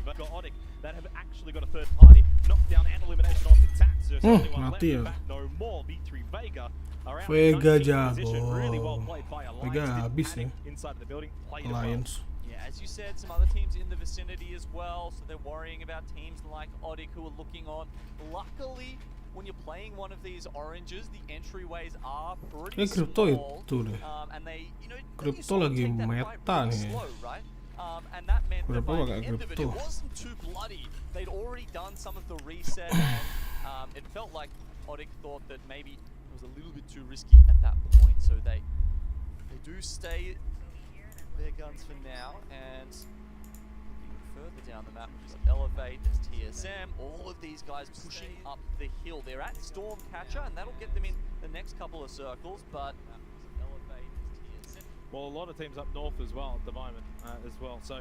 Vega Odic that have actually got a third party knockdown and elimination on the Tatsu. So anyone left mati ya. back no more. V3 Vega around Vega 19th position. Really well jago. played by Alliance. Vega Didn't habis panic ya. inside of the building. Played it well. Alliance. Yeah, as you said, some other teams in the vicinity as well, so they're worrying about teams like Odic who are looking on. Luckily, when you're playing one of these oranges, the entryways are pretty Crypto small. itu deh. And they, you know, Crypto you sort of lagi take that meta fight really nih. slow, right? And that meant that Crypto by the pakai end of it, crypto. it wasn't too bloody. They'd already done some of the reset, and it felt like Odic thought that maybe it was a little bit too risky at that point, so they do stay their guns for now, and looking further down the map, just Elevate, there's TSM, all of these guys pushing up the hill. They're at Stormcatcher, and that'll get them in the next couple of circles, but Elevate, there's TSM. Well, a lot of teams up north as well at the moment as well. So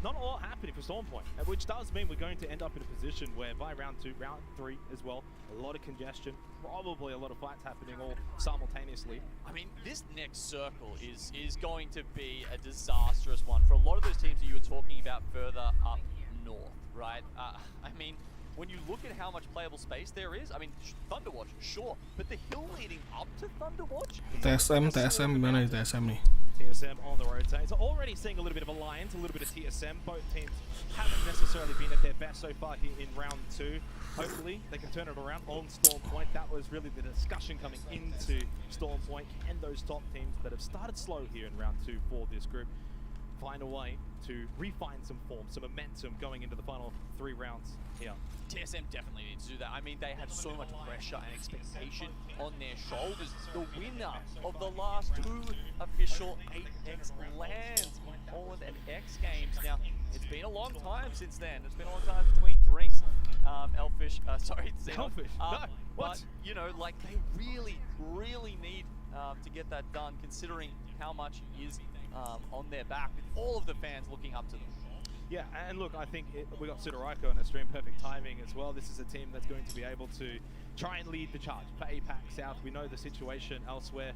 not a lot happening for Stormpoint, which does mean we're going to end up in a position where by round 2, round 3 as well, a lot of congestion, probably a lot of fights happening all simultaneously. I mean, this next circle is going to be a disastrous one for a lot of those teams that you were talking about further up north, right? I mean, when you look at how much playable space there is, I mean, Thunderwatch, sure, but the hill leading up to Thunderwatch? TSM gimana di TSM nih? TSM on the rotate. So already seeing a little bit of Alliance, a little bit of TSM. Both teams haven't necessarily been at their best so far here in round 2. Hopefully they can turn it around on Stormpoint. That was really the discussion coming into Stormpoint. Can those top teams that have started slow here in round 2 for this group find a way to refine some form, some momentum going into the final 3 rounds here? TSM definitely needs to do that. I mean, they had so much pressure and expectation on their shoulders. The winner of the last 2 official 8X lands, Poland and X Games. Now, it's been a long time since then. It's been a long time between drinks, Elfish, sorry, Elfish, no, what? But, you know, like, they really need to get that done, considering how much is on their back, with all of the fans looking up to them. Yeah, and look, I think we got Sidoraico on our stream, perfect timing as well. This is a team that's going to be able to try and lead the charge for APAC South. We know the situation elsewhere,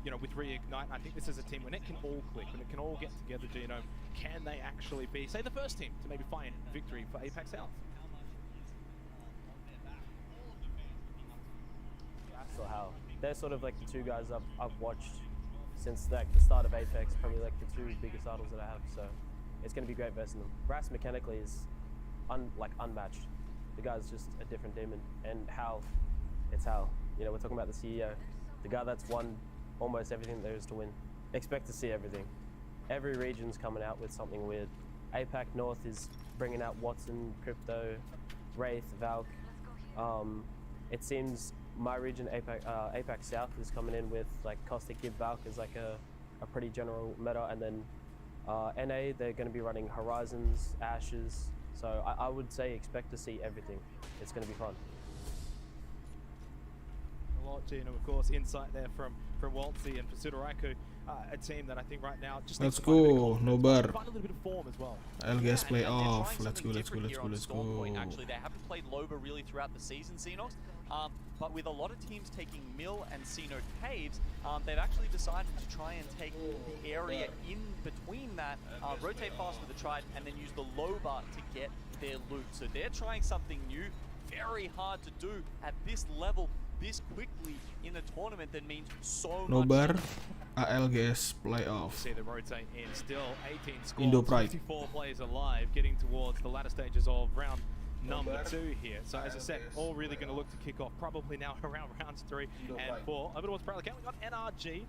you know, with Reignite. I think this is a team when it can all click, when it can all get together, Genome, can they actually be, say, the first team to maybe find victory for APAC South? So how they're sort of like the 2 guys I've watched since like the start of Apex, probably like the 2 biggest idols that I have. So it's going to be great versing them. Brass mechanically is unmatched. The guy's just a different demon, and Hal, it's Hal. You know, we're talking about the CEO, the guy that's won almost everything there is to win. Expect to see everything. Every region's coming out with something weird. APAC North is bringing out Watson, Crypto, Wraith, Valk. It seems my region, APAC South, is coming in with like Caustic Give Valk as like a pretty general meta, and then NA, they're going to be running Horizons, Ashes, so I would say expect to see everything. It's going to be fun. A lot, Gino, of course, insight there from Waltzy and for Sidoraico, a team that I think right now just Let's go, Nobar. find a little bit of form as well. LGS play and they're off. trying Let's go. something different here on Stormpoint, actually. They haven't played Loba really throughout the season, Xenox, but with a lot of teams taking Mill and Xeno Caves, they've actually decided to try and take the area in between that, rotate fast with the Trident, and then use the Loba to get their loot. So they're trying something new, very hard to do at this level, this quickly in a tournament that means so Nobar, much. ALGS playoff. See the rotate in, still 18 Indo scores, Pride. 54 players alive, getting towards the latter stages of round number 2 here. So as I said, all really going to look to kick off probably now around rounds 3 and 4. Over towards Parallel Count, we got NRG,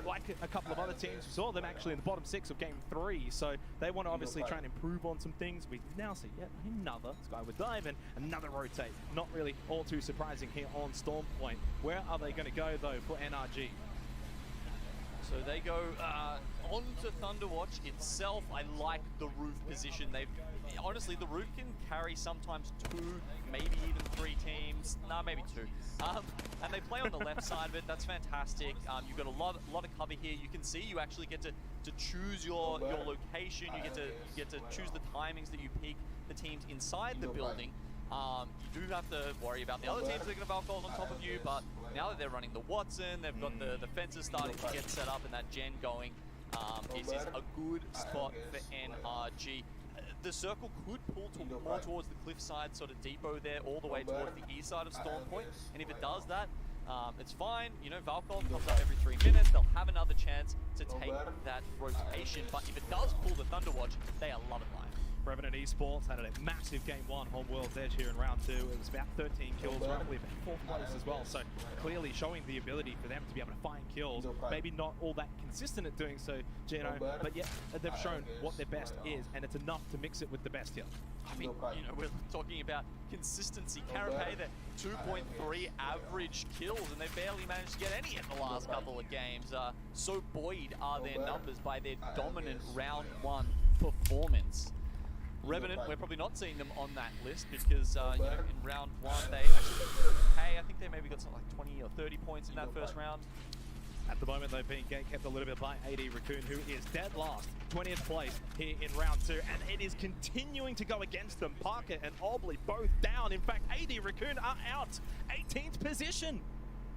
like a couple of other teams. We saw them actually in the bottom 6 of game 3, so they want to obviously try and improve on some things. We now see yet another Skyward Dive and another rotate. Not really all too surprising here on Stormpoint. Where are they going to go though for NRG? So they go onto Thunderwatch itself. I like the roof position. Honestly, the roof can carry sometimes 2, maybe even 3 teams. Nah, maybe 2. And they play on the left side of it. That's fantastic. You've got a lot of cover here. You can see you actually get to choose your location. You get to choose the timings that you peek the teams inside the building. You do have to worry about the other teams that are going to Valk goals on top of you, but now that they're running the Watson, they've got the fences starting to get set up and that gen going. This is a good spot for NRG. the circle could pull more towards the cliffside sort of depot there, all the way towards the east side of Storm Point. And if it does that, it's fine. You know, Valkov comes up every 3 minutes. They'll have another chance to take that rotation. But if it does pull the Thunderwatch, they are loving life. Revenant Esports had a massive Game 1 on World's Edge here in round 2. It was about 13 kills, roughly about 4th place as well. So clearly showing the ability for them to be able to find kills. Maybe not all that consistent at doing so, Gino, but yet they've shown what their best is, and it's enough to mix it with the best here. I mean, you know, we're talking about consistency. Carapace, they're 2.3 average kills, and they barely managed to get any in the last couple of games. So buoyed are their numbers by their dominant round 1 performance. Revenant, we're probably not seeing them on that list because you know, in round 1 they actually, I think they maybe got something like 20 or 30 points in that first round. At the moment, though, being kept a little bit by AD Raccoon, who is dead last, 20th place here in round 2, and it is continuing to go against them. Parker and Obley both down. In fact, AD Raccoon are out, 18th position.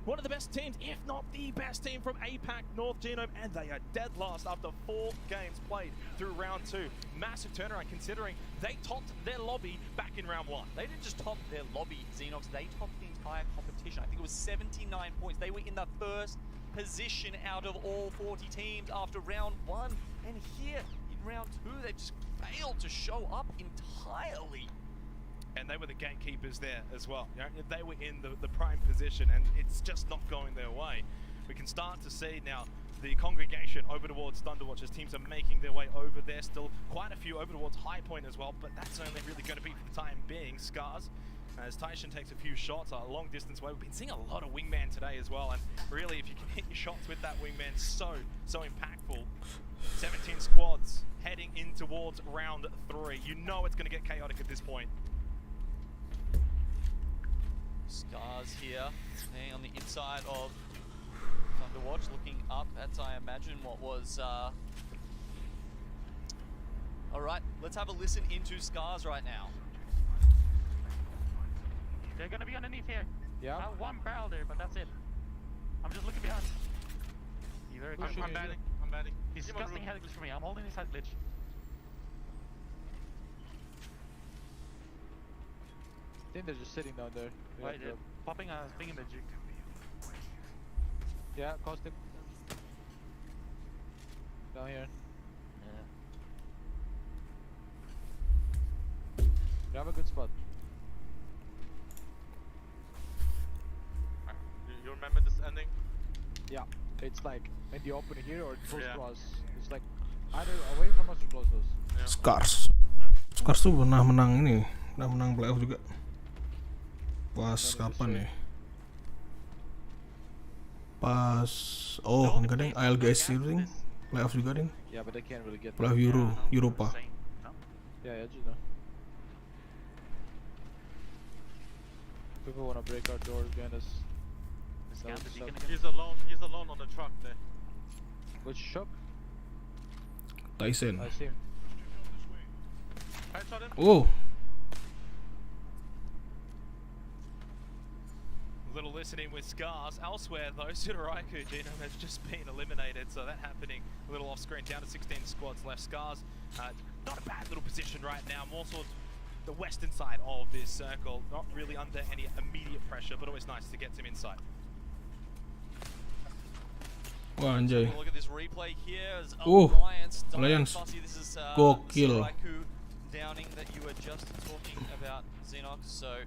One of the best teams, if not the best team from APAC North Genome, and they are dead last after 4 games played through round 2. Massive turnaround considering they topped their lobby back in round 1. They didn't just top their lobby, Xenox, they topped the entire competition. I think it was 79 points. They were in the first position out of all 40 teams after round 1. And here in round 2, they just failed to show up entirely. And they were the gatekeepers there as well. You know, they were in the prime position, and it's just not going their way. We can start to see now the congregation over towards Thunderwatch as teams are making their way over there. Still quite a few over towards High Point as well, but that's only really going to be for the time being. Scars, as Taishan takes a few shots, a long distance away. We've been seeing a lot of wingman today as well, and really if you can hit your shots with that wingman, so impactful. 17 squads heading in towards round 3. You know it's going to get chaotic at this point. Scars here, staying on the inside of Thunderwatch, looking up at, I imagine, what was... Alright, let's have a listen into Scars right now. They're gonna be underneath here. Yeah. I have 1 barrel there, but that's it. I'm just looking behind. Be very careful. I'm batting. He's disgusting head glitch for me. I'm holding his head glitch. I think they're just sitting down there. Right, they're popping a thing in the juke. Yeah, caustic. Down here. Yeah. You have a good spot. You remember this ending? Yeah. It's like in the open here or close Yeah. to us. It's like either away from us or close to us. Yeah. Scars tuh pernah menang ini, pernah menang playoff juga. Pas kapan ya? Pas enggak deh, ALGS itu ding, playoff juga ding. Yeah, but they can't really get Playoff Europa. Yeah, you know. People wanna break our door behind us. He's alone on the truck there. Which truck? Tyson. I see him. Headshot him. Oh, A little listening with Scars. Elsewhere though, Sudoraiku Genome has just been eliminated, so that happening a little off screen, down to 16 squads left. Scars, not a bad little position right now, more towards the western side of this circle, not really under any immediate pressure, but always nice to get some insight. wah anjay. Look at this replay here as Alliance. This is Gokil. Sudoraiku downing that you were just talking about, Xenox. So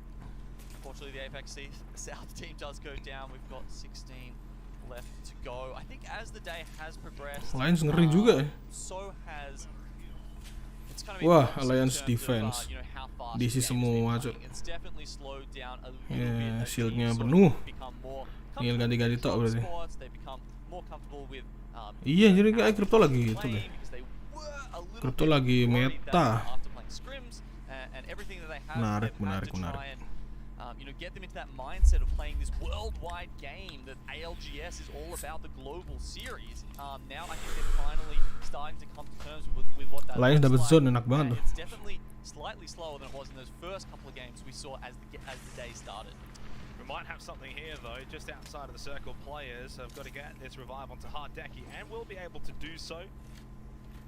unfortunately the Apex South team does go down. We've got 16 left to go. I think as the day has progressed, Alliance ngeri juga ya. so has it's kind of Wah, interesting in Alliance terms of, defense. you know, how fast Diisi the game's been semua, playing. Cuk. It's definitely slowed down a little Yeah, bit. shieldnya Teams sort of penuh. become more Tinggal comfortable ganti-ganti with tok top berarti. spots. They become more comfortable with Iya, jadi kayak crypto lagi itu playing deh. because they were a little Crypto bit lagi worried meta. that after playing scrims and everything that they have, Menarik, they've had to menarik. try and you know, get them into that mindset of playing this worldwide game that ALGS is all about, the global series. Now I think they're finally starting to come to terms with what that Alliance looks dapat like. zone, enak banget tuh. It's definitely slightly slower than it was in those first couple of games we saw as the day started. We might have something here though, just outside of the circle. Players have got to get this revive onto Hardeki and will be able to do so.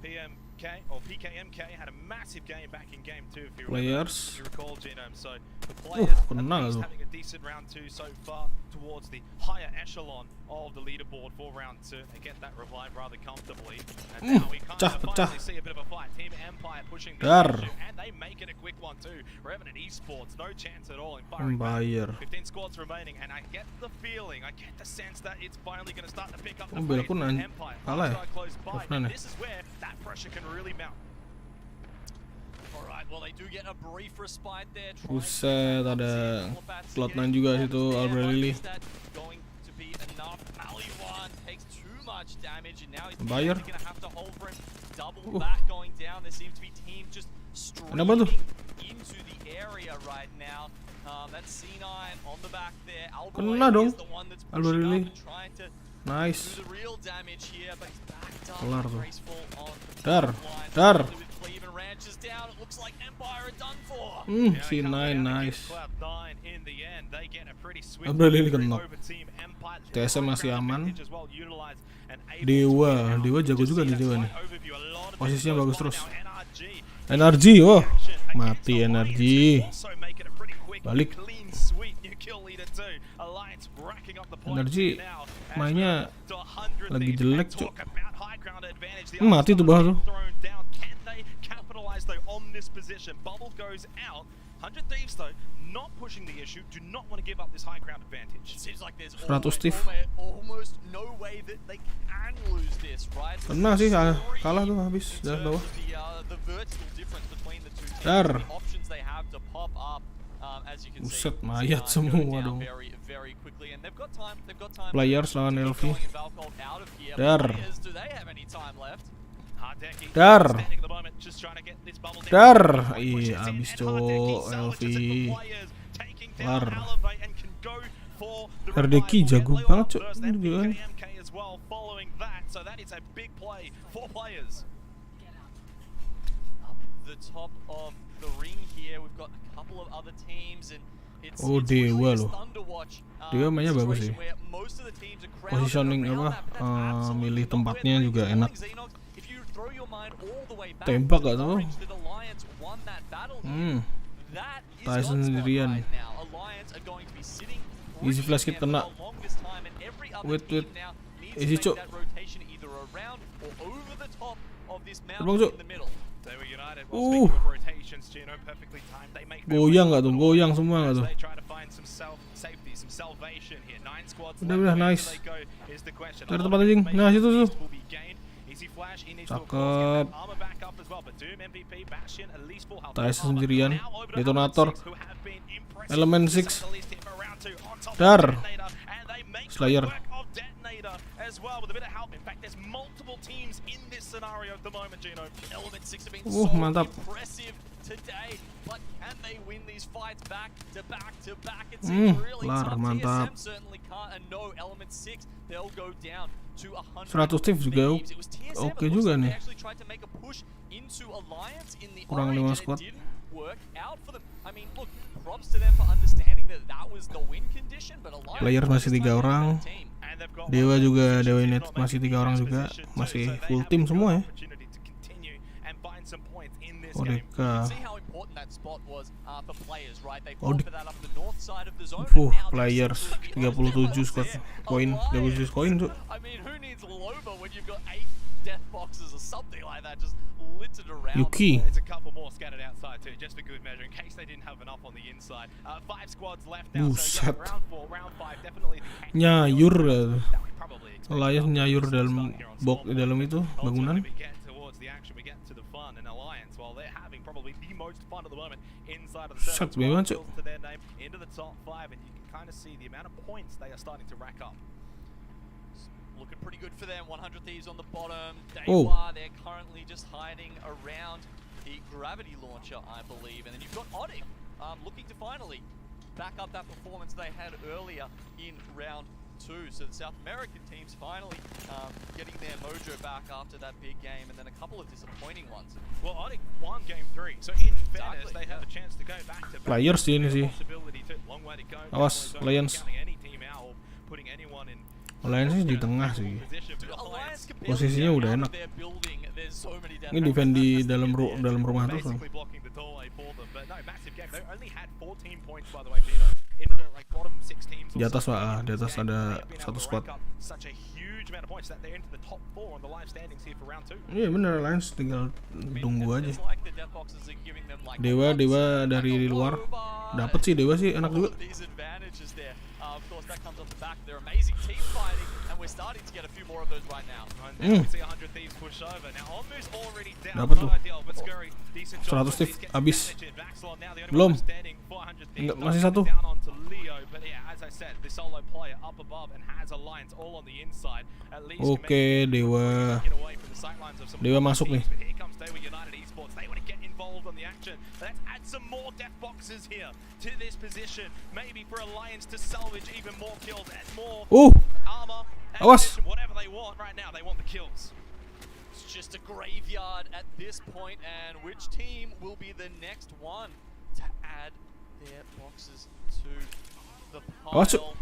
PM PKMK or PKMK had a massive game back in game 2 if you Players. recall, Genome. So the players at kena least tuh. having a decent round 2 so far towards the higher echelon of the leaderboard for round 2. They get that revive rather comfortably. And now we kind of finally see a bit of a fight. Team Empire pushing the issue, and they make it a quick one too. Revenant Esports, no chance at all in firing back. Empire. 15 squads remaining, and I get the feeling, I get the sense that it's finally going to start to pick up the Bel pace. pun Empire, kalah ya. Hardstyle close by, Offline and ya. this is where that pressure can really mount. Alright, well they do get a brief respite there. Buset, ada Cloud9 juga situ, Albert Lily. Going to be enough. Ali1 takes too much damage, and now he's Bayar. going to have to hold for him. Double back going down. There seems to be teams just Kenapa tuh? streaming into the area right now. That's C9 on the back there. Kena dong. Is the one that's Albert pushing up Lily. and trying to Nice. do the real damage here, but he's backed up. Kelar tuh. Graceful on Dar, line. dar. With Cleveland Ranch is down. It looks like Empire are done for. C9 nice. Cloud9 in the end, they get a pretty swift Albert Lily victory kena. over Team Empire. TSM masih aman. Advantage as well, utilized and able Dewa, to win out. Dewa jago Just juga see nih that Dewa nih. slight overview, a lot of Posisinya different bagus goals terus. now. NRG Energi, wah. action Mati against energi. Alliance, also make it a pretty quick, Balik. clean sweep. New kill leader too. Alliance racking up the points Energi now. As mainnya to 100 lagi thieves. jelek, And Cuk. talk about high ground advantage. The Mati tuh bawah tuh. thrown down. Can they capitalize though on this position? Bubble goes out. 100 Thieves though, not pushing the issue, do not want to give up this high ground advantage. It seems like there's 100 Steve. almost no way that they can lose this, right? Kena sih, kalah tuh habis dari bawah. The vertical difference between the two teams, Dar. the options they have to pop up, as you can see. Buset, mayat go semua down dong. very quickly, and they've got time. Players lawan LV. Going and Valkov out of here. Dar. Players, do they have any time left? Hardeki Dar. standing at the moment, just trying to get this bubble down. Dar. Pushes Iya, in, abis and cowok Hardeki salvages it LV. for players, taking down Lar. Elevate and can go for the Hardeki revival. jago Get banget, Leo Cuk. first, Ini then juga kan. PKMK as well following that, so that is a big play for players. The top of the ring here, we've got a couple of other teams, and it's Oh, it's really Dewa this loh. Thunderwatch, Dewa mainnya bagus situation sih. where most of the teams are crowded Positioning around apa, that, but that's absolutely milih not tempatnya where the juga ring is enak. going, Xenox. If you throw your mind all the way back Tembak to gak tau. Orange, that Alliance won that battle here. That is Tyson God's sendirian. right now. Alliance are going to be sitting Easy flash hit pretty kena. for the longest time, and every other Wait, team wait. now needs Easy, to Cuk. make that rotation either around or over the top of this Terbang, mountain Cuk. in the middle. They were united. Well, speaking of rotations, Gino, perfectly timed. They make their Goyang way gak tuh? forward Goyang semua gak as tuh? They try to find some safety, some salvation here. 9 squads Udah, left. Where nice. do they go is the question. Cari A lot tempat of anjing. information Nah, situ tuh. will be gained. Easy flash, he needs to of Cakep. course get that armor back up as well. But Doom, MVP, Bastion, at least full health. Tyson armor. sendirian. Now over to Detonator. Element 6, who have been impressive, Element to say 6. the least, here for round 2. On top of Dar. Detonator, and they make Slayer. quick work of Detonator as well with a bit of help. In fact, there's multiple teams in this scenario at the moment, Gino. Element 6 have been so mantap. impressive today, but can they win these fights back to back to back? It seems really Lar, tough. mantap. TSM certainly can't, and no, Element 6, they'll go down to 100 100 Steve juga thieves. It was TSM, oke it looks juga like nih. they actually tried to make a push into Alliance in the Kurang orange, 5 and squad. it didn't work out for them. I mean, look, props to them for understanding that that was the win condition, but Alliance Player masih 3 orang. team. And they've got Dewa one juga, position Dewa to United not masih make 3 orang it juga. position too, Masih so they full have team a good semua ya. opportunity to continue and find some points in this game. Odeka. See how important that spot was for players, right? They Oh, fought for that up the north side of the zone. Fuh, and now they're players essentially 37 squad there. koin, 37 koin tuh. I mean, who needs Loba when you've got 8 death boxes or something like that just littered around? Yuki. There's a couple more scattered outside too, just for good measure, in case they didn't have enough on the inside. 5 squads left now, so yeah, Buset. round 4, round 5, definitely the Nyayur that we probably expect. Alliance nyayur dalam box di dalam itu bangunan. Ultimately, we get towards the action, we get to the fun, and Alliance, while they're having probably the most fun at the moment inside of the Shut circle, me, 12 man, Cuk. kills to their name into the top 5, and you can kind of see the amount of points they are starting to rack up. Looking pretty good for them. 100 Thieves on the bottom. Oh. Dewa, they're currently just hiding around the gravity launcher, I believe. And then you've got Onyx looking to finally back up that performance they had earlier in round 2. So the South American teams finally getting their mojo back after that big game, and then a couple of disappointing ones. Well, Onyx won game 3, so in fairness, they have a chance to go back to back. Players sih ini sih. Possibility to, long way to go. Awas, Definitely don't Lions. be counting any team out or putting anyone in Alliance sih di tengah sih. Alliance can Posisinya build udah out enak. of their building. There's so many Ini defend di dalam rumah terus loh. Basically blocking the doorway for them, but no, massive game. They only had 14 points, by the way, Gino. Into the like bottom 6 teams. Di atas Pak, di atas ada satu squad. Such a huge amount of points that they're into the top 4 on the live standings here for round 2. Iya bener, Alliance tinggal tunggu aja. It's like the death boxes are giving them like Dewa dari luar dapat sih, Dewa sih enak juga. these advantages there. Of course, that comes off the back. They're amazing team fighting, and we're starting to get a few more of those right now. And we see 100 Thieves push over. Now Onmu's already down. Dapat tuh. Not ideal, but Scurry, decent job. 100 Thief habis. Vaxlon now the only Belum. one standing. 400 Thieves. Enggak, masih satu. Down onto Leo, but yeah, as I said, the solo player up above and has a lines all on the inside. At least can Oke, Dewa. get away from the sightlines of some Dewa masuk nih. But here comes Dewa United Esports. They want to get involved on the action. Let's add some more death boxes here to this position. Maybe for Alliance to salvage even more kills and more armor. Awas. Whatever they want right now, they want the kills. It's just a graveyard at this point, and which team will be the next one to add their boxes to the Awas, Cuk. pile?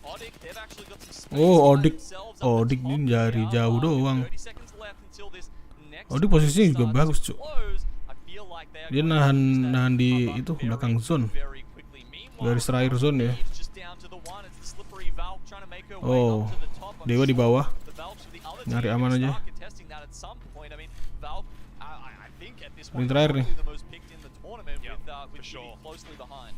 Odik, they've actually got some space Oh, by Odik. themselves up the Odik top ini dari here. jauh With doang. 30 seconds left until this next Odik posisinya round juga starts bagus, to Cuk. close. I feel like they are Dia going to use that nahan di cover itu very, belakang zone. very quickly. Meanwhile, Garis terakhir zone ya. it's just down to the one. It's the slippery Valk trying to make her way Oh, up to the top. I'm Dewa di sure bawah. the Valks with the other Nyari team aman will aja. start contesting that at some point. I mean, Valk, I think at this Paling point, terakhir nih. probably the most picked in the tournament Yeah, with for sure. Jimmy closely behind.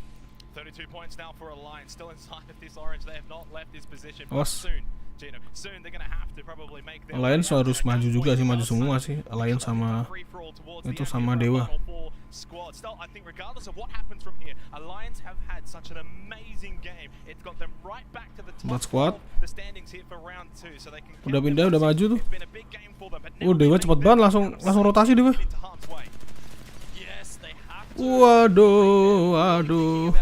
32 points now for Alliance, still inside of this orange. They have not left this position. But Awas. soon, Gino, soon they're going to have to probably make their Alliance way out. harus maju juga sih, maju semua sih. Alliance sama Free-for-all towards the itu end sama here for Dewa. a Final Four squad. Still, I think regardless of what happens from here, Alliance have had such an amazing game. It's got them right back to the top 4 squad. of the standings here for round 2, so they can Udah pindah, udah maju tuh. It's been a big game for them, but Oh, now Dewa they cepet make banget, their langsung way out. rotasi Dewa. Into harm's way. Yes, they have to. Waduh, waduh.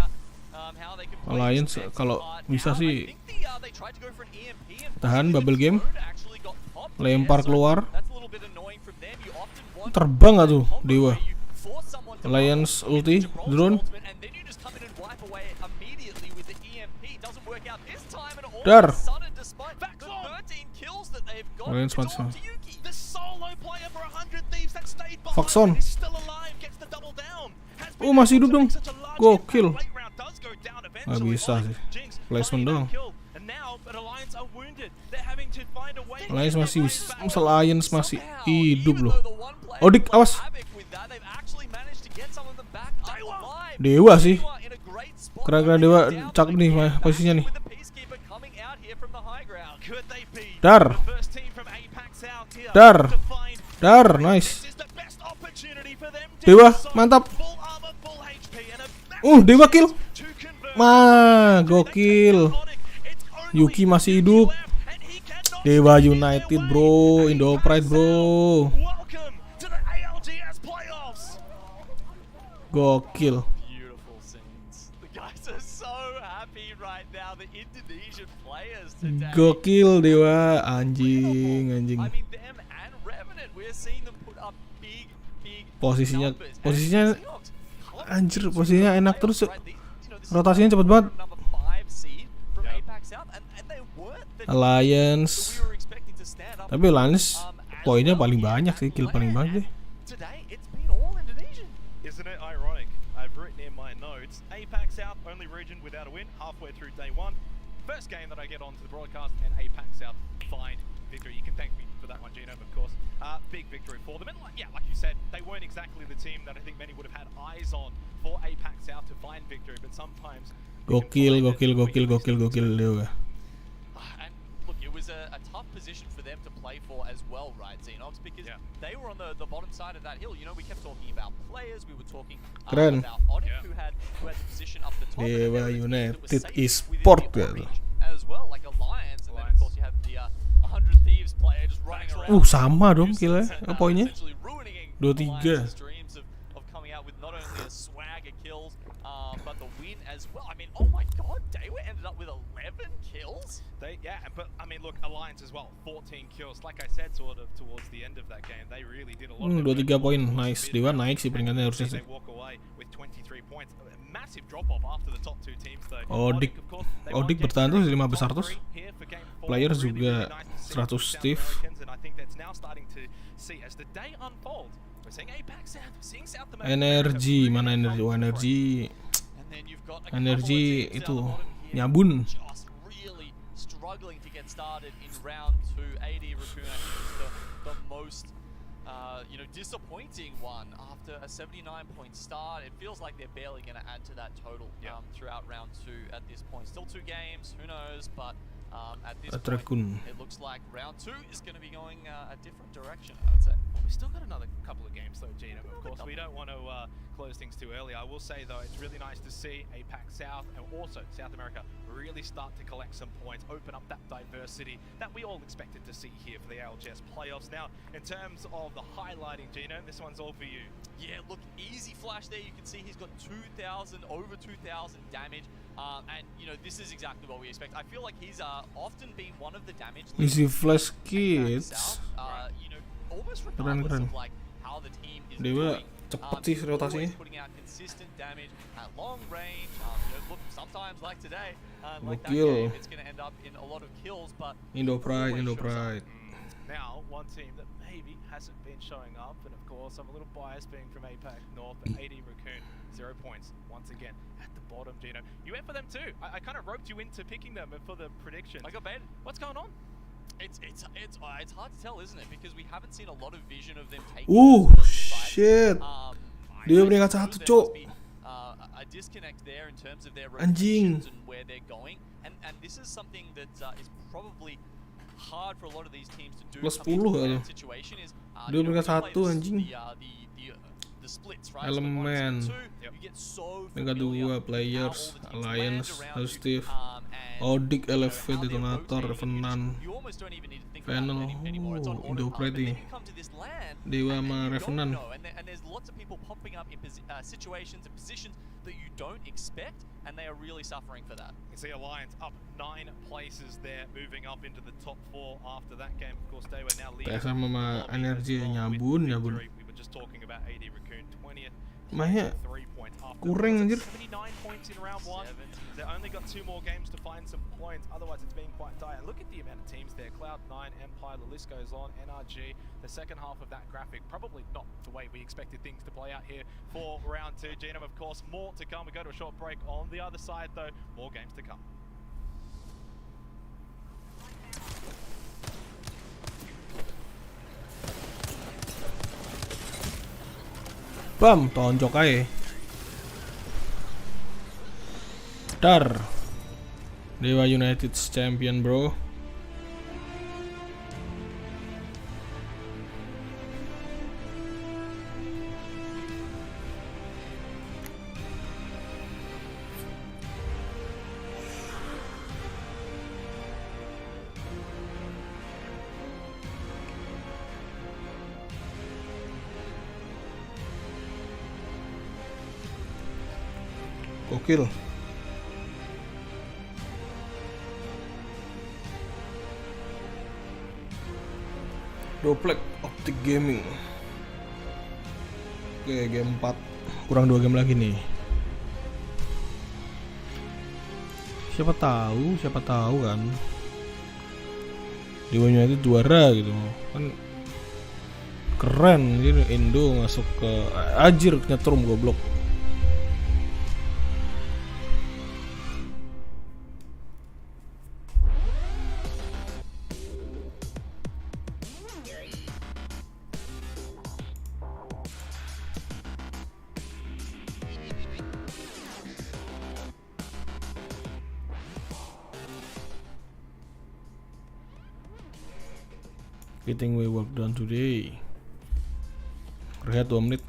How they can play Alliance this next kalau part. bisa Now, I sih think they tried to go for an EMP and tahan possibly bubble the game. drone actually got popped Lempar there, so keluar. that's a little bit annoying from them. You often want Terbang nggak tuh combo Dewa? where you force someone to Alliance bubble, ulti, hit the drone. ultimate, and then you just come in and wipe away immediately with the EMP. Doesn't work out this time, and all Dar. of a sudden, despite the 13 kills that they've got, Alliance it's all mati. to Yuki. The solo player for 100 Thieves that stayed behind Foxon. and is still alive, gets the double down. Has been Oh, masih able hidup to dong. make such a large Gokil. impact. Late round does go down Nggak eventually. bisa Oleg, sih. Jinx, Placement finding doang. that kill. And now, but Alliance are wounded. They're having to find a way to Alliance get masih their way back. Alliance masih Somehow, hidup even loh. though the one player Odik, played awas. havoc with that, they've actually managed to get some of them back up alive. Dewa sih. Dewa in a great spot. Keren-keren They're Dewa down, cakep but nih again, posisinya nih. with the Peacekeeper coming out here from the high ground. Could they be Dar. the first team from Apex out here Dar. to find Dar, nice. this is the best opportunity for them to Dewa, do so. mantap. Full armor, full HP, and a massive Dewa kill. chance to convert. Ma, They gokil. take Onyx. It's only Yuki masih hidup. left, and he cannot Dewa stand in United their bro, way. Indo Apex Pride bro. out. Welcome to the ALGS playoffs. Gokil. Beautiful scenes. The guys are so happy right now. The Indonesian players today. Gokil Dewa, anjing, anjing. I mean, them and Revenant, we're seeing them put up big Posisinya numbers. And posisinya Seahawks, anjir, posisinya enak terus. right? This Rotasinya is cepet banget. number 5 seed from Apex South, and they weren't the Alliance. team that we were expecting to stand up. Tapi Alliance as poinnya well paling here banyak at sih, kill paling Lair. banyak deh. Today, it's been all Indonesian. Isn't it ironic? I've written in my notes, APAC South, only region without a win, halfway through day 1. First game that I get onto the broadcast, and APAC South find victory. You can thank me for that one, Gino, of course. Big victory for them. And like you said, they weren't exactly the team that I think many would have had eyes on for APAC South to find victory, but sometimes... Gokil Dewa. And look, it was a tough position for them to play for as well, right, Xenox? Because they were on the bottom side of that hill. You know, we kept talking about players, we were talking Keren. about Onyx, who had the position up the top. and then Dewa there were teams that were United safe within Esport the gitu. orange as well, like Alliance, and then of course you have the 100 Thieves player just running around. Sama dong killnya, poinnya. Essentially ruining 23. Alliance's dreams of coming out with not only a swag of kills, but the win as well. I mean, oh my god, Dewa ended up with 11 kills? But I mean, look, Alliance as well, 14 kills. Like I said, sort of towards the end of that game, they really did a lot. 23 poin, nice. Dewa naik sih peringkatnya harusnya sih. They walk away with 23 points. A massive drop off after the top 2 teams though. Odik of course, they won't get bertahan terus through. 5 besar Top terus. 3 here for game 4. Player Really, juga really nice to see 100 from South Steve. Americans, and I think that's now starting to see as the day unfolds. We're seeing APAC South, we're seeing South America. Energi, mana energi? Oh, energi. And then you've got a Energi couple of teams itu down the bottom here nyabun. just really struggling to get started in round 2. AD Raccoon, I think, is the most disappointing one after a 79-point start. It feels like they're barely going to add to that total throughout round 2 at this point. Still 2 games, who knows, but at this point, it looks like round 2 is going to be going a different direction, I would say. We've still got another couple of games though, Gino. Of course, we don't want to close things too early. I will say though, it's really nice to see APAC South and also South America really start to collect some points, open up that diversity that we all expected to see here for the ALGS playoffs. Now, in terms of the highlighting, Gino, this one's all for you. Yeah, look, easy flash there. You can see he's got over 2,000 damage. And, this is exactly what we expect. I feel like he's often been one of the damage Easy flash kids. kids. Almost Keren, regardless keren. of like how the team is Dewa doing. cepet sih rotasinya. Always putting out consistent damage at long range. Look, sometimes like today, like that Gokil. game, it's going to end up in a lot of kills, but Indo Pride, always Indo shows up. Pride. Now, one team that maybe hasn't been showing up, and of course, I'm a little biased being from APAC North, but AD Raccoon, 0 points once again at the bottom, Gino. You went for them too. I kind of roped you into picking them for the prediction. I got baited. What's going on? It's hard to tell, isn't it? Because we haven't seen a lot of vision of them taking. Shit. Dia peringkat 1, cok. A disconnect there in terms of their Anjing. rotations and where they're going, and this is something that is probably hard for a lot of these teams to do. Plus coming 10 into kali. that situation is Dia peringkat when you 1, play anjing. the splits, right? So with 1 Elemen. and 2, you get so Peringkat familiar 2 players, with how all the teams Alliance, land around you, Steve, and, Odik, how LFV, they're Detonator, rotating. Revenant, You almost don't even need to think Panel. about it anymore. It's on Indo autopilot. Pride But then nih. you come to this land, Dewa and sama you don't Revenant. know, and there's lots of people popping up in situations and positions that you don't expect, and they are really suffering for that. You see Alliance up 9 places there, moving up into the top 4 after that game. Of course, they were now leading. TSM sama Energi nyabun. We were just talking about AD Raccoon 20th. Mahnya 3 points after kurang anjir. 79 points in round 1. They only got 2 more games to find some points. Otherwise, it's been quite dire. Look at the amount of teams there. Cloud9, Empire, the list goes on. NRG, the second half of that graphic. Probably not the way we expected things to play out here for round 2. Genome, of course, more to come. We go to a short break. On the other side, though, more games to come. Bam, tonjok aja. Dar. Dewa United champion, bro. Gokil. Doplek Optic Gaming. Oke, game 4. Kurang 2 game lagi nih. Siapa tahu kan. Dewanya itu juara gitu. Kan keren gitu. Indo masuk ke Ajir nyetrum goblok. Getting my work done today. Rehat 2 menit.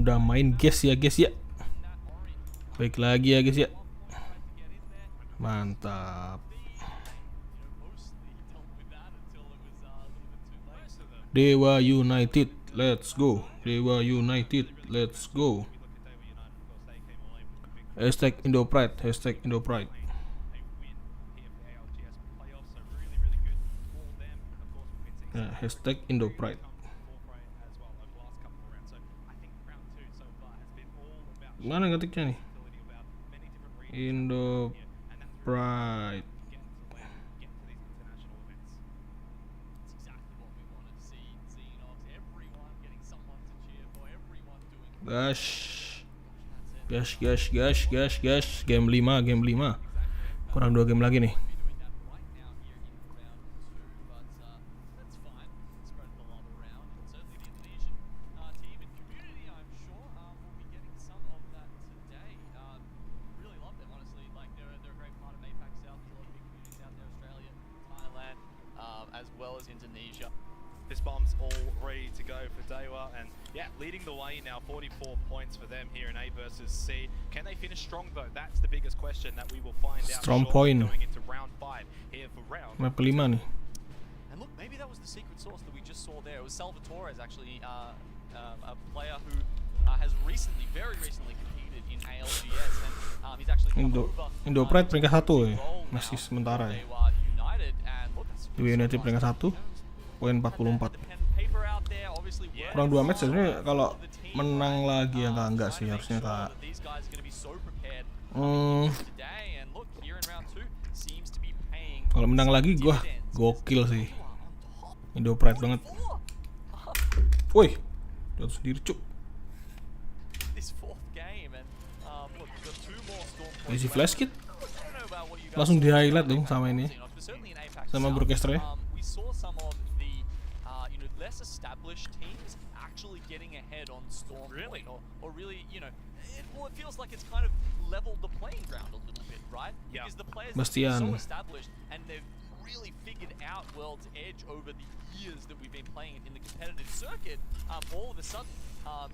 udah main guys ya guys ya. Baik lagi ya guys ya. Mantap. Dewa United, let's go. Dewa United, let's go. Hashtag Indo Pride, hashtag Indo Pride. Nah, hashtag Indo Pride. Mana ngetiknya nih? Indo Pride. Gas. Game 5. Kurang 2 game lagi nih. As well as Indonesia. This bomb's all ready to go for Dewa, and yeah, leading the way now, 44 points for them here in A versus C. Can they finish strong though? That's the biggest question that we will find out Strong shortly point. going into round 5 here for round. Map kelima nih. And look, maybe that was the secret sauce that we just saw there. It was Salvatore, actually, a player who has recently, very recently competed in ALGS, and he's actually come over Indo Pride peringkat 1 ya. role Masih now sementara for ya. Dewa United, and look, that's Dewa United peringkat 1, poin 44. Kurang 2 match sebenarnya. Kalau menang lagi ya enggak sih, harusnya Kak. Kalau menang lagi gua gokil sih. Indo Pride banget. Woi, jatuh sendiri cuk. Isi flash kit. Langsung di highlight dong sama ini. Sama broadcasternya. Less established teams actually getting ahead on Storm Point, or really, you know, it feels like it's kind of leveled the playing ground a little bit, right? Yeah. Because the players Bastian. are so established and they've really figured out World's Edge over the years that we've been playing it in the competitive circuit. All of a sudden,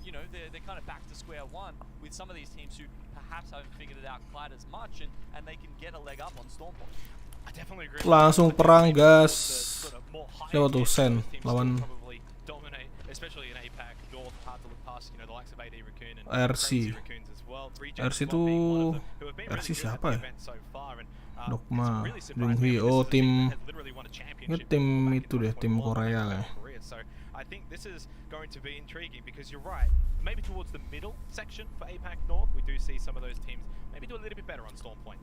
you know, they're kind of back to square one with some of these teams who perhaps haven't figured it out quite as much, and they can get a leg up on Storm Point. Langsung perang gas. Siapa tuh Sen lawan RC. RC tuh RC siapa ya? Dogma, Junghi. Oh, tim itu deh, tim Korea lah. I think this is going to be intriguing because you're right. Maybe towards the middle section for APAC North, we do see some of those teams maybe do a little bit better on Storm Point.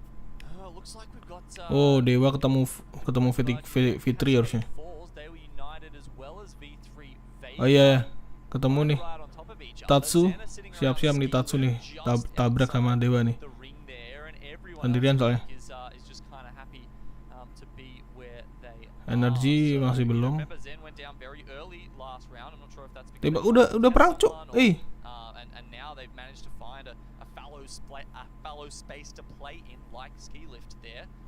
Looks like we've got, Oh, Dewa ketemu V3 harusnya. Oh iya, ketemu nih. Tatsu, siap-siap nih Tatsu nih. Tabrak sama Dewa nih. Sendirian soalnya. Energi masih belum. Tiba udah perang cuk.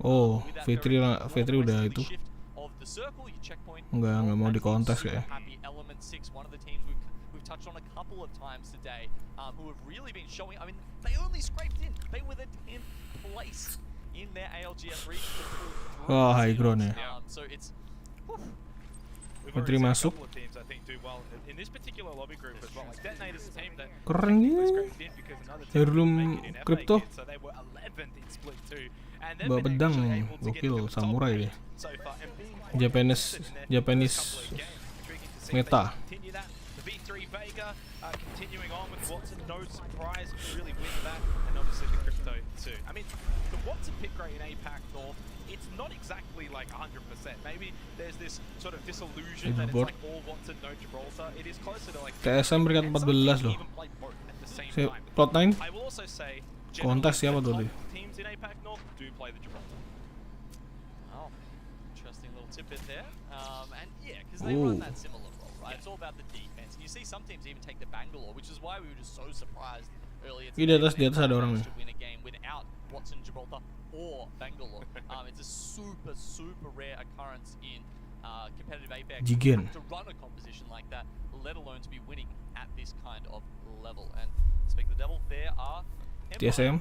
Oh, V3 udah itu. Enggak mau di kontes kayak. Touched on a couple of times today, who have really been showing. I mean, they only scraped in. They were the 10th place in their ALGS region. Wah, high ground ya. So it's. Menteri masuk. Keren ya. Heirloom Crypto. Bawa pedang, gokil, samurai ya. Japanese meta. Continuing on with Watson, no surprise, really win that, and obviously the crypto too. I mean, the Watson pick rate in APAC North, it's not exactly like 100%. Maybe there's this sort of disillusion that it's like all Watson, no Gibraltar. It is closer to like TSM peringkat 14 loh. Plot 9. I will also say, kontes siapa tuh dia? Teams in APAC North do play the Gibraltar. Oh, interesting little tidbit there. And yeah, because they run that similar role, right? It's all about the defense. And you see some teams even take the Bangalore, which is why we were just so surprised earlier today. Di atas ada orang nih. To win a game without Watson, Gibraltar, or Bangalore. It's a super rare occurrence in competitive Apex Jigen. to run a composition like that, let alone to be winning at this kind of level. And speaking of the devil, there are TSM.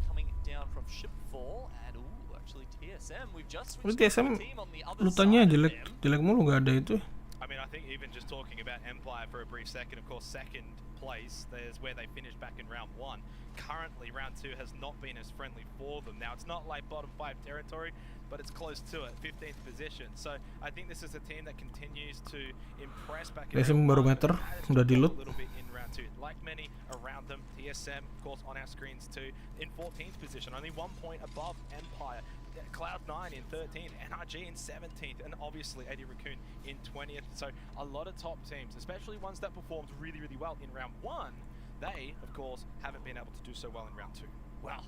coming down from Shipfall, and actually TSM, we've just Tapi switched to TSM a team on the other lutannya side of jelek them. jelek mulu, nggak ada itu. I mean, I think even just talking about Empire for a brief second, of course, second place, there's where they finished back in round 1. Currently, round 2 has not been as friendly for them. Now, it's not like bottom 5 territory, but it's close to it, 15th position. So, I think this is a team that continues to impress back in TSM round 1. barometer udah di loot. A little bit in round 2. Like many around them, TSM, of course, on our screens too, in 14th position, only 1 point above Empire. Cloud9 in 13th, NRG in 17th, and obviously Eddie Raccoon in 20th. So a lot of top teams, especially ones that performed really, really well in round 1, they, of course, haven't been able to do so well in round 2. Well,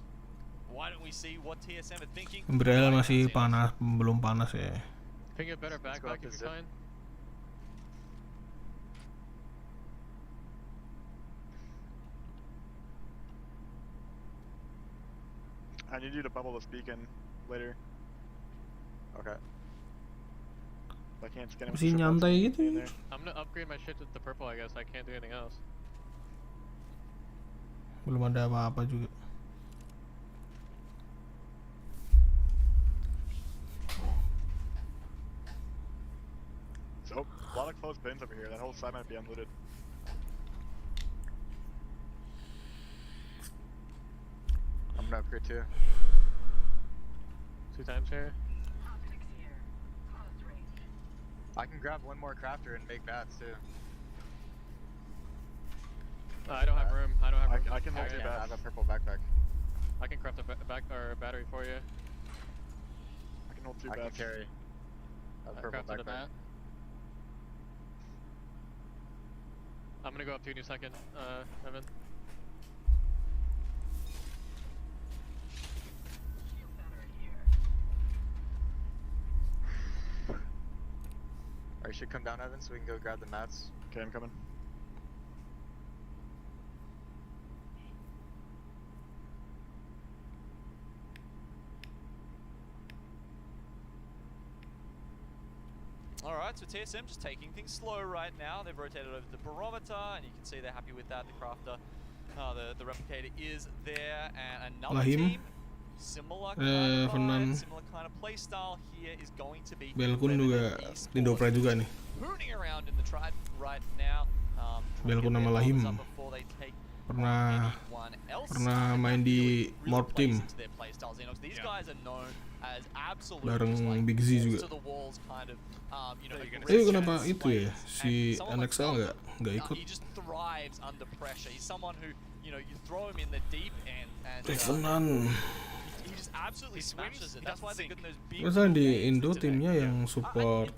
why don't we see what TSM are thinking? Umbrella masih panas, belum panas ya. Can you get better backpack if you can? I need you to bubble this beacon later. Okay. I can't scan it. Masih nyantai gitu ya. I'm gonna upgrade my shit to the purple, I guess. I can't do anything else. Belum ada apa-apa juga. So, a lot of close bins over here. That whole side might be unlooted. I'm gonna upgrade too. 2 times here. I can grab one more crafter and make bats too. I don't have room. I don't have room. I can hold carry two it. bats. I have a purple backpack. I can craft a battery for you. I can hold 2 I bats. can carry a I purple crafted a backpack. bat. I'm gonna go up to you in a second, Evan. Alright, you should come down, Evan, so we can go grab the mats. Okay, I'm coming. Alright, so TSM just taking things slow right now. They've rotated over the barometer, and you can see they're happy with that. The crafter, the replicator is there, and another Lahim. team, similar kind of Venom. vibe, similar kind of playstyle here is going to be Belkun juga Esports. Indopra juga nih. Hooning around in the tribe right now. Belkun sama Lahim. Pernah main di Morp Team. Bareng Big Z juga. Kenapa itu ya si NXL nggak ikut? Venom. Masa di Indo timnya yang support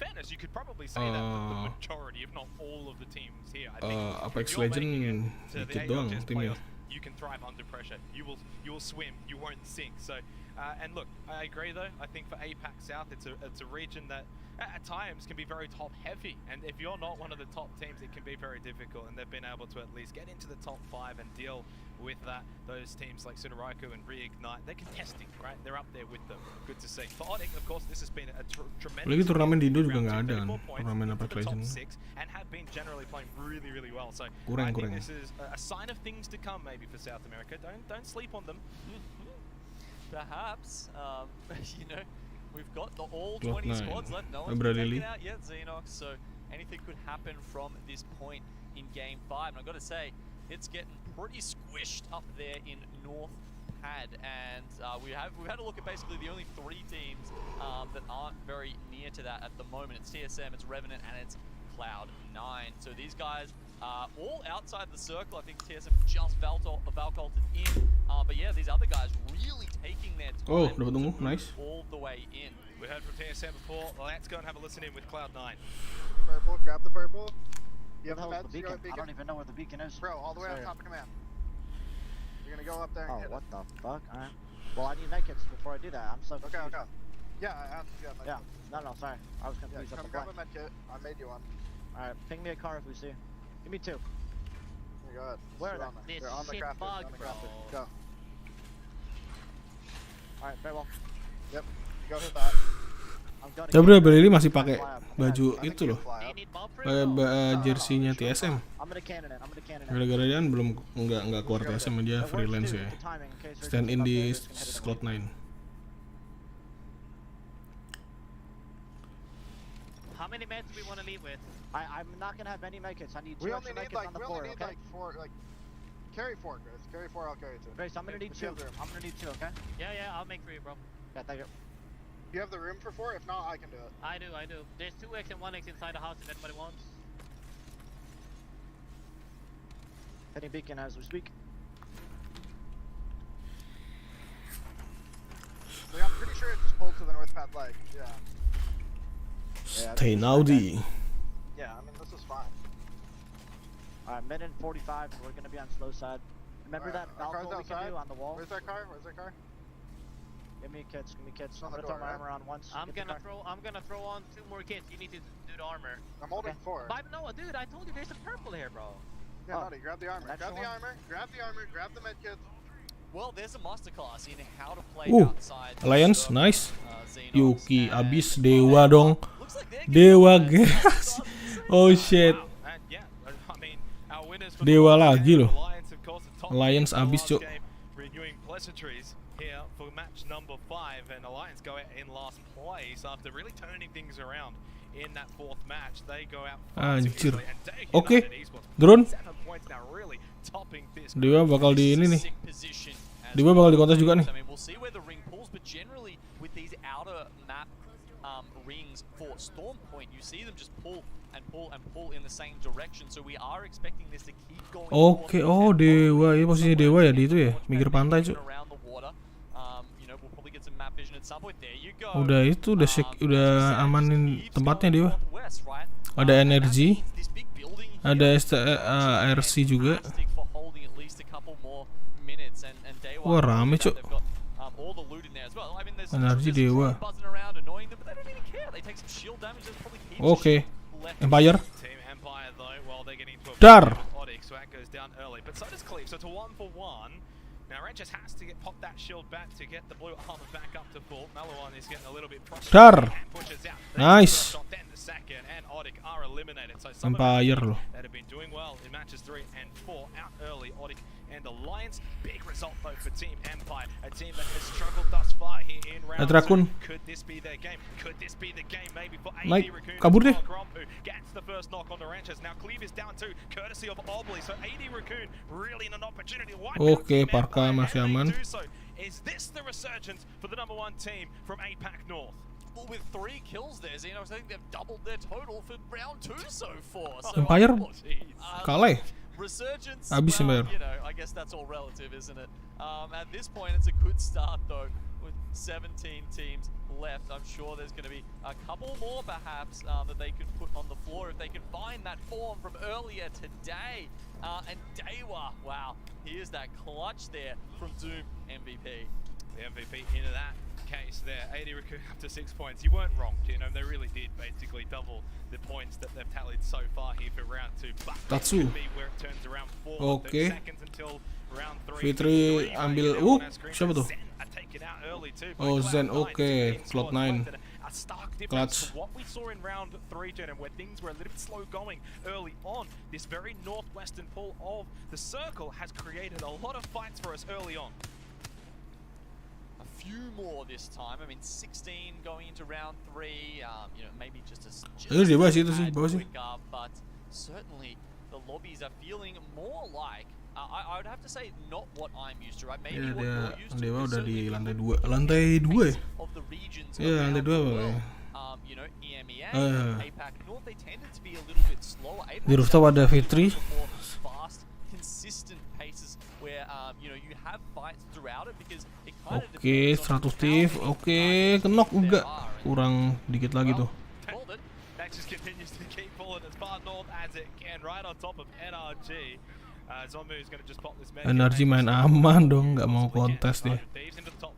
Apex Legend dikit doang timnya. You can thrive under pressure. You will swim. You won't sink. So, and look, I agree though. I think for APAC South, it's a region that at times can be very top heavy. And if you're not one of the top teams, it can be very difficult. And they've been able to at least get into the top 5 and deal with that. Those teams like Sunaraku and Reignite, they're contesting, right? They're up there with them. Good to see. For Onyx, of course, this has been a tremendous. Lagi turnamen di Indo juga nggak ada kan, turnamen Apex Legend. And have been generally playing really, really well. So Kurang. I think this is a sign of things to come, maybe for South America. Don't sleep on them. Perhaps, you know, we've got the all 20 squads left. No one's Abra taken Lily. out yet, Xenox. So anything could happen from this point in Game 5. And I've got to say, it's getting pretty squished up there in North Pad, and we've had a look at basically the only 3 teams that aren't very near to that at the moment. It's TSM, it's Revenant, and it's Cloud9. So these guys are all outside the circle. I think TSM just Valcolted in, but yeah, these other guys really taking their time Dapat tunggu, nice. all the way in. We heard from TSM before. Let's go and have a listen in with Cloud9. Purple, grab the purple. You have the meds? You beacon? got a beacon? I don't even know where the beacon is. Bro, all the way on top of command. You're gonna go up there and hit what it. the fuck? Alright. Well, I need medkits before I do that. I'm so Okay, confused. okay. Yeah, I asked if you had medkits. Yeah. No, sorry. I was confused. Yeah, come grab a medkit. I made you one. Alright, ping me a car if we see. Give me 2. Here you go. Where are they? they? They're on the crafters. On the crafters. Go. Alright, very well. Yep. You go hit that. gonna Gabriel get Belli it. masih pakai baju I think itu loh, you fly Do you up. need bomb for pakai it? jersinya TSM. I'm gonna cannon it. I'm gonna cannon it. Gara-gara dia kan belum nggak keluar TSM, dia It works freelance too ya. with the timing, in case Stand in Urgent's di up there, Urgent can hit it slot away. 9. How many meds do we want to leave with? I'm not gonna have any med kits. I need We two only extra med need kits like on the we floor, only need okay? like 4 like carry 4, Grace. Carry 4, I'll carry 2. Grace, I'm gonna need But you two. have the room. I'm gonna need two, okay? Yeah, I'll make 3, bro. Yeah, thank you. You have the room for 4? If not, I can do it. I do. There's 2x and 1x inside the house if anybody wants. Hitting beacon as we speak. Like, I'm pretty sure it just pulled to the north path leg. Yeah. Stay Naudi. Yeah, I mean this is fine. Alright, minute 45, and we're gonna be on slow side. Remember Alright, that our car's balcony we can outside. do on the wall? Where's that car? Where's that car? Give me kits, give me kits. On I'm the gonna throw door, my right? armor on once. I'm Get the gonna car. throw on 2 more kits. You need to do the armor. I'm holding 4. But no, dude, I told you there's some purple here, bro. Yeah, Oh, Nutty, grab the armor. an Grab extra the one? armor. Grab the armor. Grab the med kits. Well, there's a masterclass in how to play Ooh, outside. Alliance, Circle, nice. Xenos, Yuki, and abis Dewa dong. looks like they're getting Dewa the gas. Oh shit. Wow, and yeah, I mean, our winners for Dewa the lagi loh. Alliance, of course, the top Alliance team in the abis, last Cuk. game, renewing pleasantries here for match number 5, and Alliance go out in last place after really turning things around in that 4th match. They go out far too Anjir. easily, and Day Oke. United Esports, Drone. 7 points now, really topping this. Dewa bakal di ini nih. sick position as Dewa bakal di kontes juga nih. I mean, we'll see where the ring pulls, but generally with these outer map rings for Storm Point, you see them just pull and pull and pull in the same direction. So we are expecting this to keep going. Oke, oh Dewa, ini posisi Dewa ya di itu ya, pinggir pantai Cuk. Around the water. You know, we'll probably get some map vision at some point. There you go. Udah itu, udah amanin tempatnya Dewa. Northwest, right? Ada energi, This big building ada RC juga. fantastic for holding at least a couple more minutes, and Dewa, Wah, rame, Cuk. they've got all the loot in there as well. I mean, there's Energi there's Dewa. buzzing around annoying them, but they don't even care. They take some shield damage. There's probably heaps of Oke, shield left. Empire. Team Empire though, while they're getting into a Dar. fight with Odyx, so that goes down early. But so does Cleve, so it's a 1-for-1. Now Ranches has to pop that shield back to get the blue armor back up to full. Meloan is getting a little bit frustrated Dar. and pushes out. Nice. First shot, then the second, and Odyx are eliminated. So some of Empire the loh. that have been doing well in matches 3 and 4 out early. Odyx and Alliance, big result though for Team Empire, a team that has struggled thus far here in round 2. Raccoon. Could this be their game? Could this be the game maybe for AD Naik, Raccoon? kabur deh. Grompu gets the first knock on the Ranches. Now Cleve is down too, courtesy of Obley. So AD Raccoon really in an opportunity to wipe out Oke, Team Parka Empire, masih and they aman. do so. Is this the resurgence for the #1 team from APAC North? Well, with 3 kills there, Xenos, I think they've doubled their total for round 2 so far. So Empire kalah ya? Resurgence, Abis well, Empire. you know, I guess that's all relative, isn't it? At this point, it's a good start, though, with 17 teams left. I'm sure there's going to be a couple more, perhaps, that they could put on the floor if they can find that form from earlier today. And Dewa, wow, here's that clutch there from Doom MVP. The MVP into that case there. 80 Raccoon up to 6 points. You weren't wrong, you know, they really did basically double the points that they've tallied so far here for round 2. But Tatsu. it could be where it turns around 4 Oke. seconds until round 3. Fitri ambil, siapa tuh? Oh, Zen, oke. Cloud 9. A stark difference Clutch. to what we saw in round 3, Jen, where things were a little bit slow going early on. This very northwestern pull of the circle has created a lot of fights for us early on. A few more this time. I mean, 16 going into round 3. You know, maybe just a Di bawah sih itu sih, bawah sih. quicker, but certainly the lobbies are feeling more like. I would have to say not what I'm used to, right? Maybe Ya, what dia you're used to. Dewa but udah di certainly lantai people 2. Lantai 2 ya? of the regions Iya, lantai around 2 the apa ya? world. You know, EMEA, APAC North, they tended to be a little bit slower. Di rooftop ada Fitri. More fast, consistent paces where you know you have fights throughout it because it kind of Oke, depends on 100 how Steve. many Oke, fights kenok there enggak. are. And, Kurang dikit lagi tuh. called it. Nexus continues to keep pulling as far north as it can, right on top of NRG. Zombu is going to just pop this med. Energi main aman dong, nggak mau kontes dia.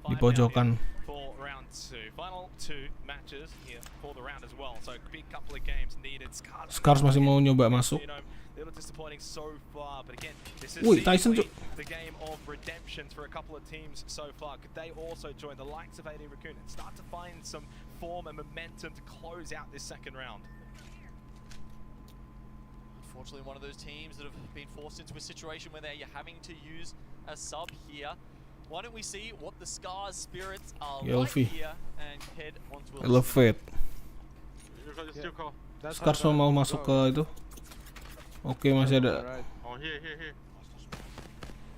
Di pojokan. For round 2. Final 2 matches here for the round as well. So big couple of games needed. Scars masih mau nyoba masuk. You know, little disappointing so far, but again, this is Wih, Tyson seemingly Cuk. the game of redemptions for a couple of teams so far. Could they also join the likes of AD Raccoon and start to find some form and momentum to close out this second round. Unfortunately, one of those teams that have been forced into a situation where they're having to use a sub here. Why don't we see what the Scars spirits are like here and head onto a Elevate. That's Scars mau masuk ke itu. Oke, masih ada. Oh, here.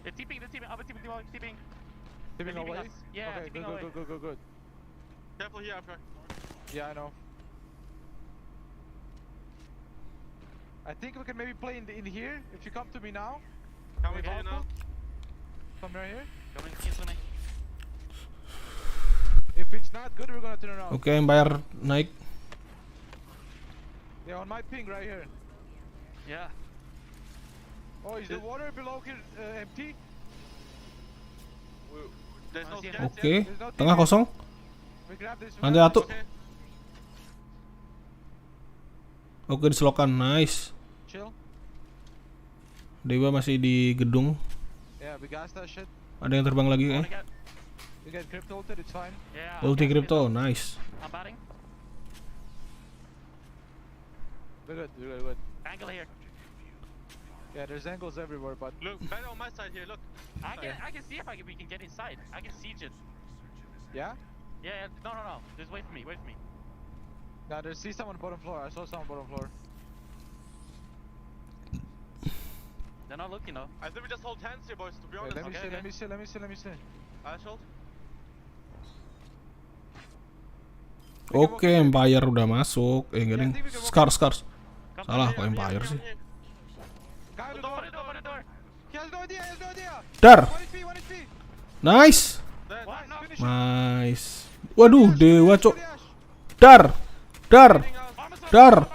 They're tipping, tipping. Tipping away? Us. Yeah, okay, tipping good, away. good. Careful here, after. Yeah, I know. I think we can maybe play in here. If you come to me now. Coming here now. Come right here. Coming into me. If it's not good, we're gonna turn around. Oke, Empire naik. Yeah, on my ping right here. Yeah. Oh, is the water below here empty? There's no scans Oke, yet. tengah kosong. We grab this. Nanti atu. Okay. Oke, diselokan. Nice. Chill. Dewa masih di gedung. Yeah, we gas that shit. Ada yang terbang lagi Wanna eh? get? We get crypto ulted, it's fine. Yeah. Ulti okay, crypto, nice. I'm batting. We're good. Angle here. Yeah, there's angles everywhere, but Look, better on my side here, look. I can see if we can get inside. I can siege it. yeah? Yeah. No. Just wait for me. Nah, there's see someone bottom floor. I saw someone bottom floor. They're not looking though. I think we just hold hands here, boys, to be Wait, honest. let me see. I hold. Oke, Empire udah masuk. Enggak ding. Scars. Salah, kok Empire sih? Guy on the door. He has no idea. Dar. 1 HP. Nice. What? No. Finish him. Nice. Waduh, Dewa cok. Ash. Dar.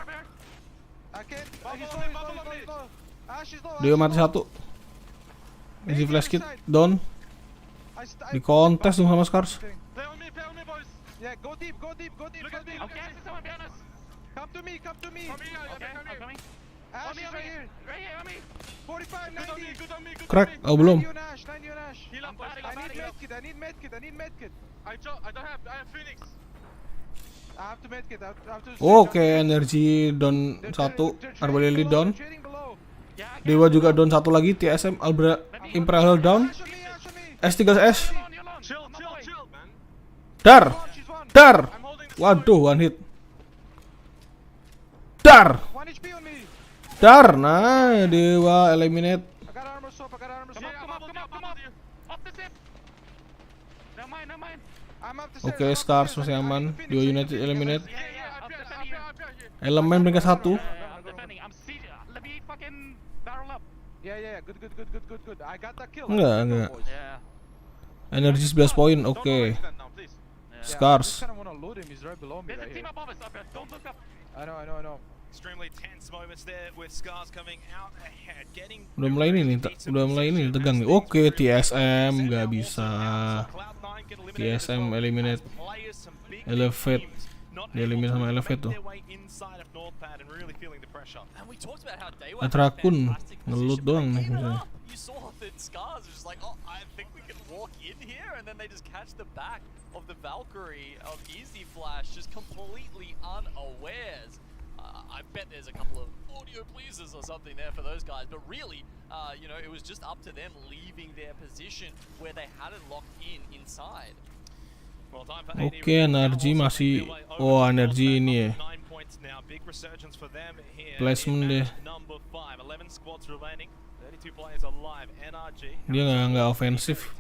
I can't. He's low. Ash is low. Dewa mati satu. Isi flash kit down. Di kontes dong sama Scars. Play on me, boys. Yeah, go deep. Okay, there's someone behind us. Come to me. Come here, Okay, come I'm here. coming. Ash is right here. Right here, on me. 45, Good on me, 90. good on me. Crack. Oh belum. 90 on Ash. Heal up, I'm boys. batting, I I'm need medkit. I have Phoenix. I have to medkit. I have to. Oke, energi down satu. Arbaleli down. Trading below. Yeah, I Dewa juga down satu lagi. TSM Albra Imperial down. Ash on me. S3S. You're alone. Chill, I'm on my way. man. She's one. Dar. I'm holding. Waduh, one hit. Dar. 1 HP on me. Dar. Nah, Dewa eliminate. I got armor swap. Yeah, Come up. Up the zip. Never mind. I'm up the Oke, Scars masih aman. Dua United eliminate. Yeah. I'm defending here. Elemen peringkat 1. I'm defending. I'm siege. Let me fucking barrel up. Yeah. Good. I got that kill. Enggak. Yeah. Energi 11 poin. Don't Oke. overextend now, please. Scars. I just kinda wanna load him. He's right below me There's a right team here. above us up there. Don't look up. I know. Extremely tense moments there with Scars coming out ahead, getting Udah mulai ini tegang nih. Oke, TSM nggak bisa. TSM eliminate. Elevate. Dia eliminate sama Elevate tuh. Atrakun ngelut doang nih misalnya. You saw that Scars was just like, oh, I think we can walk in here, and then they just catch the back of the Valkyrie of Easy Flash, just completely unawares. I bet there's a couple of audio pleasers or something there for those guys, but really, it was just up to them leaving their position where they had it locked inside. Oke, energi masih. Oh, energi ini ya. Placement deh. Dia nggak ofensif.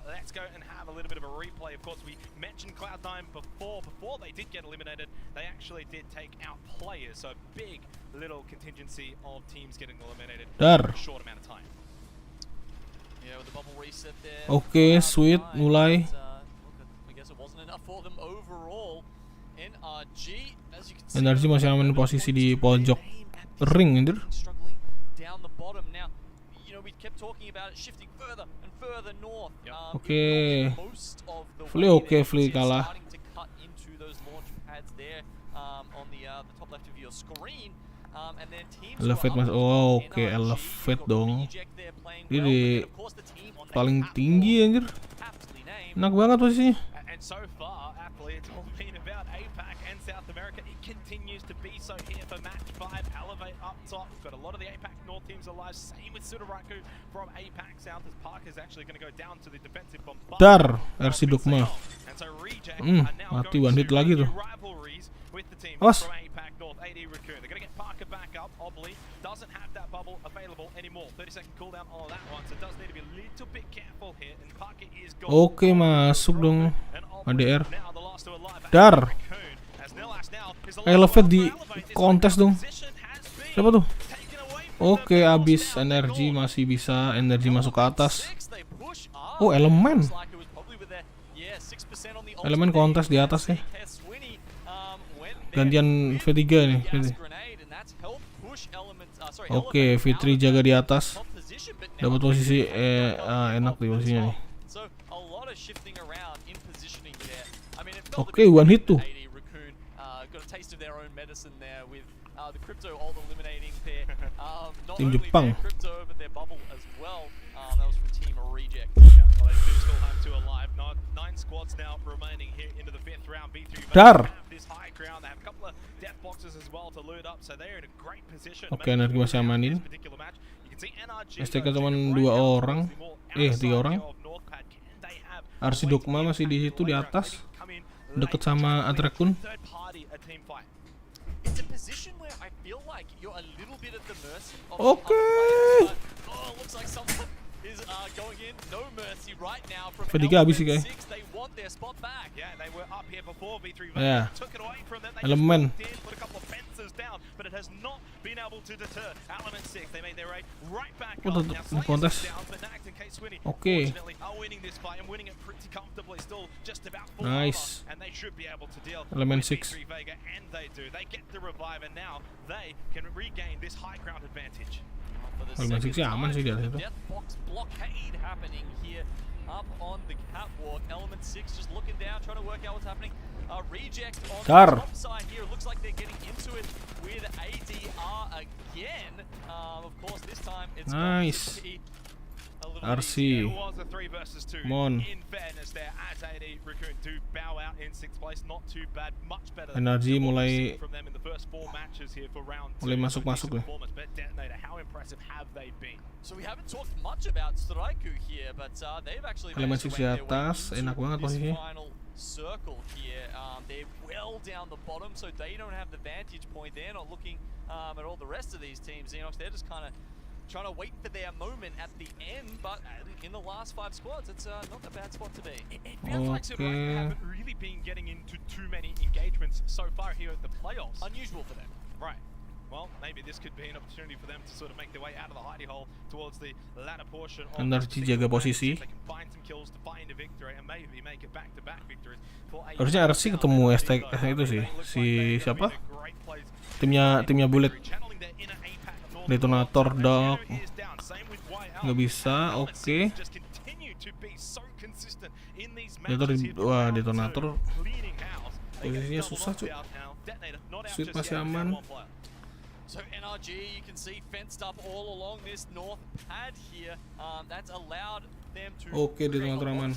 Let's go and have a little bit of a replay. Of course, we mentioned Cloud9 before they did get eliminated. They actually did take out players, so big little contingency of teams getting eliminated in Dar. a short amount of time. Yeah, with the bubble reset there. Oke, sweet mulai. I guess it wasn't enough for them overall. NRG, as you can see, Energi masih aman posisi di pojok ring anjir. struggling down the bottom. Now, we kept talking about it shifting further and further north. Oke. Fli oke, Fli kalah. Starting to cut into those launch pads there on the top left of your screen. And then teams Elevate mas. Oh, oke, Elevate dong. Dia di paling tinggi anjir. Enak banget posisinya. And so far, aptly, it's all been about APAC and South America. It continues to be so here for match 5. Elevate up top. We've got a lot of the APAC North teams alive. Same with Sudaraku from APAC South, as Park is actually going to go down to the defensive bombardment. Dar, RC Dogma. And so Reject are now mati going one hit to lagi new tuh. rivalries with the team Awas. from APAC North. AD Raccoon. They're going to get Parker back up. Obley doesn't have that bubble available anymore. 30-second cooldown on that one, so it does need to be a little bit careful here. And Parker is gone. Oke, masuk dong. ADR. Dar. Elevate di kontes dong. Siapa tuh? Oke, abis energi masih bisa energi masuk ke atas. Oh, elemen. Elemen kontes di atas ya. Gantian V3 nih. Oke, V3 jaga di atas. Dapat posisi enak di posisinya nih. Oke, one hit tuh. Tim Jepang. Dar. Oke, energi masih amanin. STK cuma 2 orang. 3 orang. RC Dogma masih di situ di atas. Deket sama Atrakun. Oke. V3 habis sih guys. Ya. Elemen. Kontes. Oke. Nice. Elemen 6. Elemen 6 sih aman sih di atas itu. Dar. Nice. RC Mon. Energi mulai masuk nih. Elemen 6 di atas, enak banget posisinya. Circle here. They're well down the bottom, so they don't have the vantage point. They're not looking at all the rest of these teams. Xenox, they're just kind of trying to wait for their moment at the end. But in the last 5 squads, it's not a bad spot to be. It feels like Sudaraku haven't really been getting into too many engagements so far here at the playoffs. Unusual for them, right? Well, maybe this could be an opportunity for them to sort of make their way out of the hidey hole towards the latter portion. Energi jaga posisi. Harusnya RC ketemu STK itu sih. Si siapa? Timnya Bullet. Detonator dog. Nggak bisa. Oke. Detonator. Posisinya susah cuy. Sweet masih aman. So NRG, you can see fenced up all along this north pad here. That's allowed them to. Oke, detonator aman.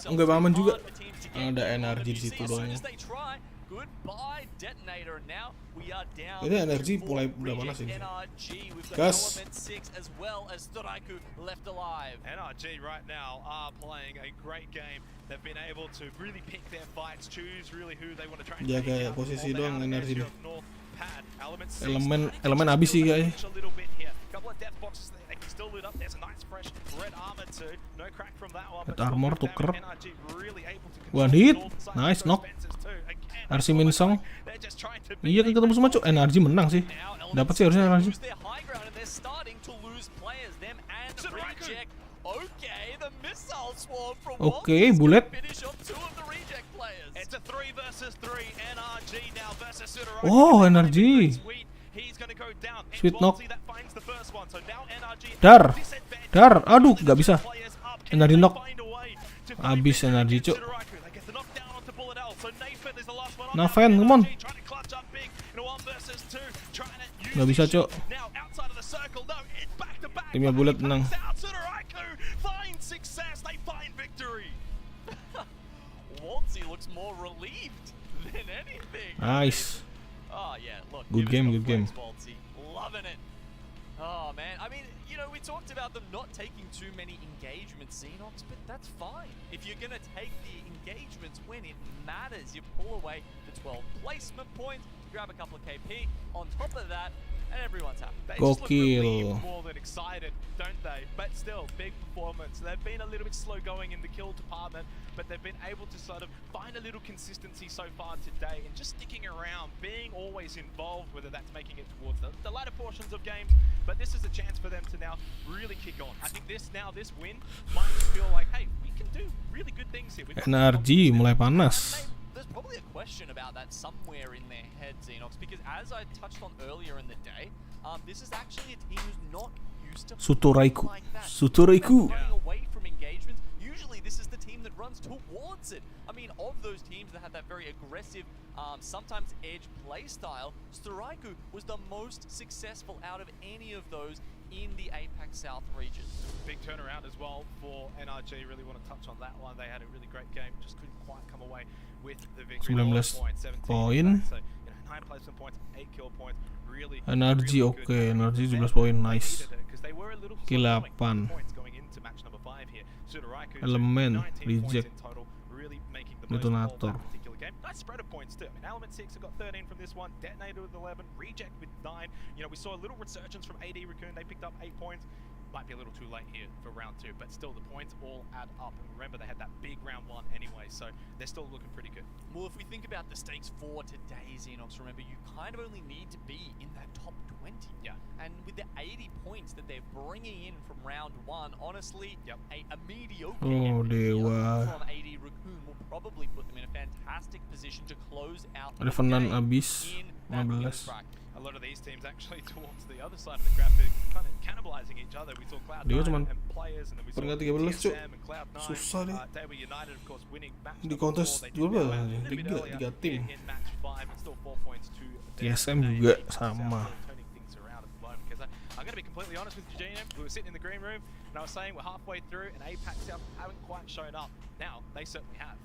Enggak aman juga. Ada energi di situ doang. Ini energi mulai udah panas ini. Gas. NRG right now are playing a great game. They've been able to really pick their fights, choose really who they want to try and jaga posisi doang energi nih. Elemen habis sih guys. Red armor tuker. One hit. Nice knock. RC Minsong. Iya kan ketemu semua cuk. Energi menang sih. Dapat sih harusnya energi. Oke, Bullet. Oh, energi. Sweet knock. Dar. Aduh, nggak bisa. Energi knock. Habis energi cuk. Naven, come on. Nggak bisa cuk. Timnya Bullet menang. Nice. Oh yeah, look. Good game, good game. Loving it. Oh man, I mean, you know, we talked about them not taking too many engagements, Xenox, but that's fine. If you're gonna take the engagements when it matters, you pull away the 12 placement points, grab a couple of KP on top of that, and everyone's happy. They Go just look relieved kill. more than excited, don't they? But still, big performance. They've been a little bit slow going in the kill department, but they've been able to sort of find a little consistency so far today and just sticking around, being always involved, whether that's making it towards the latter portions of games. But this is a chance for them to now really kick on. I think this win might feel like, hey, we can do really good things here. NRG mulai panas. There's probably a question about that somewhere in their head, Xenox, because as I touched on earlier in the day, this is actually a team who's not used to Sutoraiku. like that. Sutoraiku. Running away from engagements. Usually this is the team that runs towards it. I mean, of those teams that have that very aggressive, sometimes edge play style, Sutoraiku was the most successful out of any of those in the APAC South region. Big turnaround as well for NRG. Really want to touch on that one. They had a really great game, just couldn't quite come away with the victory. 19 poin. So, 9 placement points, 8 kill points. Really, NRG really oke, good. NRG 17 poin, nice. Because they were a little Kill slow 8. points going into match number 5 here. Sutoraiku, Elemen, 19 points reject. in total, really making the most of Detonator. that particular game. Nice spread of points too. I mean, Element 6 have got 13 from this one, Detonator with 11, Reject with 9. You know, we saw a little resurgence from AD Raccoon. They picked up 8 points. Might be a little too late here for round 2, but still the points all add up. And remember, they had that big round 1 anyway, so they're still looking pretty good. Well, if we think about the stakes for today, Xenox, remember, you kind of only need to be in that top 20. Yeah. And with the 80 points that they're bringing in from round 1, honestly, a mediocre Oh, effort here dewa. from AD Raccoon will probably put them in a fantastic position to close out the Revenant game abis in that 15. winner's bracket. A lot of these teams actually towards the other side of the graphic, kind of cannibalizing each other. We saw Dia Cloud9 cuman and Players, and then we saw peringkat 13 cuk. TSM and Cloud9. Susah deh. They were United, of course, winning match Di number kontes 4. They juga did well a little bit Liga earlier 3 tim. in match 5, and still 4 points to TSM juga sama. turning things around at the moment. Because I'm going to be completely honest with you, Gino. We were sitting in the green room, and I was saying we're halfway through, and APAC South haven't quite shown up. Now they certainly have.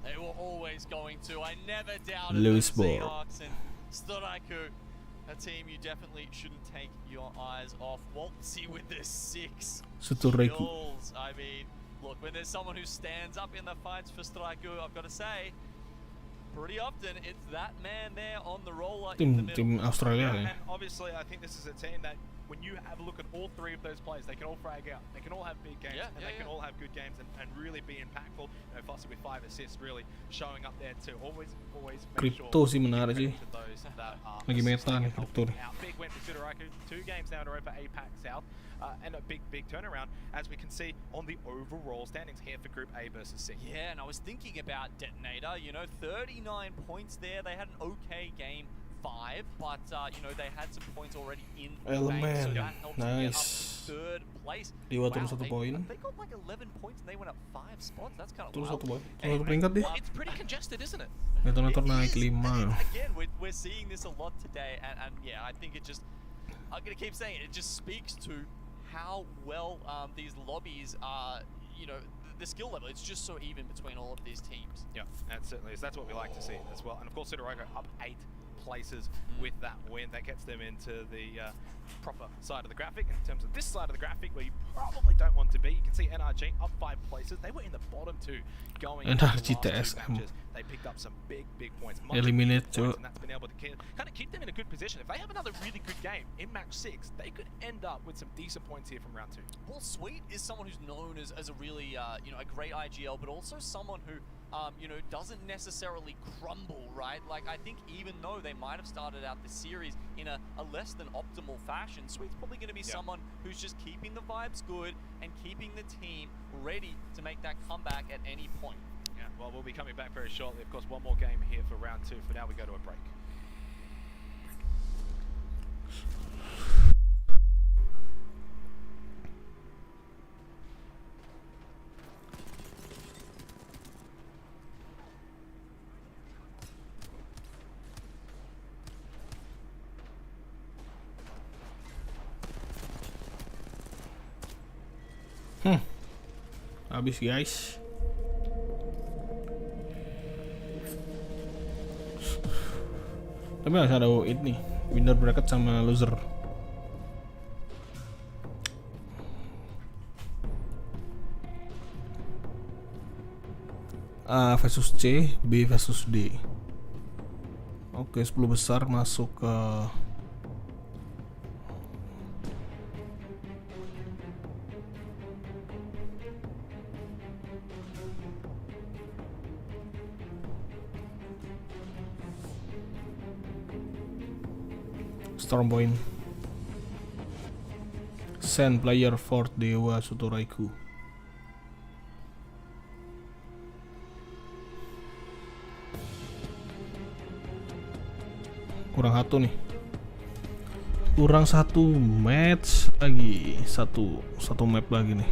They were always going to. I never doubted Lewisburg. Xenox and Sutoraiku. A team you definitely shouldn't take your eyes off. Waltzy with the 6 Sutoraiku. kills. I mean, look, when there's someone who stands up in the fights for Sutoraiku, I've got to say, pretty often it's that man there on the roller in the middle. Tim Australia ya. And obviously, I think this is a team that when you have a look at all 3 of those players, they can all frag out. They can all have big games, and they can all have good games and really be impactful. You know, Fossey with 5 assists really showing up there too. Always make sure Crypto sih menarik sih. to those that are Lagi meta assisting nih and crypto helping nih. out. Big win for Sutoraiku. 2 games now in a row for APAC South. And a big turnaround, as we can see on the overall standings here for Group A versus C. Yeah, and I was thinking about Detonator, you know, 39 points there. They had an okay game 5, but, you know, they had some points already in the bank, so that helped them get up Nice. to 3rd place. Dewa turun 1 they poin. got like 11 points and they went up 5 spots. That's kind of Turun 1 wild. poin. Turun 1 peringkat deh. It's pretty congested, isn't it? Detonator It naik is. 5. And again, we're seeing this a lot today, and yeah, I think it just, I'm gonna keep saying it just speaks to how well these lobbies are, you know, the skill level. It's just so even between all of these teams. Yeah, that certainly is. That's what we like to see as well. And of course, Sutoraiku up 8 places with that win. That gets them into the proper side of the graphic. In terms of this side of the graphic, where you probably don't want to be, you can see NRG up 5 places. They were in the bottom 2 going into the NRG last 2 TSM. matches. They picked up some big points. Eliminate, points, cuk. and that's been able to kind of keep them in a good position. If they have another really good game in match 6, they could end up with some decent points here from round 2. Well, Sweet is someone who's known as a really, you know, a great IGL, but also someone who, you know, doesn't necessarily crumble, right? Like, I think even though they might have started out the series in a less than optimal fashion, Sweet's probably going to be someone who's just keeping the vibes good and keeping the team ready to make that comeback at any point. Yeah, well, we'll be coming back very shortly. Of course, one more game here for round 2. For now, we go to a break. Habis guys. Tapi masih ada ini, winner bracket sama loser. A versus C, B versus D. Oke, 10 besar masuk ke Storm Point. Send player Fort Dewa Sutoraiku. Kurang satu nih. Kurang satu match lagi. Satu map lagi nih.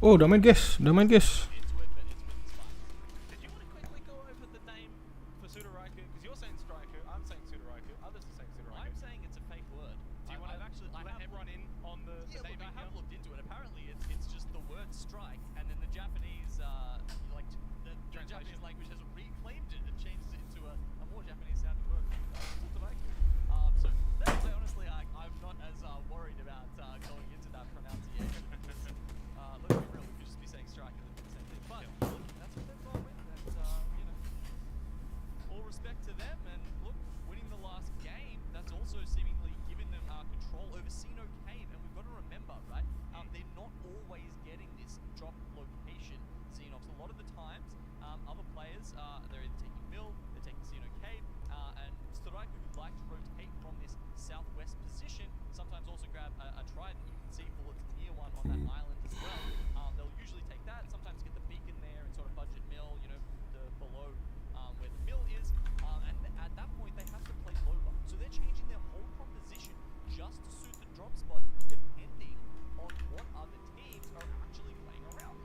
Oh, udah main guys, udah main guys. Into it, but it's been spiked. Did you want to quickly go over the name for Sudoraiku? Because you're saying Straiku, I'm saying Sudoraiku, others are saying Sudoraiku. I'm saying it's a fake word. Do you want to let everyone in on the Yeah, name? look, I have looked into it. Apparently, it's just the word strike, and then the Japanese, like the Japanese language has reclaimed it and changed it into a more Japanese sounding word. So that's why, honestly, I'm not as worried about going into that pronunciation. Let's be real, we could just be saying strike and the same thing. But look, that's what they've gone with. That's you know, all respect to them. And look, winning the last game, that's also seemingly given them control over Sino Cave. And we've got to remember, right? They're not always getting this drop location. Xenox, a lot of the times, other players, they're either taking Mill, they're taking Sino Cave, and Straiku, who like to rotate from this southwest position, sometimes also grab a trident. You can see bullets near one on that island as well. They'll usually take that, sometimes get the beacon there and sort of budget Mill, you know, below where the Mill is. And at that point, they have to play Loba. So they're changing their whole composition just to suit the drop spot, depending on what other teams are actually playing around.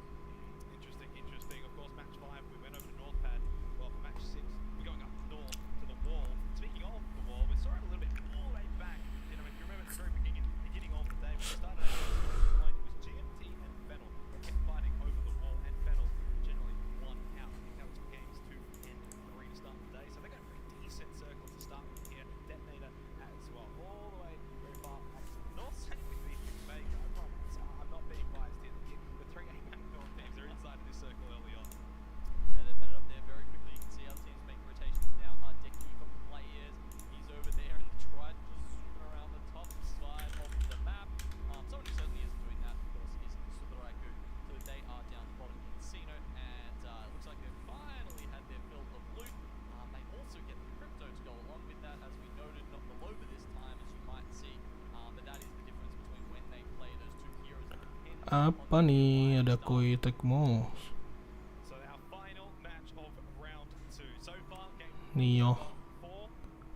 Interesting. Of course, match 5, we went over to North Pad. Well, for match 6, we're going up north to the wall. Speaking of the wall, we saw it a little bit all the way back. You know, if you remember at the very beginning of the day, when we started at the point, it was GMT and Fennel that kept fighting over the wall, and Fennel generally won out. I think that was games 2 and 3 to start the day. So they got a pretty decent circle to start with here. Detonator as well, all the way very far back to the north. Same with the Vega. I promise, I'm not being biased here. The 3 APAC North teams are inside of this circle early on. Yeah, they've headed up there very quickly. You can see other teams making rotations now. Deki from players, he's over there and tried to zoom around the top side of the map. Someone who certainly isn't doing that, of course, is Sudoraiku. So they are down the bottom in Casino, and it looks like they've finally had their fill of loot. They also get the crypto to go along with that, as we noted, not the Loba this time, as you might see. But that is the difference between when they play those two heroes. Apa nih? Ada koi Tekmo. So our final match of round 2. So far, game Neo. 4.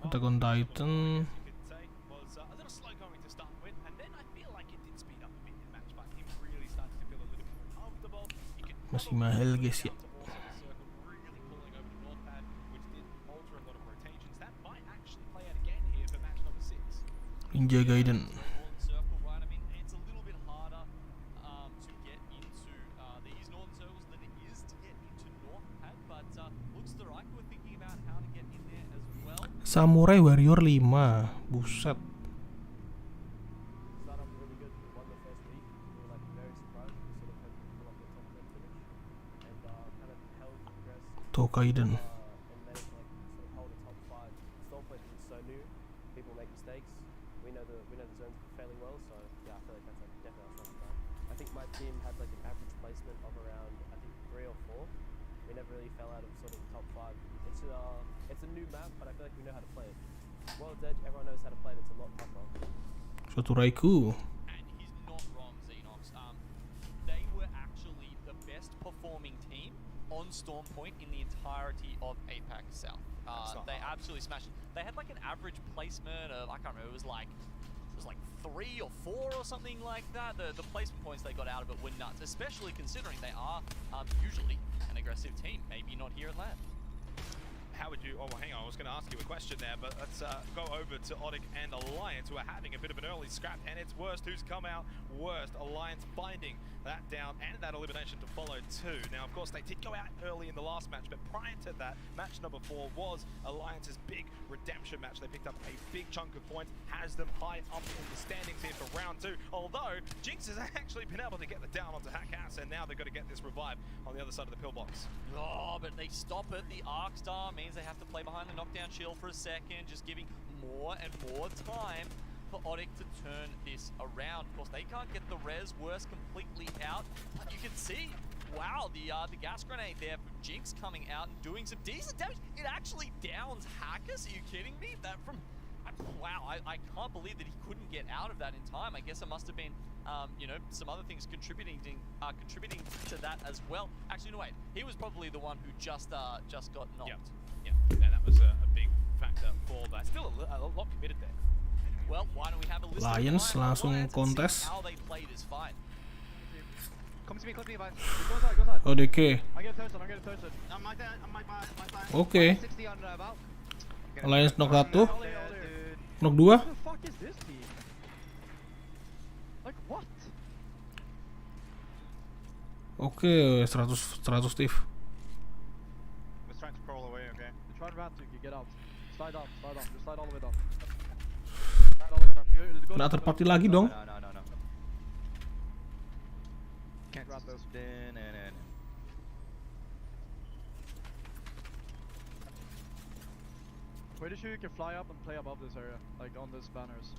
Attack on Titan. You could say was a little slow going to start with, and then I feel like it did speed up a bit in match 5. He really started to feel a little bit more comfortable. You could Masih mahal guys ya. really pulling over to North Pad, which did alter a lot of rotations. That might actually play out again here for match number 6. Ninja Gaiden. Northern Circle, right? I mean, it's a little bit harder to get into these northern circles than it is to get into North Pad, but looks Straiku were thinking about how to get in there as well. Samurai Warrior 5. Buset. Start off really good. We won the first week. We were like very surprised. We sort of had pull up the top 10 finish and kind of held progress. Tokaiden. And managed to like sort of hold a top 5. Stormpoint is so new. People make mistakes. We know the zones failing well, so yeah, I feel like that's like definitely our strong side. I think my team had like an average placement of around 3 or 4. We never really fell out of sort of the top 5. It's a new map, but I feel like we know how to play it. World's Edge, everyone knows how to play it. It's a lot tougher. Sudoraiku. And he's not wrong, Xenox. They were actually the best performing team on Stormpoint in the entirety of APAC South. They absolutely smashed it. They had like an average placement of, I can't remember, it was like 3 or 4 or something like that. The placement points they got out of it were nuts, especially considering they are usually an aggressive team. Maybe not here at LAN. How would you, oh well, hang on, I was going to ask you a question there, but let's go over to Odic and Alliance, who are having a bit of an early scrap, and it's worst who's come out worst. Alliance finding that down and that elimination to follow too. Now, of course, they did go out early in the last match, but prior to that, match number 4 was Alliance's big redemption match. They picked up a big chunk of points, has them high up in the standings here for round 2, although Jinx has actually been able to get the down onto Hackass, and now they've got to get this revive on the other side of the pillbox. Oh, but they stop it. The Arc Star means they have to play behind the knockdown shield for a second, just giving more and more time for Odic to turn this around. Of course, they can't get the res worse completely out, but you can see, wow, the gas grenade there for Jinx coming out and doing some decent damage. It actually downs Hackers. Are you kidding me? That from, wow, I can't believe that he couldn't get out of that in time. I guess it must have been, you know, some other things contributing to that as well. Actually, no, wait, he was probably the one who just got knocked. Yeah, that was a big factor for that. Still a lot committed there. Well, why don't we have a list Lions of langsung Alliance and see kontes. how they play this fight? Come to me, guys. Go inside. Oh, DK. I'm getting thirsted. Oke. 60 on Val. Alliance knock 1. All here. Knock 2. What the fuck is this team? Like what? Oke, 100 Steve. Was trying to crawl away, okay? Try to round 2, get out. Slide down. Just slide all the way down. Slide all the way down. Kena third party lagi dong. No. Can't grab those. Pretty sure you can fly up and play above this area, like on these banners.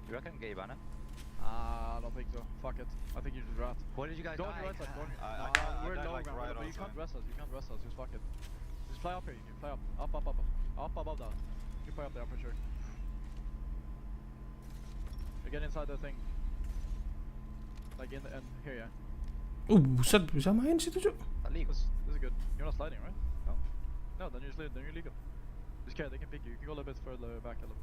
You reckon gay banner? I don't think so. Fuck it. I think you should rat. What did you guys Go on the right side. We're low like ground, right but you outside. can't rest us. Just fuck it. Just fly up here. You can fly up. Up above that. You can fly up there for sure. You get inside the thing. Like in the end here, yeah. Buset, bisa main situ, Cuk. This is good. You're not sliding, right? No. No, then you're legal. Just care, they can pick you. You can go a little bit further back a little.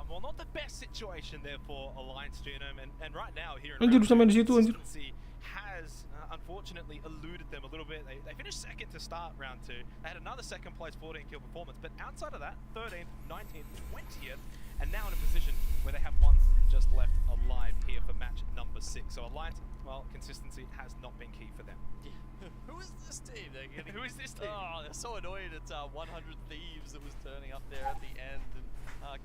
Well, not the best situation there for Alliance Genome, and right now here in Anjir, bisa main di situ, anjir. consistency has unfortunately eluded them a little bit. They finished second to start round 2. They had another second place 14 kill performance, but outside of that, 13th, 19th, 20th, and now in a position where they have one just left alive here for match number 6. So Alliance, well, consistency has not been key for them. Yeah. Who is this team? Who is this team? Oh, they're so annoyed at 100 Thieves that was turning up there at the end and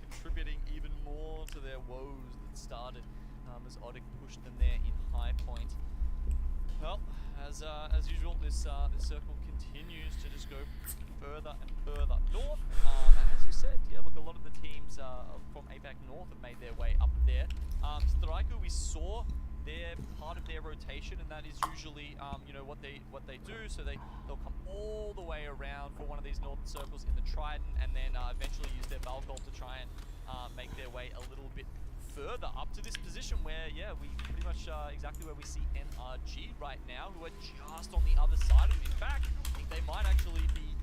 contributing even more to their woes that started as Odic pushed them there in high point. Well, as usual, this circle continues to just go further and further north. And as you said, yeah, look, a lot of the teams from APAC North have made their way up there. Straiku, we saw they're part of their rotation, and that is usually you know what they do. So they'll come all the way around for one of these northern circles in the Trident, and then eventually use their Valgol to try and make their way a little bit further up to this position where, yeah, we pretty much exactly where we see NRG right now, who are just on the other side of it. In fact, I think they might actually be,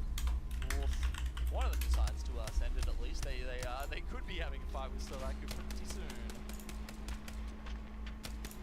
well, if one of them decides to send it at least, they could be having a fight with Straiku pretty soon.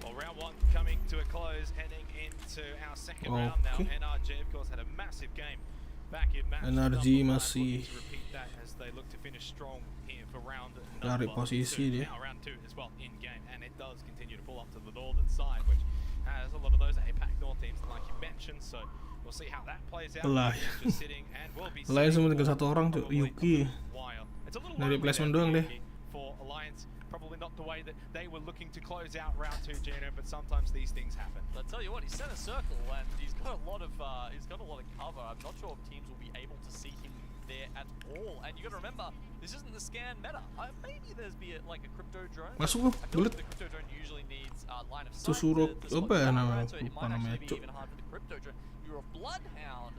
Well, round 1 coming to a close, heading into our second round now. NRG, of course, had a massive game back in match NRG number 1. masih To repeat that as they look to finish strong here for round cari number posisi 2. dia. Now round 2 as well in game, and it does continue to pull up to the northern side, which has a lot of those APAC North teams like you mentioned. So we'll see how that plays out. Just sitting and will be Alliance cuma tinggal 1 orang, Cuk. Yuki. It's a little Dari lonely placement there doang deh. for Alliance. Probably not the way that they were looking to close out round 2, Gino, but sometimes these things happen. But I tell you what, he's set a circle and he's got a lot of cover. I'm not sure if teams will be able to see him there at all. And you got to remember, this isn't the scan meta. Maybe there's like a crypto drone. Masuk loh, I feel belit. like the crypto drone usually needs line of sight. Susuruk to spot apa the ya cover, nama? right? So it Lupa might namanya, actually be Cuk. even hard for the crypto drone. You're a bloodhound.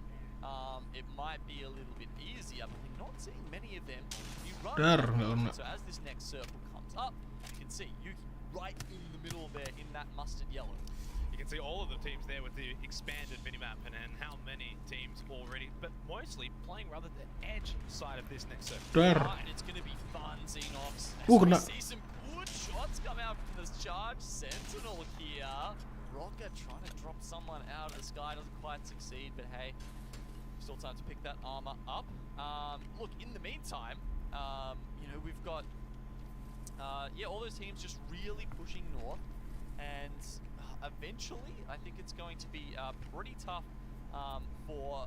It might be a little bit easier, but you're not seeing many of them. You run Dar, out of nggak vision. kena. So as this next circle comes up, you can see Yuki right in the middle there in that mustard yellow. You can see all of the teams there with the expanded minimap and how many teams already, but mostly playing rather the edge side of this next circle. Dar. And it's going to be fun, Xenox. Kena. We see some good shots come out from this charge Sentinel here. Rocker trying to drop someone out of the sky, doesn't quite succeed, but hey, still time to pick that armor up. Look, in the meantime, you know, we've got yeah, all those teams just really pushing north, and eventually I think it's going to be pretty tough for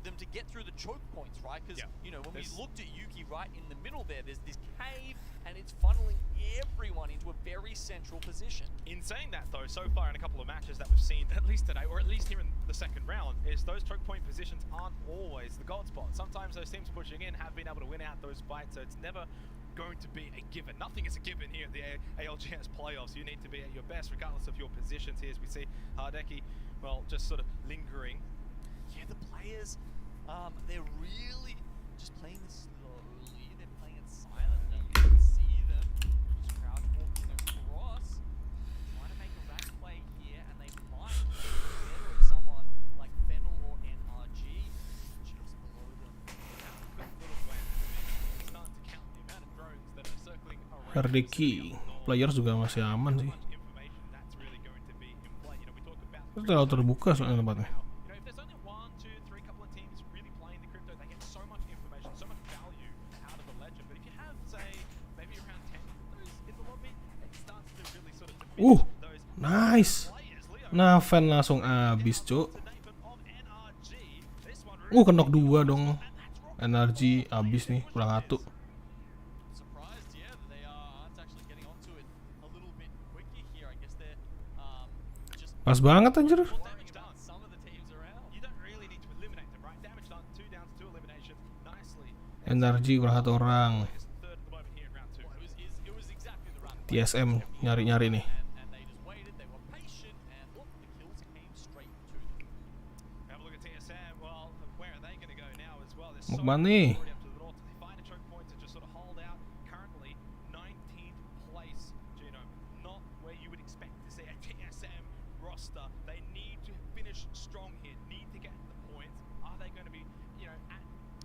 them to get through the choke points, right? Because, you know, when we looked at Yuki right in the middle there, there's this cave and it's funneling everyone into a very central position. In saying that though, so far in a couple of matches that we've seen, at least today, or at least here in the second round, is those choke point positions aren't always the gold spot. Sometimes those teams pushing in have been able to win out those fights, so it's never going to be a given. Nothing is a given here at the ALGS playoffs. You need to be at your best regardless of your positions here, as we see Hardeki, well, just sort of lingering. Yeah, the players, they're really just playing this slowly. They're playing it silently. You can see them just crowd walking across, trying to make a rack play here, and they might get better at someone like Fennel or NRG just below them. Quick little glance at it. It's starting to count the amount of drones that are circling around. Hardeki, players juga masih aman sih. terlalu terbuka soalnya tempatnya. You know, if there's only 1, 2, 3 couple of teams really playing the crypto, they get so much information, so much value out of the legend. But if you have, say, maybe around 10 of those in the lobby, it starts to really sort of diminish those Nice. Nah, fan langsung abis, cuk. Kenok 2 dong. Energi abis nih, kurang 1. Surprised, yeah, that they aren't actually getting onto it a little bit quicker here. I guess they're just Pas banget anjir. damage done. Some of the teams around. You don't really need to eliminate them, right? Damage done, 2 downs, 2 eliminations, nicely. Energi kurang 1 orang. Third at the moment here in round 2. Well, it was exactly the run. TSM nyari-nyari nih. And they just waited. They were patient, and look, the kills came straight to them. Have a look at TSM. Well, where are they going to go now as well? There's Mau so kemana many nih? already up to the north. They find a choke point to just sort of hold out. Currently, 19th place, Gino. Not where you would expect to see a TSM roster. They need to finish strong here. Need to get the points. Are they going to be, you know, at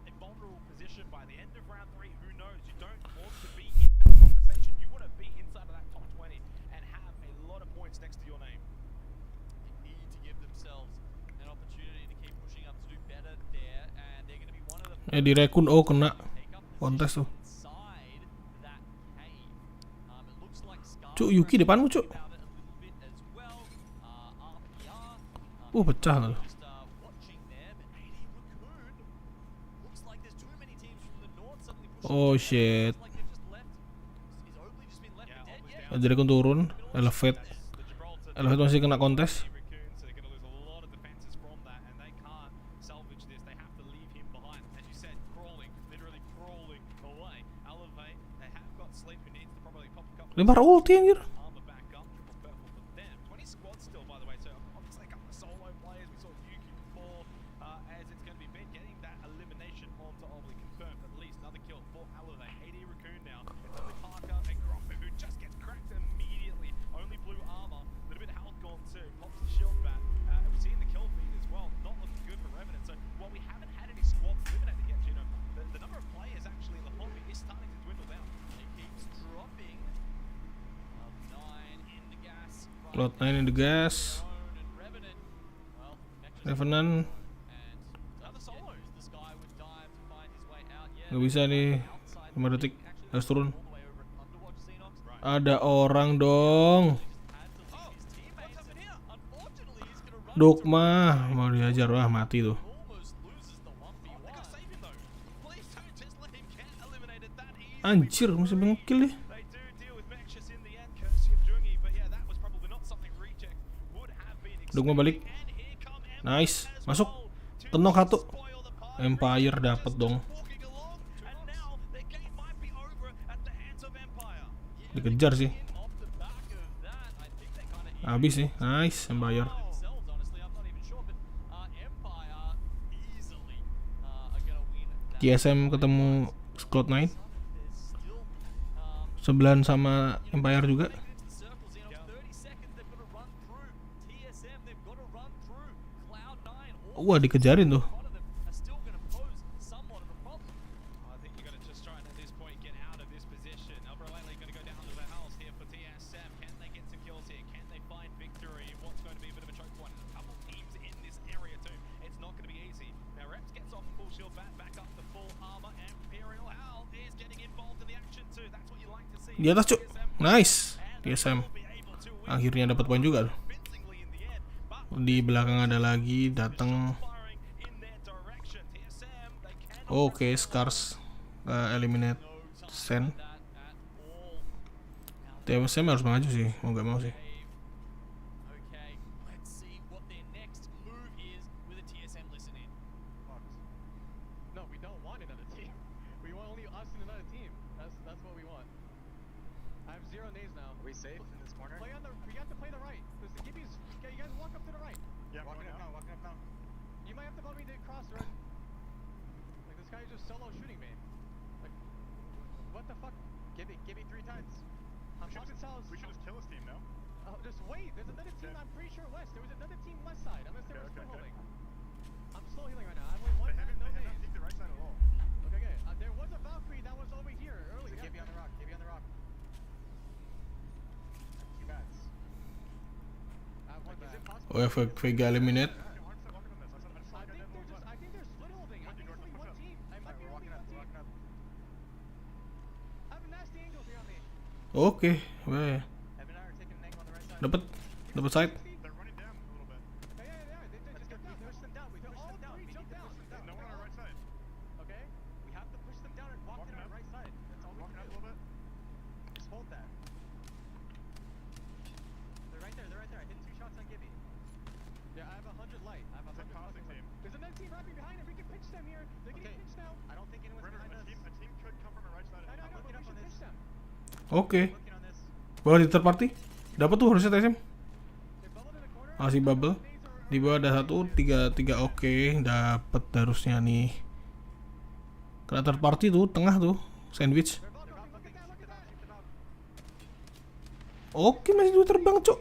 a vulnerable position by the end of round 3? Who knows? You don't want to be in that conversation. You want to be inside of that top 20 and have a lot of points next to your name. They need to give themselves an opportunity to keep pushing up to do better there, and they're going to be one of the Di Rekun kena take up kontes tuh. inside that cave. It looks like Scar Cuk, Yuki depanmu, cuk. about it a little bit as well. RPR Pecah loh. just watching them. 80 Raccoon. Looks like there's too many teams from the north suddenly pushing. Oh shit. Like they've just left. Is Oakley just been left for dead yet? Di Rekun turun, elevate. Elevate masih kena kontes. Raccoons, so they're going to lose a lot of defenses from that, and they can't salvage this. They have to leave him behind. As you said, crawling, literally crawling away. Elevate, they have got Sleep who needs to probably pop a couple Lempar ulti anjir. armor back up. Triple purple for them. 20 squads still, by the way, so obviously a couple of solo players. We saw Yuki before, as it's going to be big. Getting that elimination onto Obley confirmed. At least another kill for Elevate. 80 Raccoon now. It's only Parker and Gromper who just gets cracked immediately. Only blue armor. A little bit of health gone too. Pops the shield back. We've seen the kill feed as well. Not looking good for Revenant. So while we haven't had any squads eliminated yet, Gino, the number of players actually in the lobby is starting to dwindle down. It keeps dropping. 9 in the gas. Load 9 in the gas. And Revenant. Well, Nexus Revenant and another solos. This guy would dive to find his way out. Yeah, nggak bisa nih. outside 5 detik actually harus turun. all the way over at Underwatch Xenox. Ada orang dong. Had to leave his teammates. Unfortunately, he's gonna run Dogma mau diajar, wah mati tuh. almost loses the 1v1. They gotta save him though. Please don't just let him get eliminated that easy. Anjir, masih bengkil deh. They do deal with Nexus in the end, courtesy of Jungi, but yeah, that was probably not something Reject would have been Dogma balik. expecting. And here come Empire Nice, as masuk. well to Tenok 1. spoil the party. Empire dapat dong. Walking along, and now their game might be over at the hands of Empire. Dikejar sih. Off the back of that, I think they kind of Habis sih. Nice, Empire. themselves, honestly. I'm not even sure, but Empire easily are gonna win that. TSM ketemu Cloud9. There's still Sebelahan sama Empire juga. into the circle, Xenox. 30 seconds, they've got to run through TSM, they've got to run through Cloud9. All Wah, dikejarin tuh. in front of them are still gonna pose somewhat of a problem. I think you got to just try and at this point get out of this position. Elbralele going to go down to the house here for TSM. Can they get some kills here? Can they find victory? What's going to be a bit of a choke point? There's a couple teams in this area too. It's not going to be easy. Now Reps gets off full shield back up to full armor. Imperial Hal is getting involved in the action too. That's what you like to see. Di atas, cuk. Nice. And they TSM. will be able to win Akhirnya dapat poin juga tuh. convincingly in the end. But Di belakang ada lagi datang. firing in their direction. TSM, they cannot Oke, Scars eliminate Sen. That at all. TSM harus maju sih, mau nggak mau sih. Okay, let's see what their next move is with a TSM listen in. No, we don't want another team. We want only us and another team. That's what we want. I have 0 nades now. Are we safe in this corner? Play on the. We have to play the right. Listen, give me. You guys walk up to the right. Yeah, walking up now, walking up now. You might have to help me to cross the right. Like this guy is just solo shooting me. Like, what the fuck? Give me 3 times. I'm talking south. We should just kill his team now. Oh, just wait. There's another team. Yeah. I'm pretty sure west. There was another team west side. Unless they were Okay, still okay. holding. I'm slow healing right now. I have only 1 They man, haven't, no they have not nades. peeked the right side at all. Okay. There was a Valkyrie that was over here earlier. Keep on the rock, keep on the rock. Two bats. I have 1 Like, is bat. it possible Oh, Vega eliminate. Oke, weh. Dapat side. Oke. Bawah di third party. Dapat tuh harusnya TSM. Masih bubble. Di bawah ada 1 3 3. Oke, dapat harusnya nih. Kena third party tuh, tengah tuh. Sandwich. Oke, masih 2 terbang, Cok.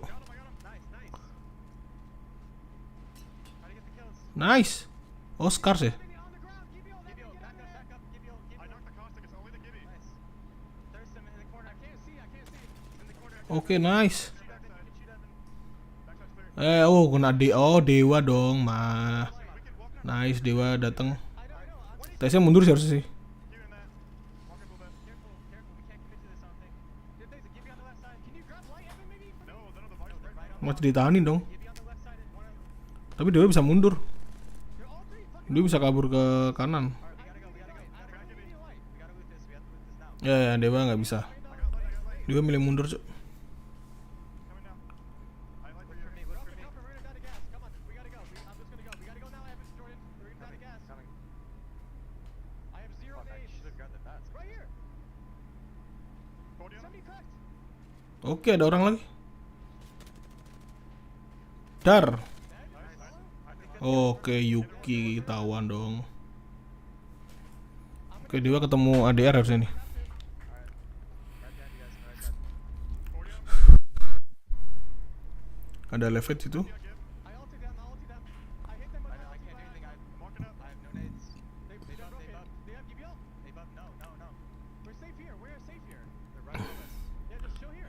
Nice. Oscar ya. Oke, nice. Kena Dewa dong, mah. Nice, Dewa datang. TSM mundur sih harusnya sih. Masih ditahanin dong. Tapi Dewa bisa mundur. Dia bisa kabur ke kanan. Ya, Dewa nggak bisa. Dewa milih mundur, Cuk. Oke, ada orang lagi. Dar. Oke, Yuki tawan dong. Oke, Dewa ketemu ADR harusnya nih. Ada levet itu.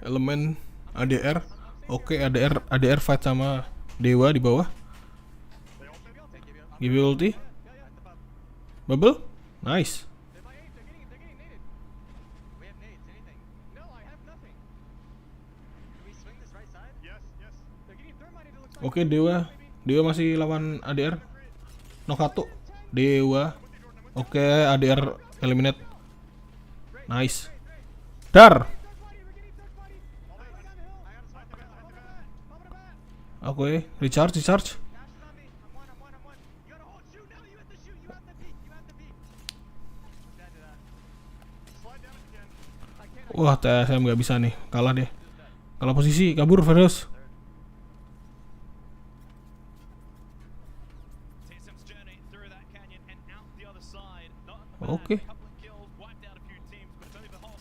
Elemen ADR. Oke, ADR fight sama Dewa di bawah. Give ulti. Bubble. Nice. Oke, Dewa masih lawan ADR. Knock 1. Dewa. Oke, ADR eliminate. Nice. Dar. Oke, recharge. Wah, TSM nggak bisa nih, kalah deh. Kalah posisi, kabur Ferus. Oke.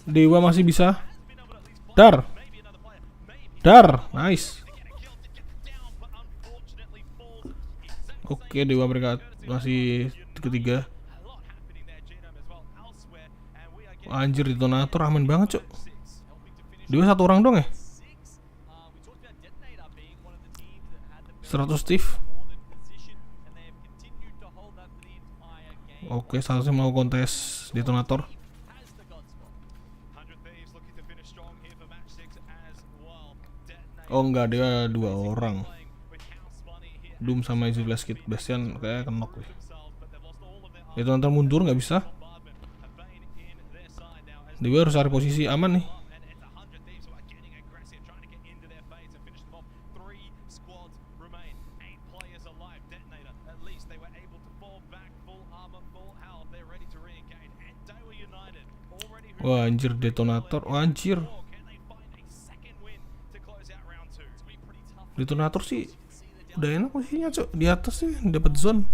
Dewa masih bisa. Dar, nice. Oke, Dewa mereka masih ketiga. Anjir, detonator aman banget, Cok. Dewa 1 orang dong ya. 100 Steve. Oke, seharusnya mau kontes detonator. Oh enggak, dia 2 orang. Doom sama Easy Blast Kit. Bastian kayak kenok deh. Detonator mundur nggak bisa. Dewa harus cari posisi aman nih. Wah, anjir, detonator. Wah, anjir. Detonator sih udah enak posisinya, Cok. Di atas sih dapat zone.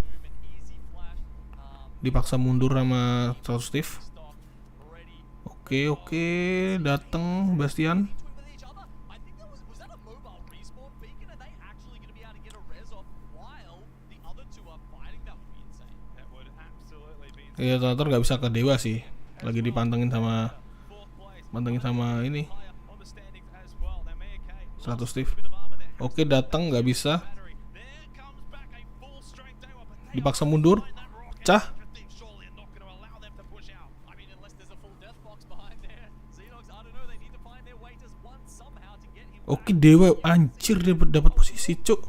Dipaksa mundur sama 100 Steve. Oke, datang Bastian. Iya, detonator nggak bisa ke Dewa sih. Lagi dipantengin sama ini 100 Steve. Oke, datang nggak bisa. Dipaksa mundur. Pecah. Oke, Dewa anjir dia dapat posisi, cuk.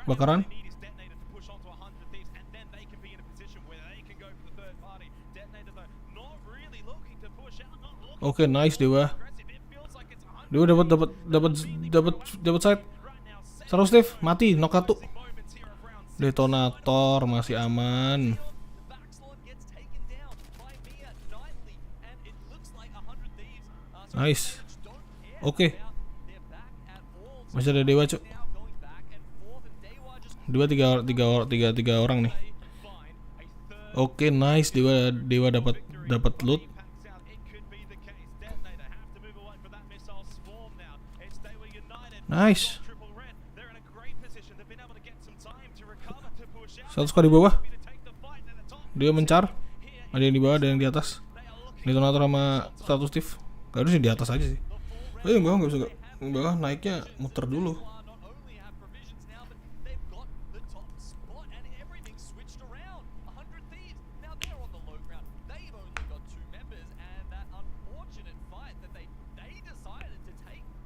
Bakaran. Oke, nice Dewa. Dewa dapat side. Seru Steve, mati, knock 1. Detonator masih aman. Nice. Oke. Masih ada Dewa, cuk. Dewa tiga orang nih. Oke, nice. Dewa dapat loot. Nice. 100 di bawah. Dia mencar. Ada yang di bawah, ada yang di atas. Detonator sama 100 Steve. Gak harusnya di atas aja sih. Oh, yang bawah nggak bisa. Yang bawah naiknya muter dulu.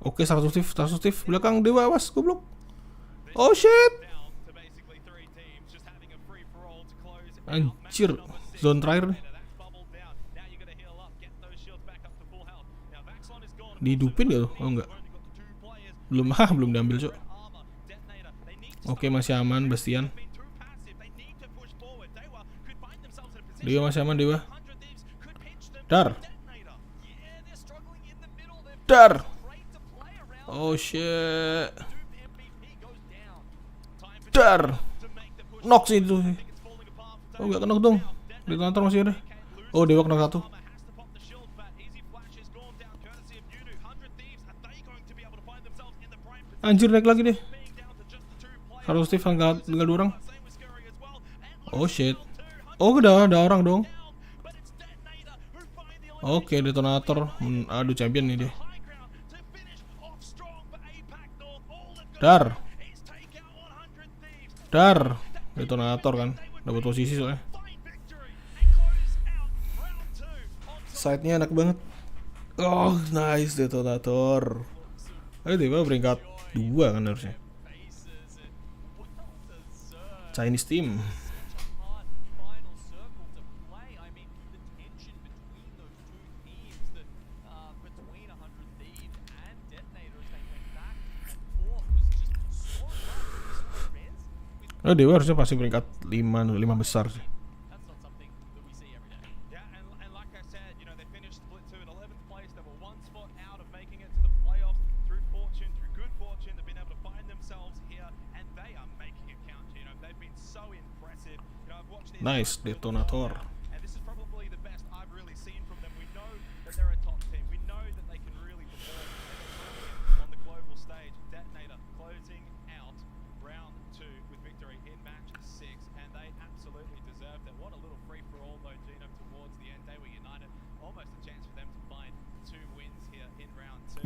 Oke, 100 Steve belakang Dewa, awas goblok. Oh shit. Anjir, zone terakhir nih. Dihidupin gak tuh? Oh enggak. Belum diambil, cok. Oke, masih aman Bastian. Dewa masih aman, Dewa. Dar. Oh shit. Dar. Knock sih itu. Oh enggak kena dong. Detonator masih ada. Oh, Dewa kena 1. Anjir, naik lagi deh. Harus Steve tinggal 2 orang. Oh shit. Oh, udah ada orang dong. Oke, detonator. Aduh, champion nih dia. Dar. Detonator kan. Dapat posisi soalnya. Side-nya enak banget. Oh, nice detonator. Ayo Dewa peringkat 2 kan harusnya. Chinese team. Oh, Dewa harusnya pasti peringkat 5 besar sih. Nice, detonator.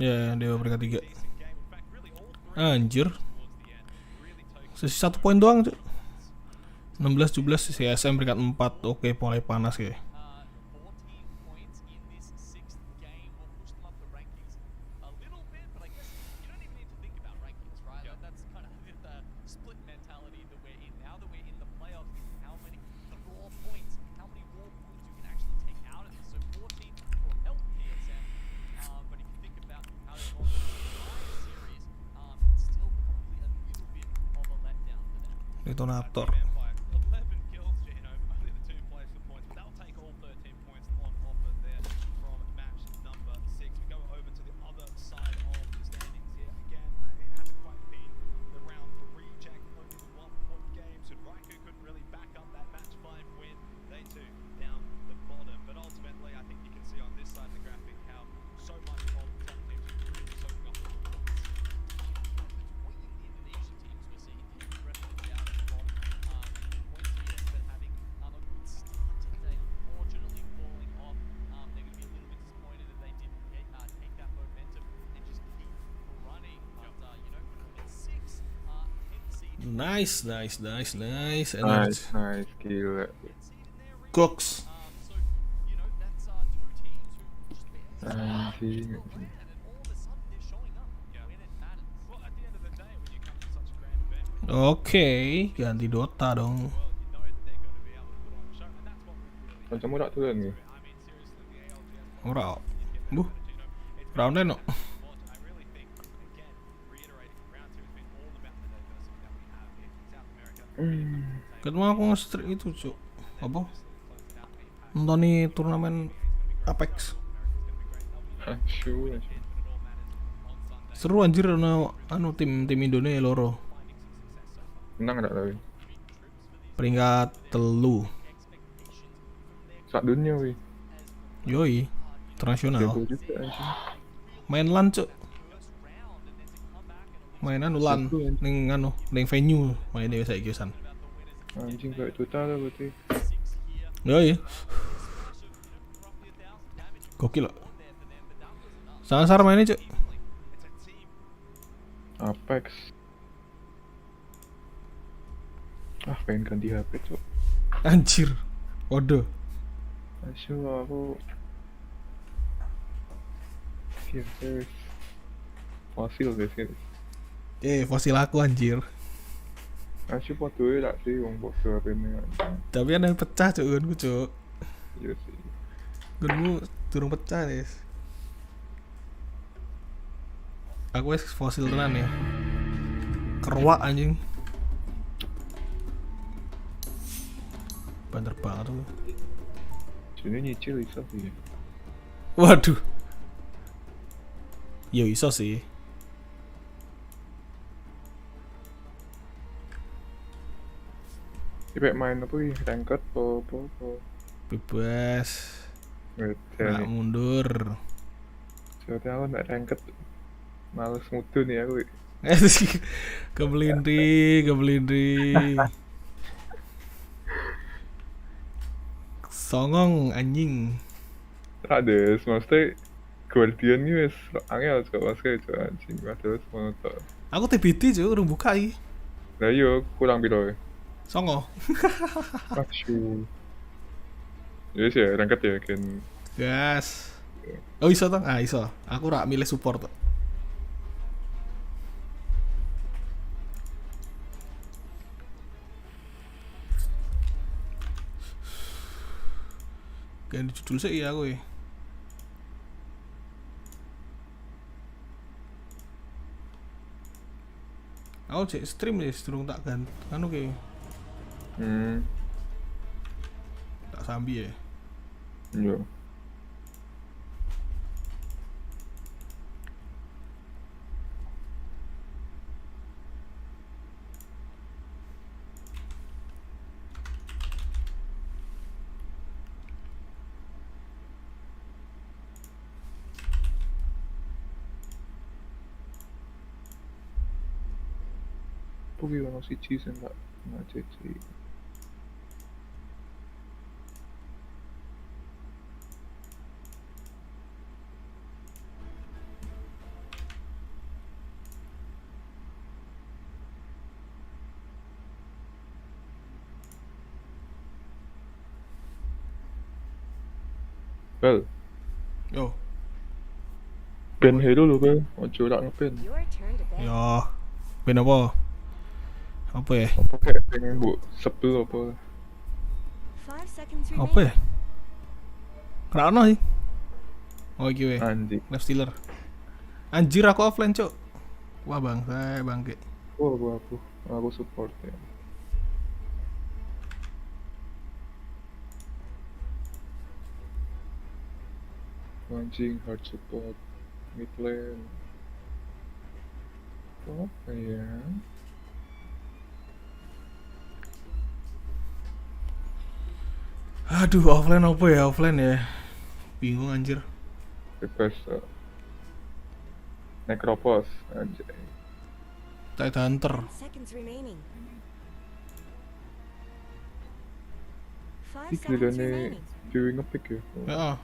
Ya, Dewa peringkat 3. Anjir. Sisi 1 poin doang, cuy. 16-17 CSM peringkat 4. Oke, mulai panas kayak. Detonator. Nice. Nice, Energy. nice, gila. Cooks. So, you know, that's two teams who just been Anjing. and all of a sudden they're showing up when it matters. Well, at the end of the day, when you come to such a grand event, Oke, ganti Dota dong. you know that they're going to be able to put on a show, and that's what we really Macam tak turun ni. I mean, seriously, the ALGS Ora. Bu. Round no. I really think, again, reiterating, round 2 has been all about the diversity that we have in South America. Ketemu aku nge-stream itu, Cuk. Apa? Nonton nih turnamen Apex. Asyuk. Seru anjir anu tim Indonesia loro. Menang tak tapi? Peringkat 3. Sak dunia weh. Yoi. Internasional. Jago juga anjing. Main LAN, Cuk. Main anu LAN ning venue main dhewe saiki wisan. Anjing kayak Dota lah berarti. Yoi. Gokil loh. Sangar mainnya, Cuk. Apex. Pengen ganti HP, Cuk. Anjir. Waduh. Asyuk aku. Serius. Fosil deh serius. Fosil aku anjir. Asyik foto tak sih wong foto HP ini. Tapi ada yang pecah, Cuk, gunku, Cuk. Iya sih. Gunku durung pecah, Des. Aku wis fosil tenan ya. Keruak anjing. Banter banget tuh. Sini nyicil iso sih. Waduh. Yo iso sih. Ibarat main apa ya? Ranked apa. Bebas. Nggak Nggak mundur. Soalnya aku nggak ranked. Males mudun ya aku. Kebelindri. Songong anjing. Ada, maksudnya Guardian ini wes angel juga maksudnya itu anjing. Terus monoton. Aku TBT, Cuk, urung buka iki. Lah iya, kurang piro ya? Songo. Asyik. Ya sih, ranked ya kan. Gas. Oh iso toh? Ah iso. Aku rak milih support toh. Ganti judul sih ya aku ya. Aku cek stream deh, durung tak ganti. Kan oke. Tak sambi ya. Iya. Pokoknya ono siji sing tak ngajeci. Bel. Yo. Ben hero lho, Bel. Ojo lak ngepen. Yo. Ben apa? Apa ya? Apa kayak pengen mbok sebel apa? Apa ya? Kerana sih. Oh iki we. Anjing. Left stealer. Anjir aku offline, Cuk. Wah, bangke. Aku support ya. Anjing hard support mid lane. Apa ya? Aduh, offline apa ya? Offline ya. Bingung anjir. Bebas. Necropos anjay. Tight Hunter. Ini gilirannya Dewi ngepick ya? Ya.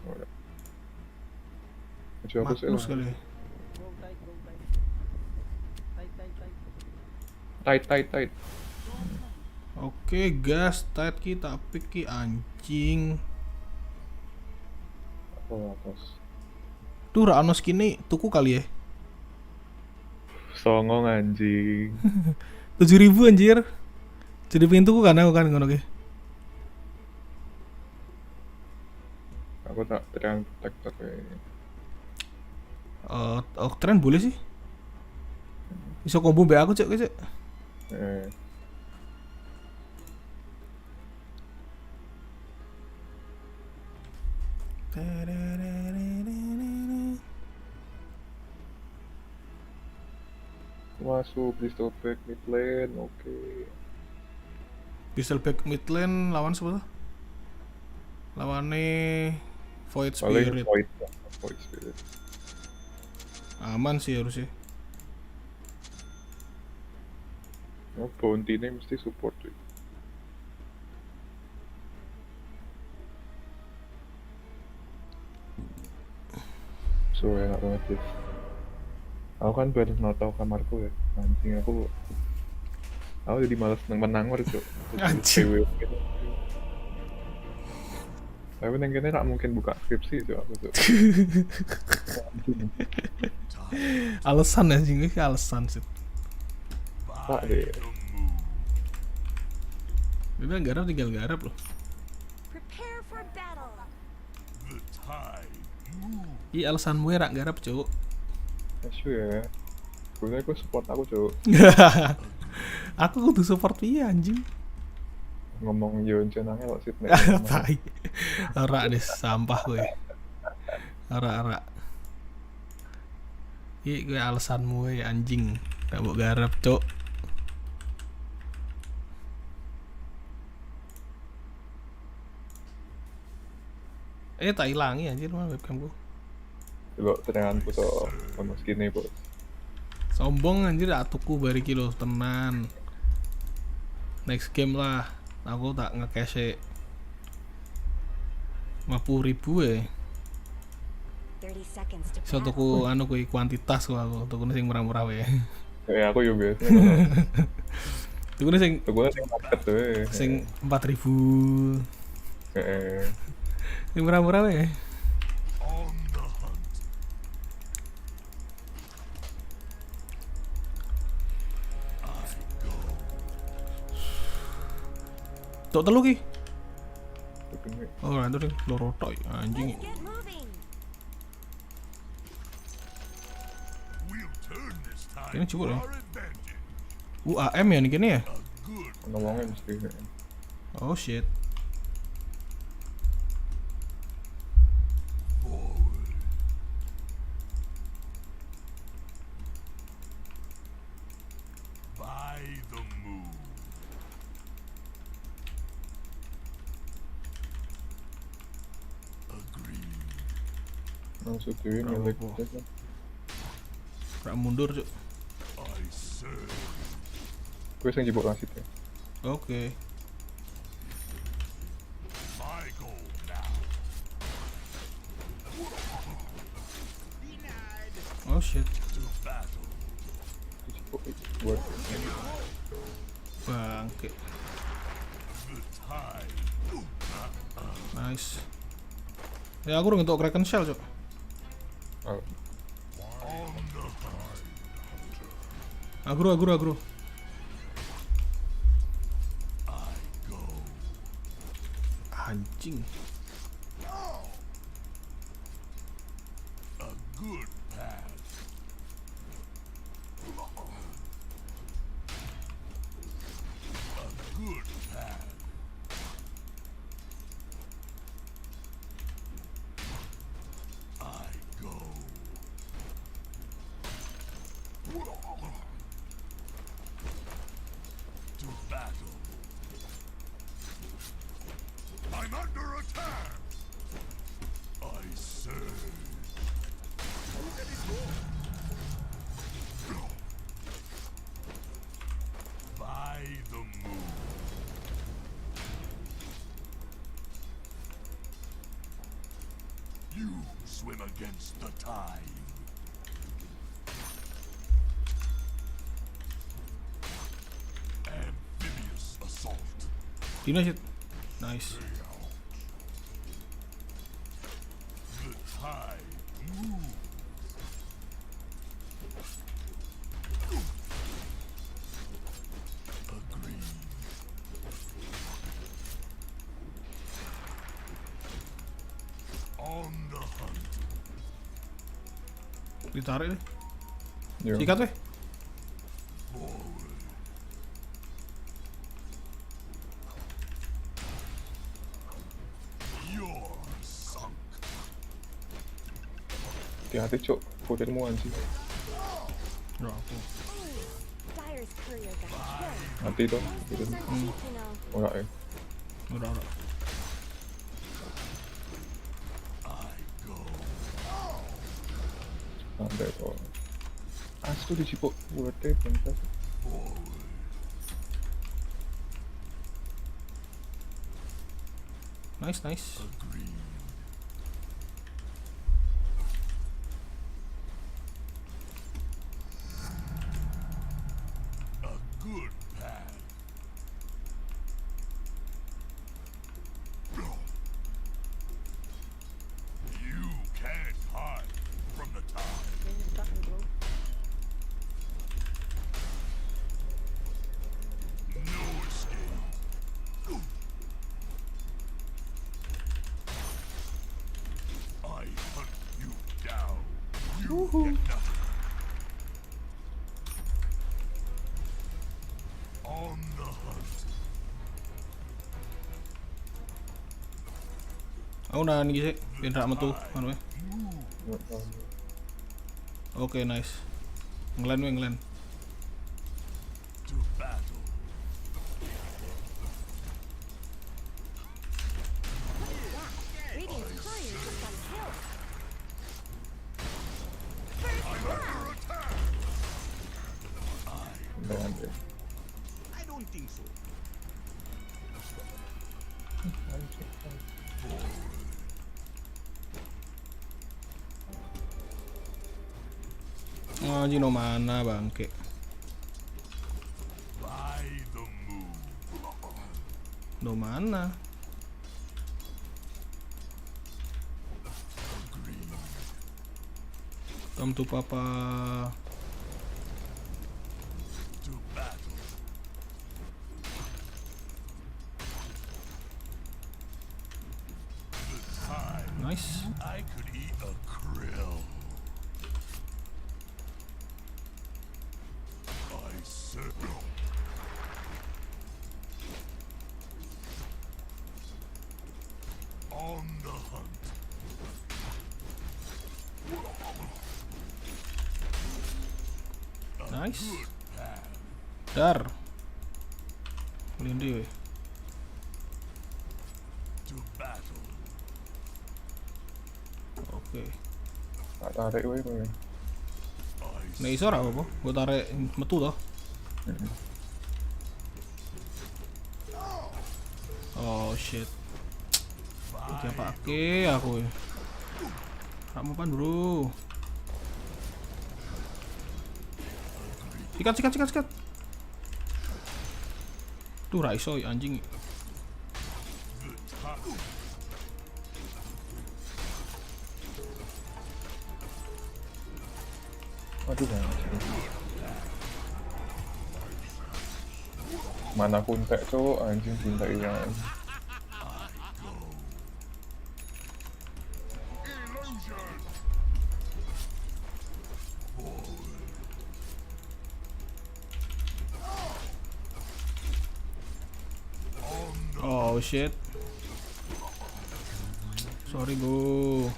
Aja aku sih Maklus kali. tight. Oke, gas tight kita pick ki anjing. Oh, atas. Tuh Rano skinny tuku kali ya. Songong anjing. 7.000 anjir. Jadi pengen tuku kan aku kan ngono ki. Aku tak terang protector kayaknya. Tren boleh sih. Bisa combo mbak aku cek. Masuk pistol back mid lane, oke. Pistol back mid lane lawan siapa? Lawannya Void Paling Spirit. Void Spirit. Aman sih harusnya. Oh, bounty ini mesti support tuh. So enak banget guys. Aku kan baru tahu kamarku ya. Anjing aku jadi males menang cuk. Anjing. Tapi neng kene tak mungkin buka skripsi tuh aku tuh. Alasan anjing iki alasan sih. Tak deh. Udah garap tinggal garap loh. Prepare for battle. Iya alasanmu ya rak garap cuk. Asyik ya. Gue support aku cuk. Aku kudu support iya anjing. Ngomong Yon cenangnya kok sih. Tai. Ora deh sampah gue. Ora. Iya gue alasanmu ya anjing. Gak mau garap cuk. Tak ilangi anjir mah webcamku. Coba terangan foto sama skinnya bos. Sombong anjir atuku bari kilo tenan. Next game lah. Aku tak nge-cash 50.000 ya. So tuku anu kuwi kuantitas kok aku tuku sing murah-murah wae. Ya aku yo biasa. Tuku sing market tuh. Sing 4.000. Sing murah-murah wae. Tok telu ki. Oh, itu nih loro tok anjing. Ini cukup ya. AM ya nih kini ya? Ngomongin mesti. Oh shit. Maksud dewi milik Rak mundur cuk. Gue sing jebok wasit ya. Oke. Oh shit. Buat bangke. Nice. Ya aku udah ngetok Kraken Shell cok. Agro. Anjing. Swim against the tide. Dina shit. Nice. Ditarik deh. Sikat weh. Hati-hati cok, kutirmu anjing. Bro, aku. Dyer's courier got killed. Mati tuh. Ora ya. Udah. Sampai tuh. Asu dicipok buatnya pentas. Nice. Aku udah nih sih, pindah metu, anu ya. Oke, nice. Ngelen. Radiant's courier just got killed. I don't think so. Oh, Jino mana bangke? Do mana? Come to papa. Nice. I could eat a krill. I said no. On the hunt. Nice. Dar. Lindi weh. Oke. Tak tarik weh kowe. Nek iso ora apa-apa, gua tarik metu toh. Oh shit. Diapake aku. Rak mempan, bro. Sikat. Tuh ra iso anjing. Aduh mana kuntek cok, anjing kuntek hilang. Oh shit. Sorry bro.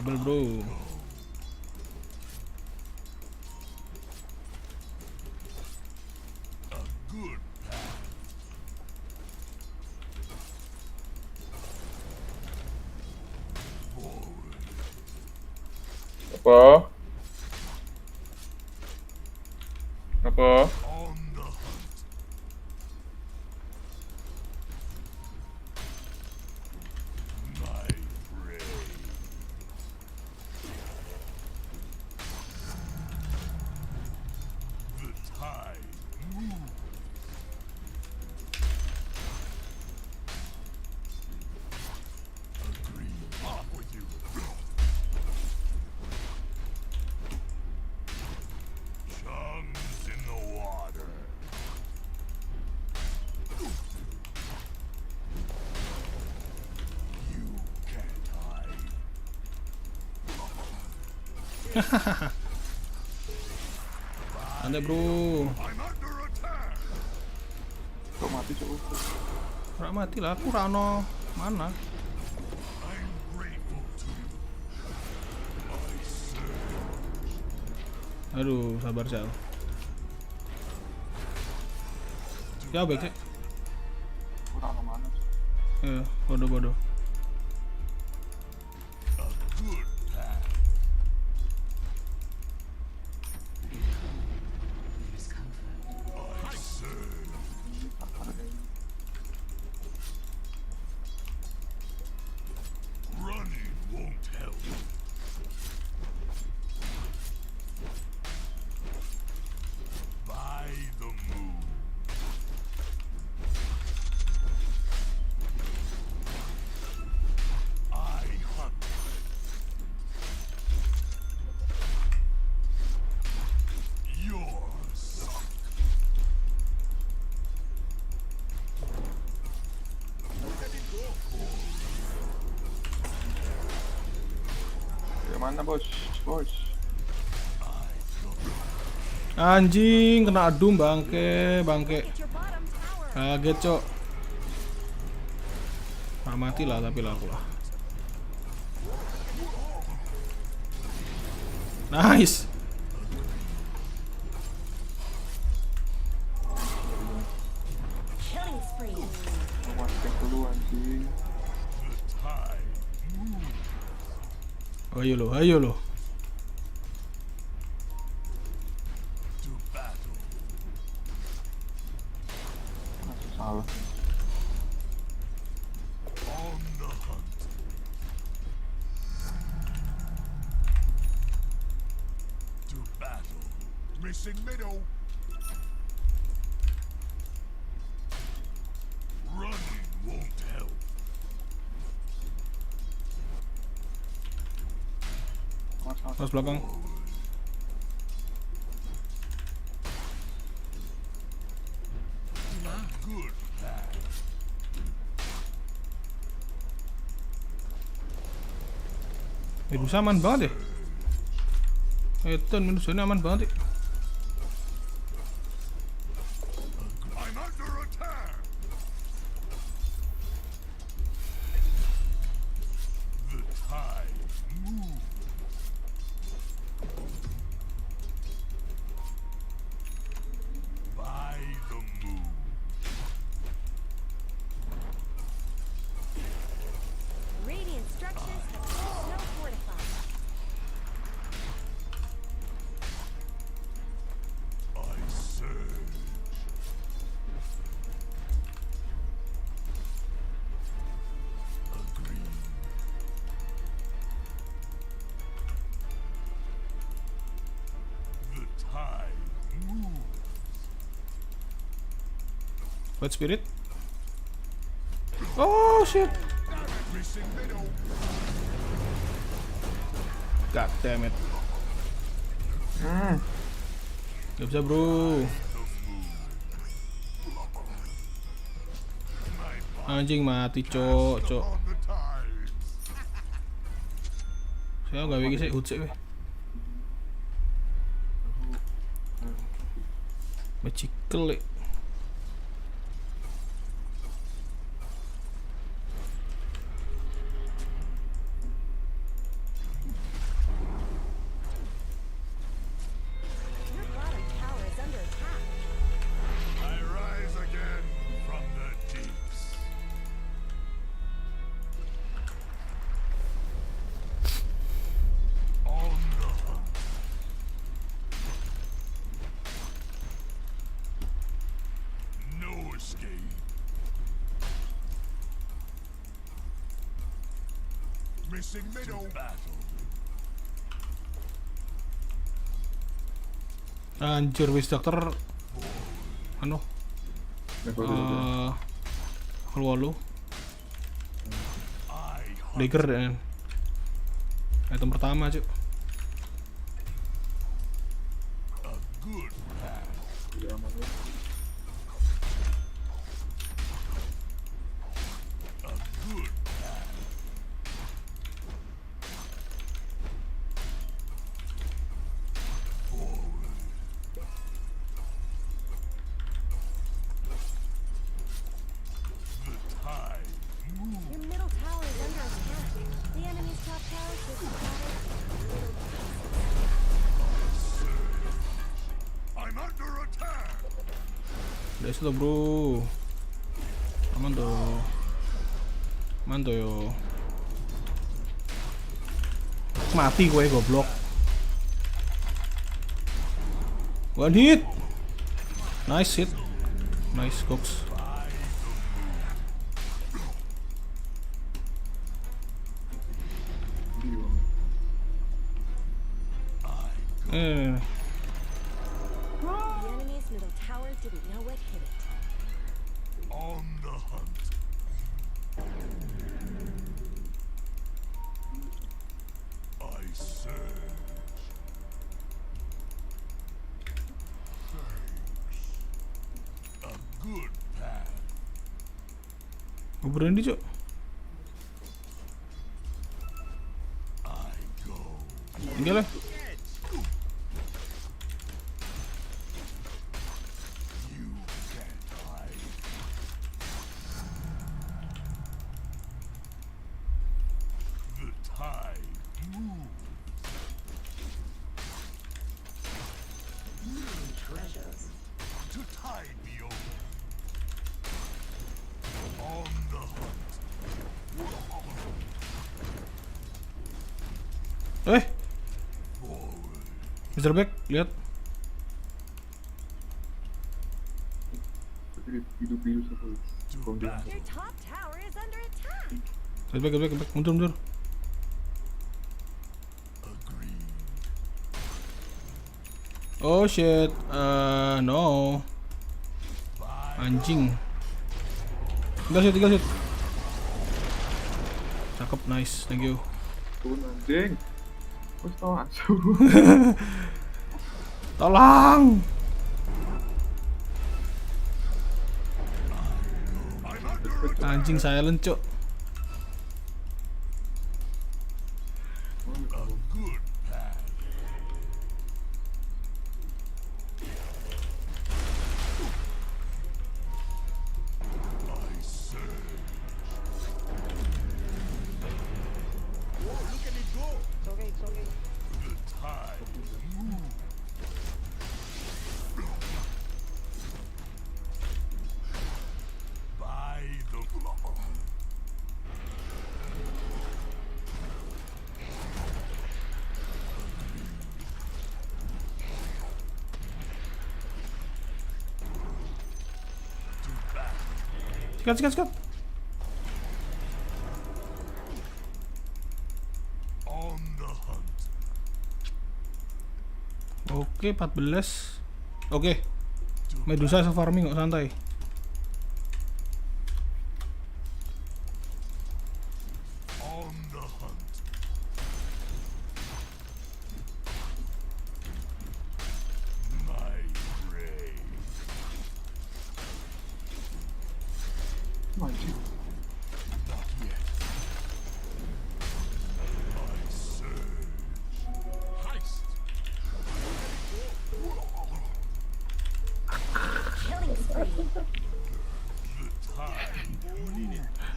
Double bro. Apa? Santai bro. Kok mati coba? Ora mati lah, aku rano mana? Aduh, sabar Sal. Ya baik sih. Kurang mana? Bodoh. Mana bos? Anjing, kena adum bangke. Kaget cok. Mati lah tapi lah aku lah. Nice. Ayo lo. Salah. Missing middle. Running won't help. Mas belakang. Medusa aman banget ya. Itu Medusa ini aman banget ya. I'm under attack. The tide moves. By the moon. Radiant structures have snow fortified. I surge. Agree. The tide moves. White Spirit. Oh shit. Missing middle. God damn it. Gak bisa bro. Anjing mati cok. Saya gak bisa sih hut sih weh. Magical. Your bottom tower is under attack. I rise again from the deeps. On the hunt. No escape. Missing middle. Battle. Anjir wis dokter. Anu. Keluar lu. Dagger dan item pertama cuy. A good path. A good path. Dari situ bro. Aman tuh. Aman tuh yo. Mati gue goblok. One hit. Nice hit. Nice Cox. The enemy's middle tower didn't know what hit it. On the hunt. I surge. Thanks. A good path. Gue berani cok. I go. Tinggal lah. You can't hide. The tide moves. Treasures. To tide me over. On the hunt. Mr. Beck, lihat. Your top tower is under attack. Back, mundur. Oh shit, no. Anjing. Tinggal shoot. Cakep, nice, thank you. Anjing. Tolong. Anjing silent, cok. Sikat. Oke, 14. Oke. Medusa se-farming kok, santai.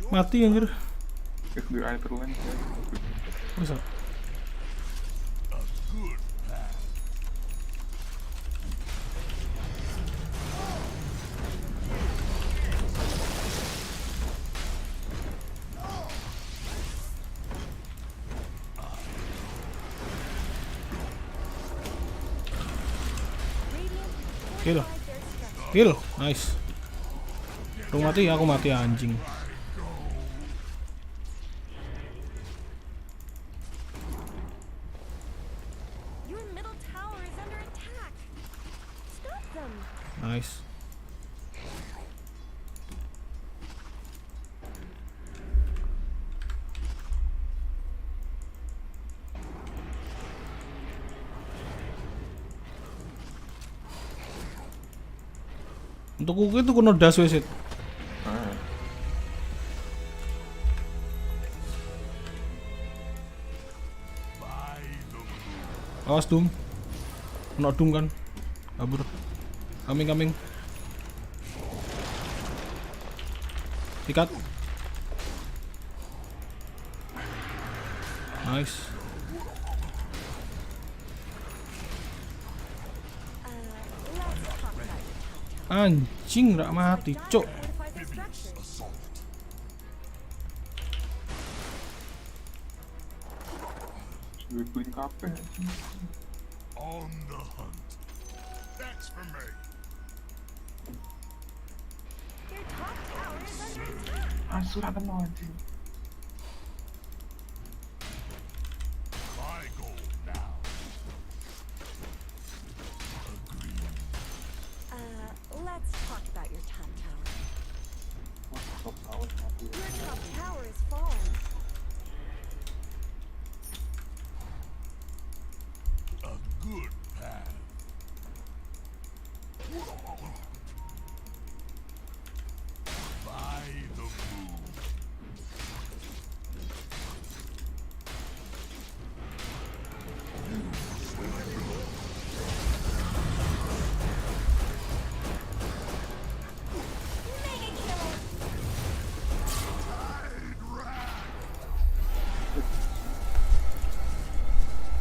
Mati anjir. Bisa. Kill, nice. Lu mati, aku mati anjing. Nice. Untuk kuku itu kuno das wesit. Awas Doom. Kena Doom kan. Kabur. Coming. Sikat. Nice. Anjing, gak mati, cok. On the hunt. That's for me. Your top tower is under attack. Ansur akan mau anjing. My goal now. Let's talk about your top tower. Your top tower is falling. A good path. By the moon.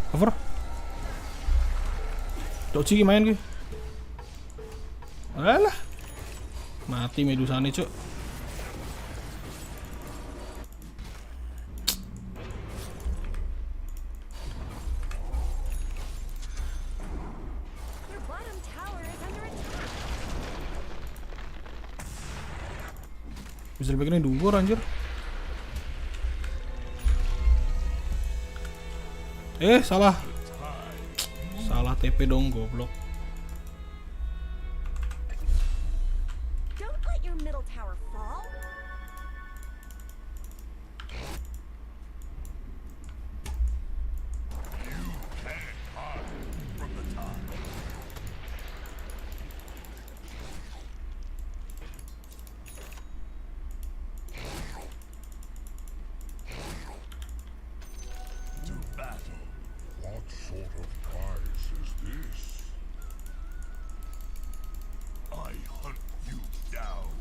Cover. Doci main gue. Alah. Mati medusane, cuk. Your bottom tower is under attack. Bisa dibikin dhuwur anjir. Salah. Salah TP dong, goblok. Don't let your middle tower fall. You can't hide from the tide. To battle. What sort of prize is this? I hunt you down.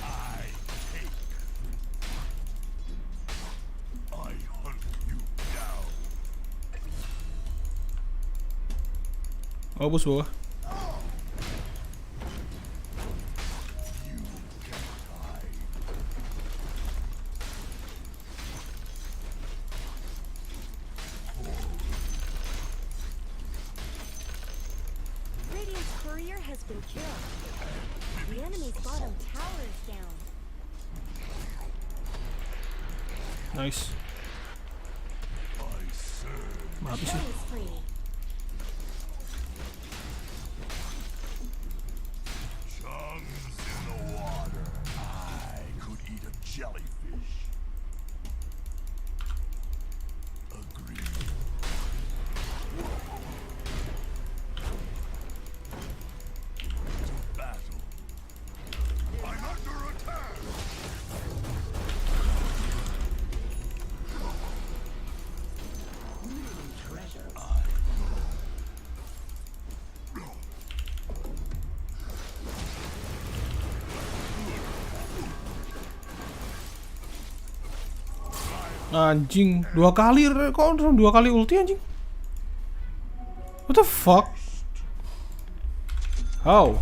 I take. I hunt you down. Oh, bos bawah. You can hide. Radiant's courier has been killed. The enemy's bottom tower is down. Nice. I serve. Mati sih. Killing spree. Chunks in the water. I could eat a jellyfish. Agreed. To battle. I'm under attack. Anjing, dua kali ulti anjing. What the fuck? How?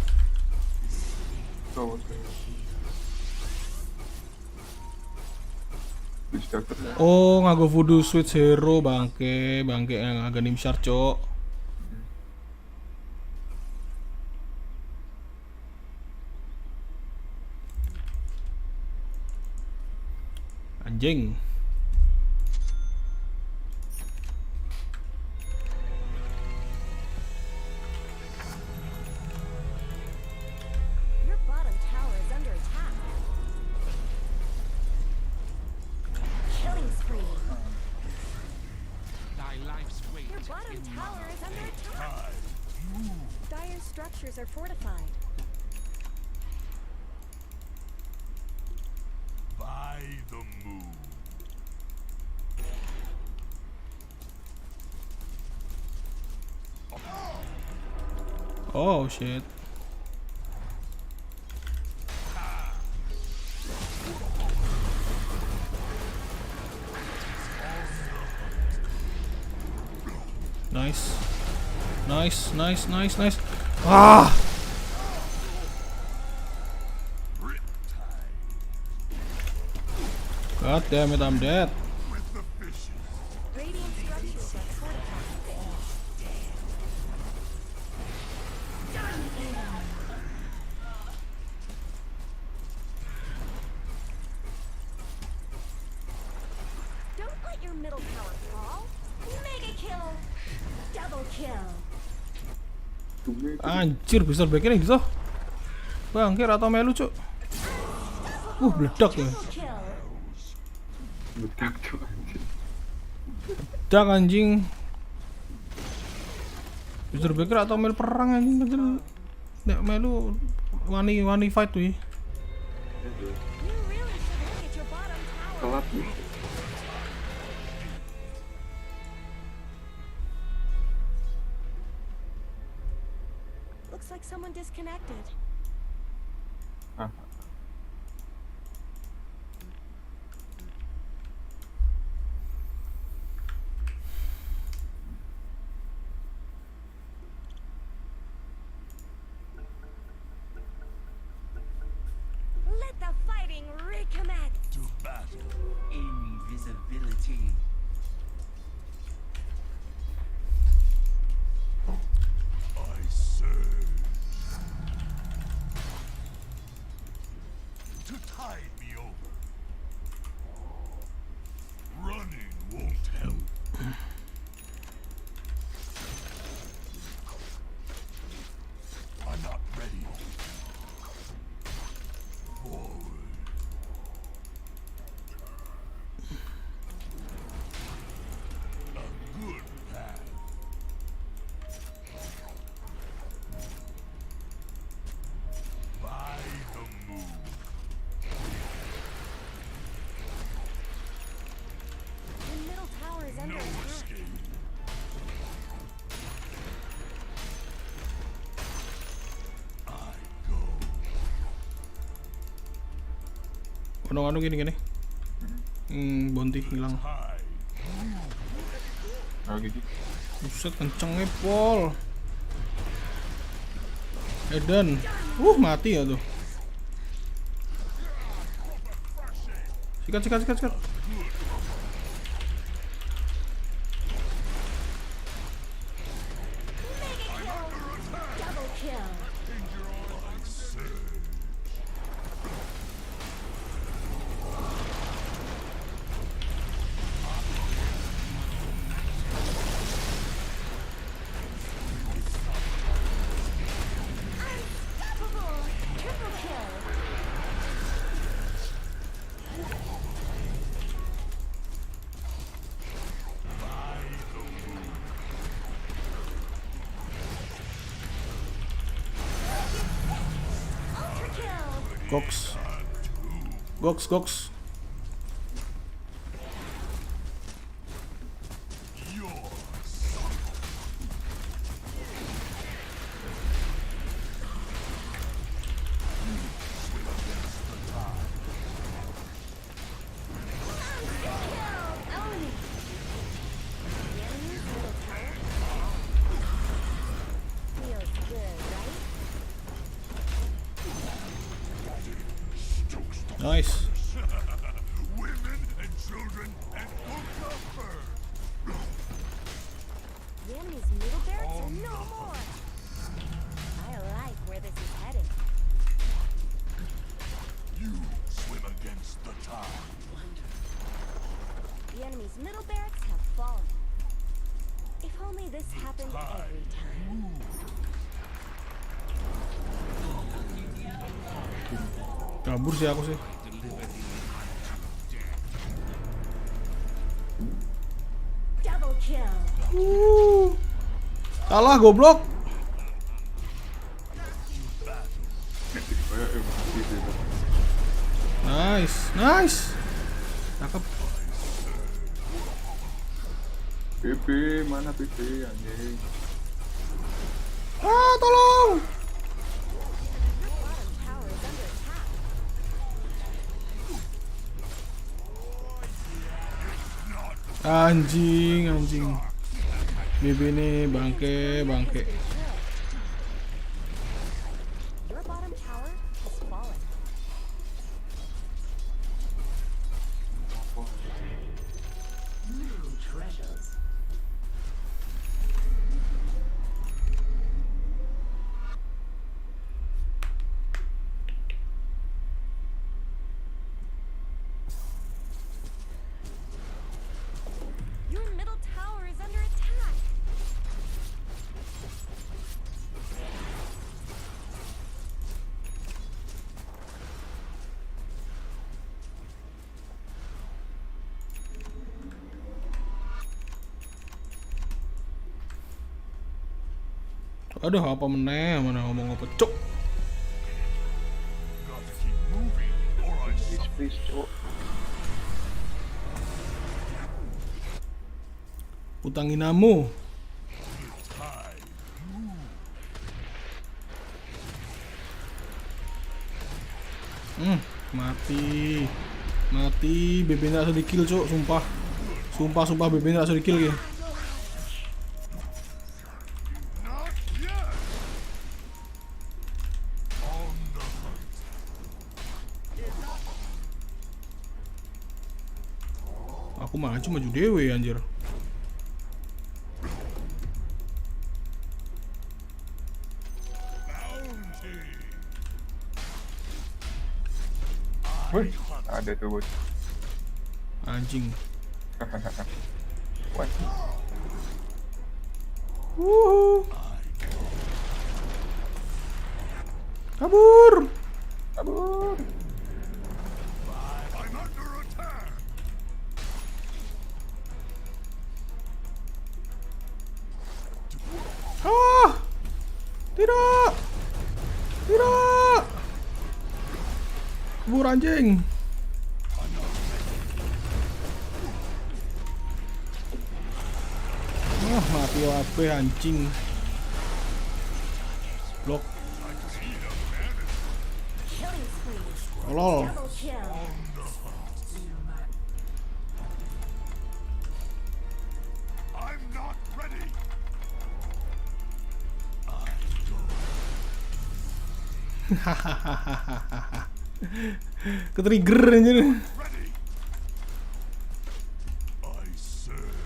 Oh, ngago voodoo switch hero bangke yang agak nimshar, cok. Anjing. Your bottom tower is under attack. Killing spree. Your bottom tower is under attack. Dire structures are fortified. By the moon. Oh shit. Nice. Nice, nice, nice, nice. Ah. God damn it, I'm dead. Radiant structures are fortified. Don't let your middle tower fall. Mega kill. Double kill. Anjir, bisa back ini gitu. Bangkir atau melu, cuk. Meledak ya. Meledak tuh anjing. Meledak anjing. Bisa backer atau melu perang anjing betul. Nek melu wani fight tuh. Telat nih. Looks like someone disconnected. Ah. Let the fighting recommence. To battle. Invisibility. I serve. To tide me over. Running won't help. I'm not ready. Forward. A good path. By the moon. The middle tower is under No attack. escape. Anu gini. Bounty hilang. Ah gitu. Buset kencengnya pol. Eden. Mati ya tuh. Sikat. Double kill. Unstoppable. Triple kill. Ultra kill. Gox. Nice. Women and children and books of fur. The enemy's middle barracks are no more. I like where this is headed. You swim against the tide. The enemy's middle barracks have fallen. If only this happened every time. Kabur sih aku sih. Double kill. Kalah goblok. Nice. Cakep. PP, mana PP anjing? Tolong. Bottom tower is under attack. Anjing. BB nih, bangke. Your bottom tower has fallen. New treasures. Your middle tower is under attack. Aduh, apa meneh, mana ngomong apa cok. Gotta keep moving, or I Please, cok. Utangin namu. Mati. BB nggak langsung di kill cok, sumpah BB nggak langsung di kill ya. Aku maju dewe anjir. Wih, ada tuh bos. Anjing. What? Kabur. I'm under attack. Tidak. Kabur anjing. Mati wape anjing. Blok. Killing spree. Lol. Double kill. I'm not ready. Ketrigger anjir. Ready. I serve.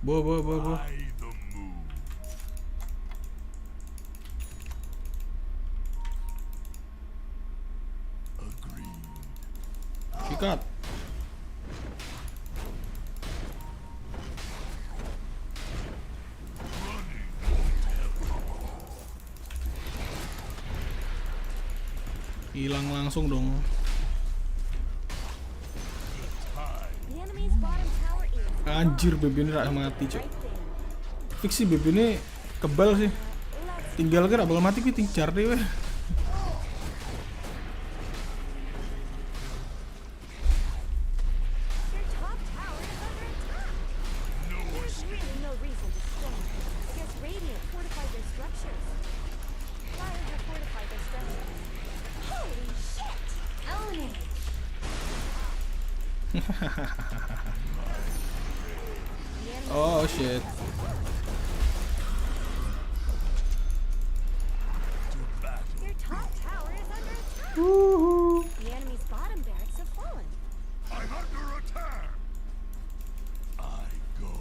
Bo. By the moon. Agreed. Sikat. Hilang langsung dong. The enemy's bottom tower is Anjir, BB ini rak mati cok. Fix sih BB ini kebal sih. Tinggal kan bakal mati gue tingcar deh weh. Your top tower is under attack. There's really no reason to stay. Guess Radiant fortified their structures. Fire have fortified their structures. Holy shit! Own it! Oh shit. Your top tower is under attack. The enemy's bottom barracks have fallen. I'm under attack. I go.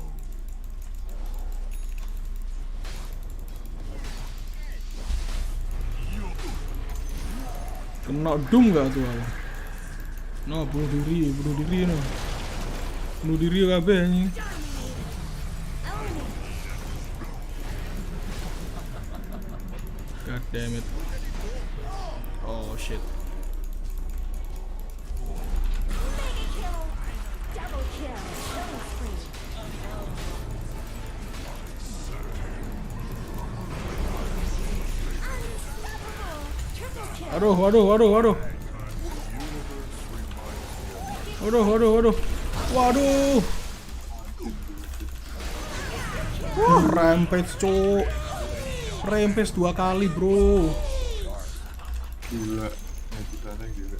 Kena doom gak tuh ala? No, bunuh diri no. Bunuh diri kabeh anjing. God damn it. Oh shit. Mega kill! Double kill! Killing spree! Unstoppable! Triple kill! Waduh. Wah, rampage cok. Rampage 2 kali bro. Gila, di sana gila.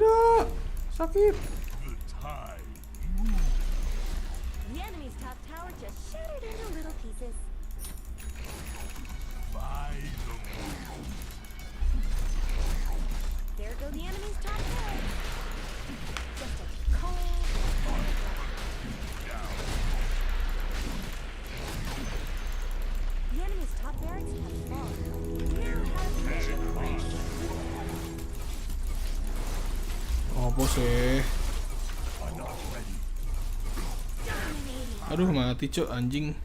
Tidak. Sakit. The enemy's top tower just shattered into little pieces. There go the enemy's top tower. Just a cold. The enemy's top barracks have fallen. You have mission finished. Apa sih? Aduh mati cok anjing.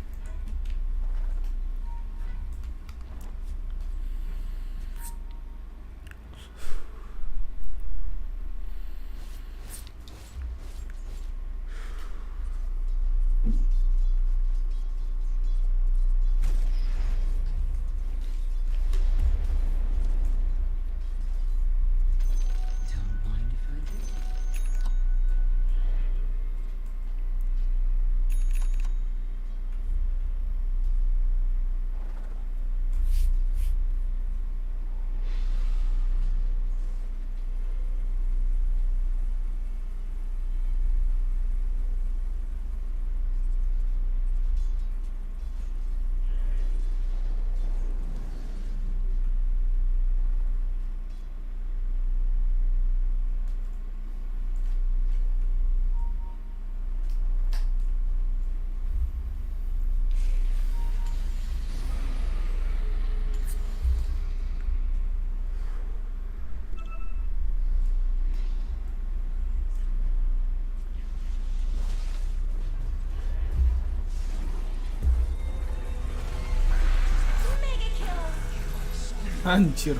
Anjir.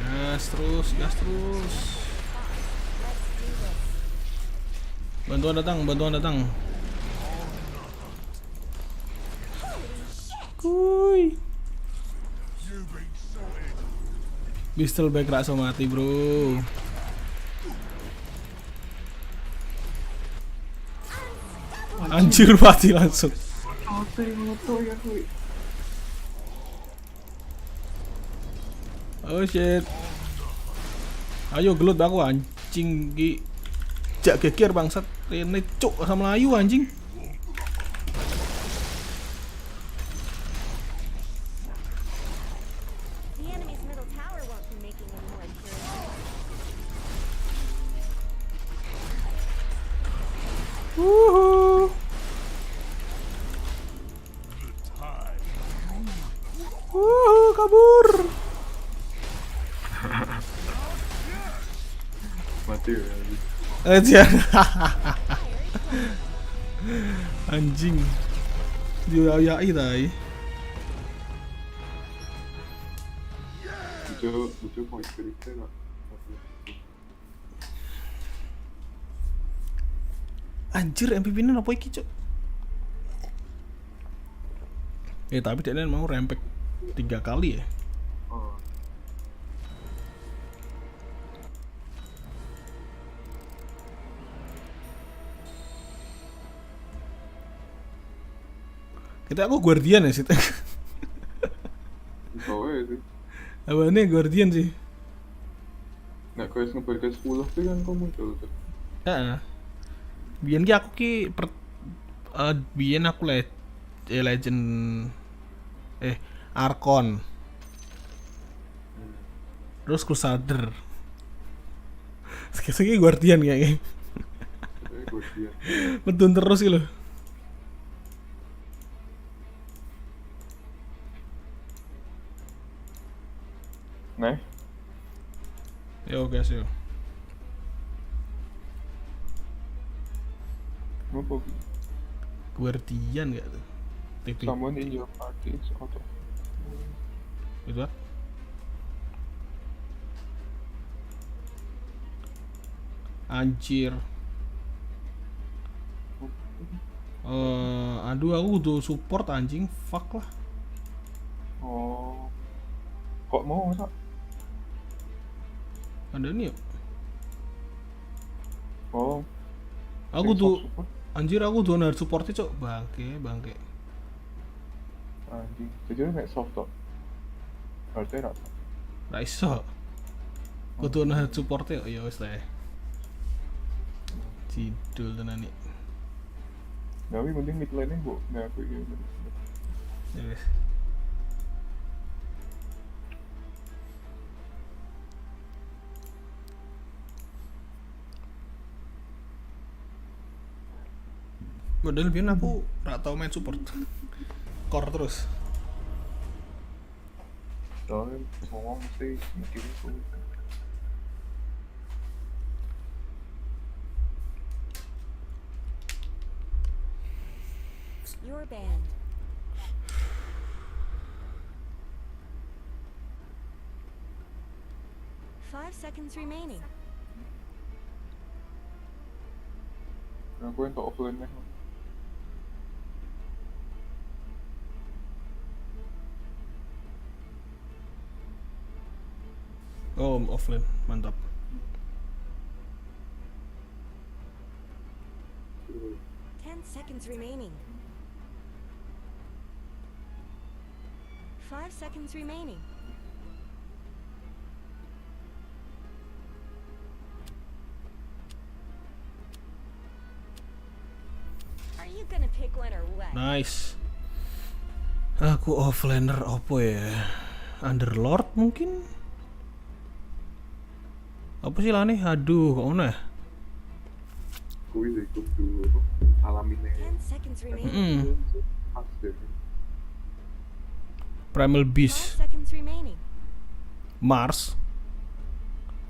Gas terus, gas terus. Bantuan datang, bantuan datang. Kuy. Pistol back rasa mati, bro. Anjir mati langsung. Oh shit. Ayo gelut aku anjing ki. Jak geger bangsat. Rene cuk sama Melayu anjing. The enemy's middle tower won't be making any more appearances. Wuhu. Wuhu kabur. Mati ya. Aja. Anjing. Diayai tai. Butuh point cerita nggak? Anjir MVP ini apa iki, Cuk? Tapi dia mau rempek 3 kali ya. Kita aku guardian ya sih. Tahu ya sih. Apa nih guardian sih? Nggak kau ngebar ke 10 tuh kan kau muncul tuh. Heeh. Biyen ki aku ki biyen aku legend Archon. Terus Crusader. Sekarang guardian kayaknya. Guardian. Medun terus sih loh. Nah. Yo guys yo. Apa? Guardian gak tuh? TP. Someone in your party is auto. Itu apa? Anjir. Aduh aku udah support anjing, fuck lah. Oh. Kok mau masa? Ada nih yuk. Oh. Aku tuh anjir aku tuh nerd supportnya cok, bangke. Anjing, jadi kayak soft top. Berarti rata. Raiso. Kudu ana support-e ya wis teh. Cidul tenan iki. Tapi mending mid lane-nya kok nggak aku gitu. Ya wis. Padahal biyen aku ora tau main support. Core terus. Soalnya ngomong mesti mikirin tuh. Your band. Five seconds remaining. Aku yang top offline-nya. Oh, offline, mantap. Seconds remaining. 5 seconds remaining. Are you gonna pick one or what? Nice. Aku offlaner opo ya? Underlord mungkin? Apa sih lah nih? Aduh, kok mana ya? Kuwi sih kudu alamine. 10 seconds remaining. Primal Beast. 5 seconds remaining. Mars.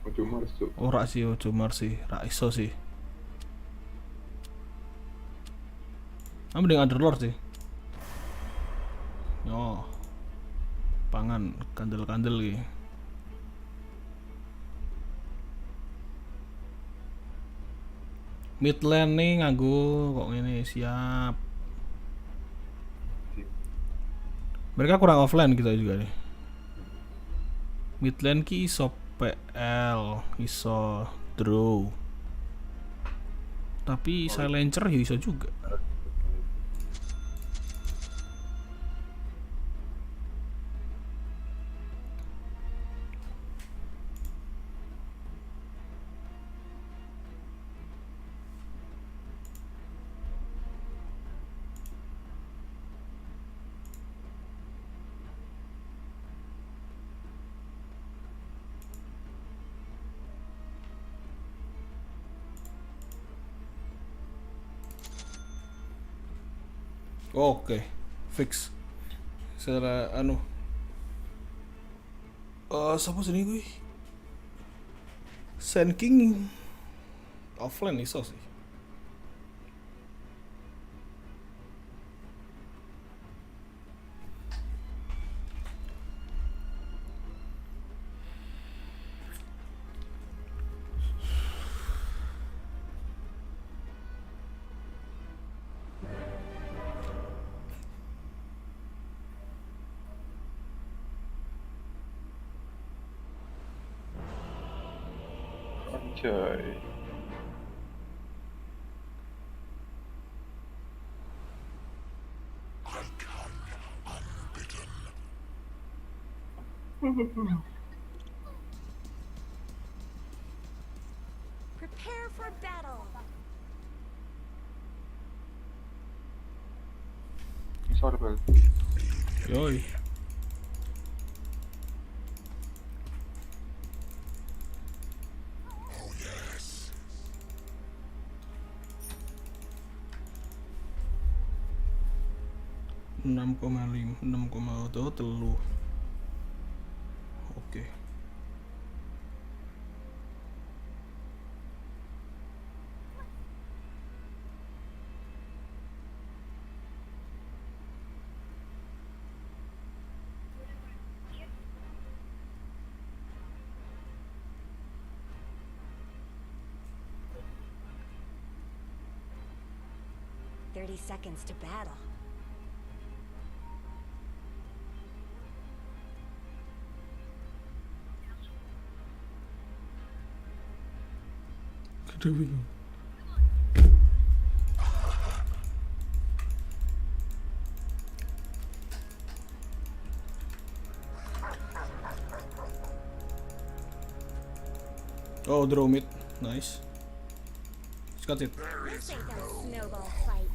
Ojo Mars tuh. Ora sih, ojo Mars sih, ra iso sih. Mending Underlord sih. Yo. Pangan kandel-kandel iki. Mid lane nih nganggo kok ngene, siap. Mereka kurang offline kita juga nih. Mid lane ki iso PL, iso draw. Tapi silencer ya iso juga. Oke, fix. Secara anu. Siapa sini gue? Sand King offline iso sih. Anjay. Prepare for battle. Sorry, bro. Yoi. Enam koma telu. Oke. Thirty seconds to battle. Aduh bingung. Oh, draw mid. Nice. Cut it. This ain't no snowball fight.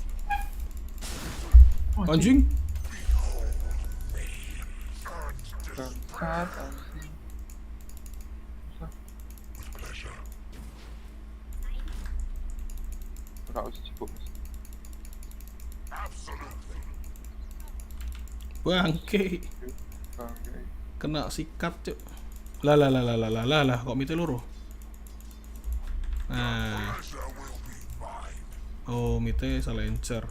Anjing. Bangke. Kena sikat, cuk. Lah, kok mite loro? Nah. Oh, mite salencer.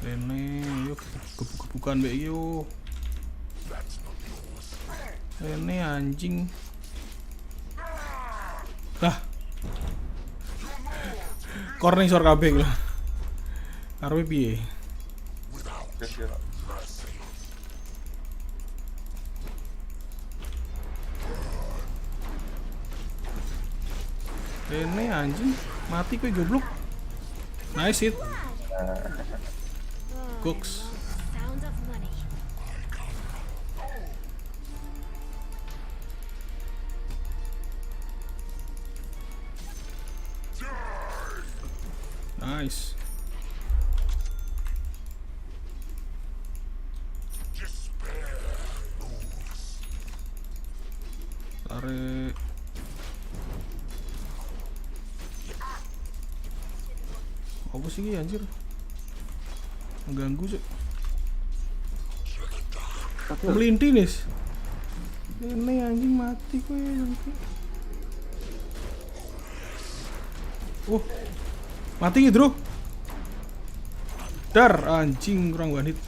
Rene, yuk gebuk-gebukan mbek yo. Rene anjing. Lah. Korning sor kabeh lho. Arepe piye? Rene anjing, mati kowe goblok. Nice hit. Cooks. Sound of money. Nice. Tarik. Apa sih ini anjir? Mengganggu sih. Melintir nih. Ini anjing mati kowe jengki. Mati Hidro. Dar anjing kurang one hit.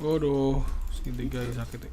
Waduh, segitiga sakit ya.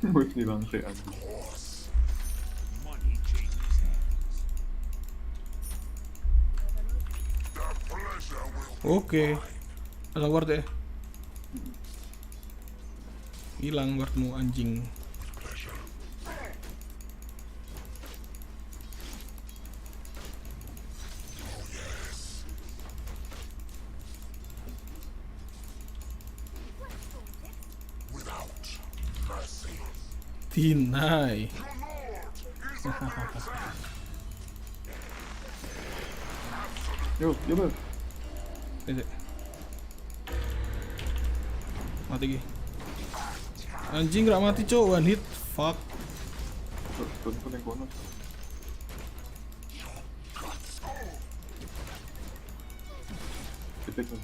Wih, di lantai aja. Oke. Pasang ward ya. Hilang wardmu anjing. Deny. Yuk, coba. Mati gi. Anjing gak mati cowok, one hit. Fuck. Tonton yang bonus. Kita kan.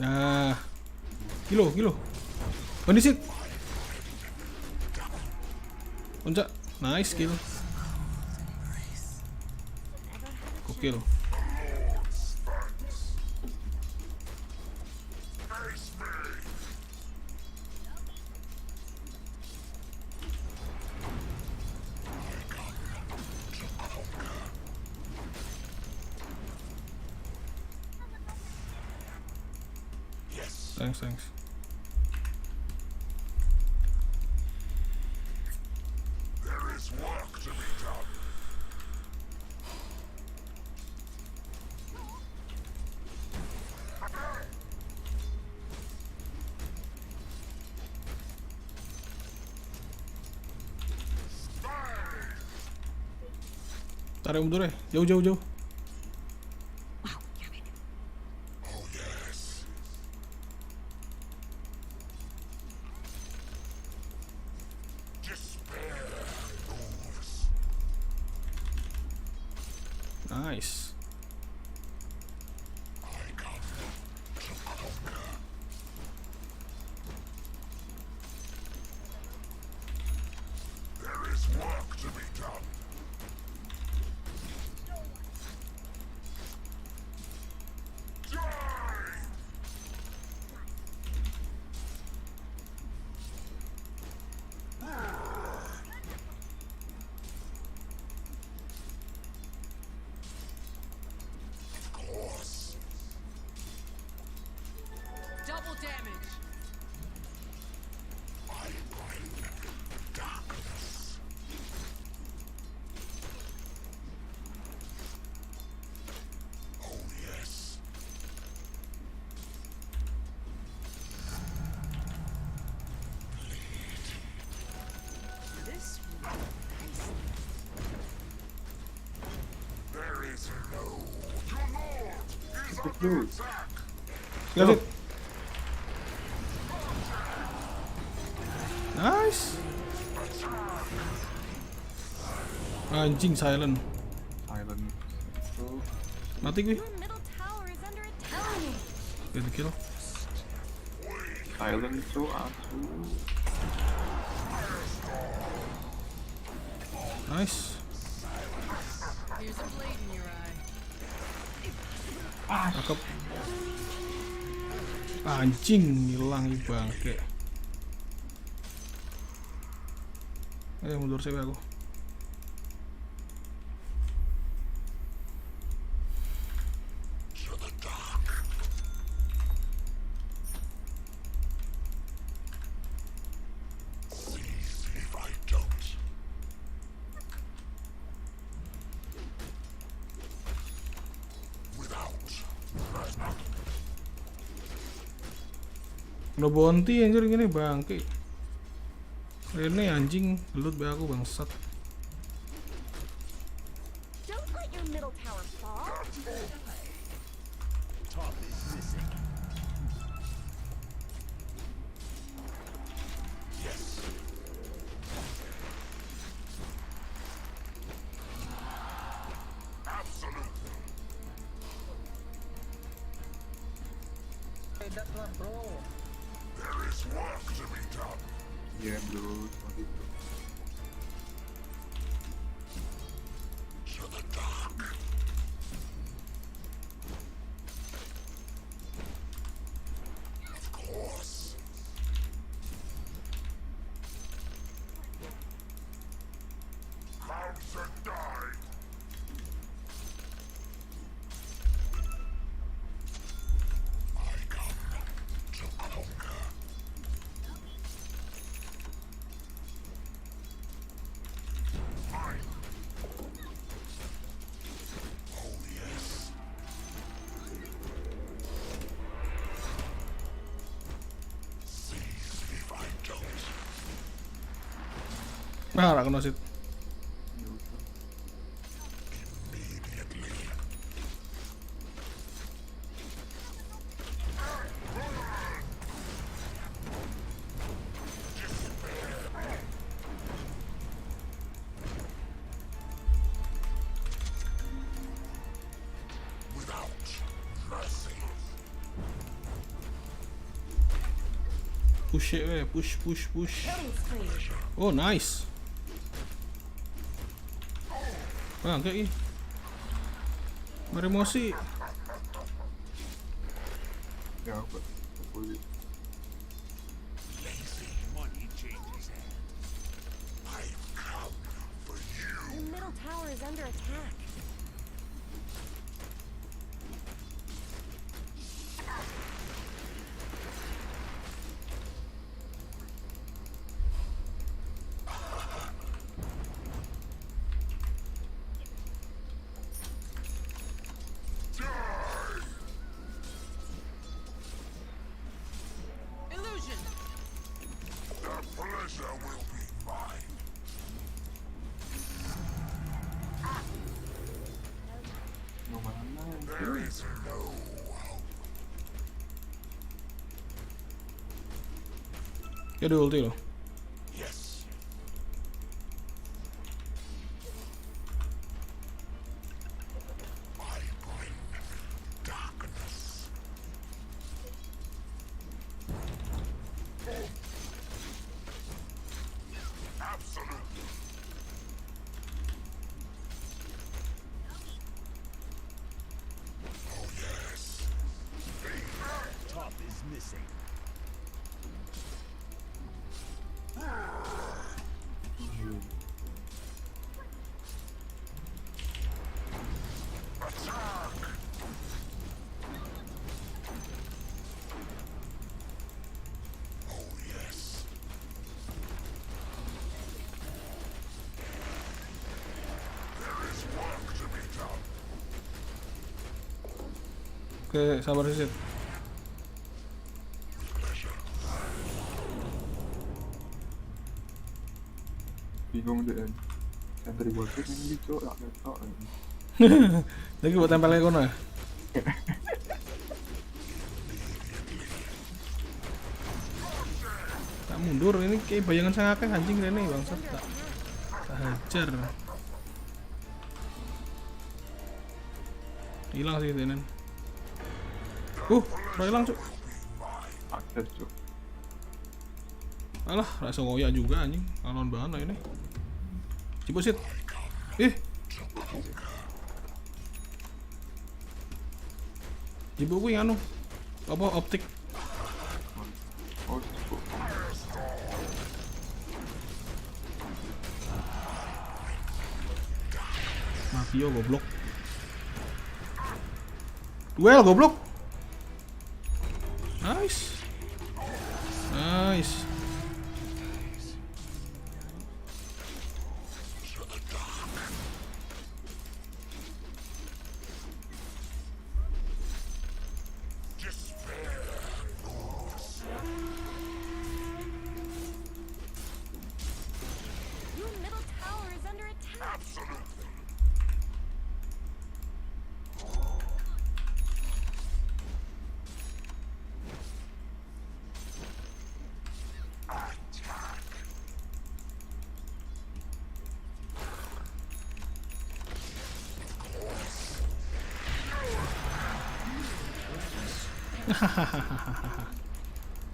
Nah, kilo. Kondisi. Puncak, nice kill. Gokil. Thanks. Tarik mundur ya. Jauh. Oh yes. Despair moves. Nice. I come to conquer. There is work to be done. Double damage. I bring darkness. Oh yes. This There is no. Your lord is under Dude. attack. Get it. Nice. Anjing silent. Silent. Mati gue. Your middle tower is under attack. Get the kill. Silent tuh asu. Nice. Here's a blade in your eye. Cakep. Anjing hilang nih bangke. Mundur sih aku. To the dark. Seize if I don't. Without. Udah bonti anjir gini bangke. Rene anjing gelut be aku bangsat. Don't let your middle tower fall. Top is missing. Yes. Absolutely. There is work to be done. Iya bro, seperti itu. To the dark. Of course. Mount and die. I come to conquer. Fine. Oh yes. Seize if I don't. Ah, gak kena sit. Immediately. Without mercy. Push it, push. Oh, nice. Bangke ih. Meremosi. Ya aku boleh. Lazy money changes hands. I've come for you. Your middle tower is under attack. Illusion. The pleasure will be mine. Dia ada ulti loh. Yes. I bring darkness. Absolutely. Oh yes. Top is missing. Oke, sabar sih. Bingung deh. Sentry bosnya ini cok, gak ketok. Lagi buat tempelnya kono ya? Tak mundur, ini kayak bayangan saya akeh anjing Rene bangsat tak hajar. Hilang sih Rene. Hilang cuk. Akses cuk. Alah, rasa ngoyak juga anjing. Lawan bana ini. Cipu sit. Cipu kuwi anu. Apa optik? Oh, cipu. Mati yo goblok. Duel goblok. Nice. Your middle tower is under attack. Absolutely.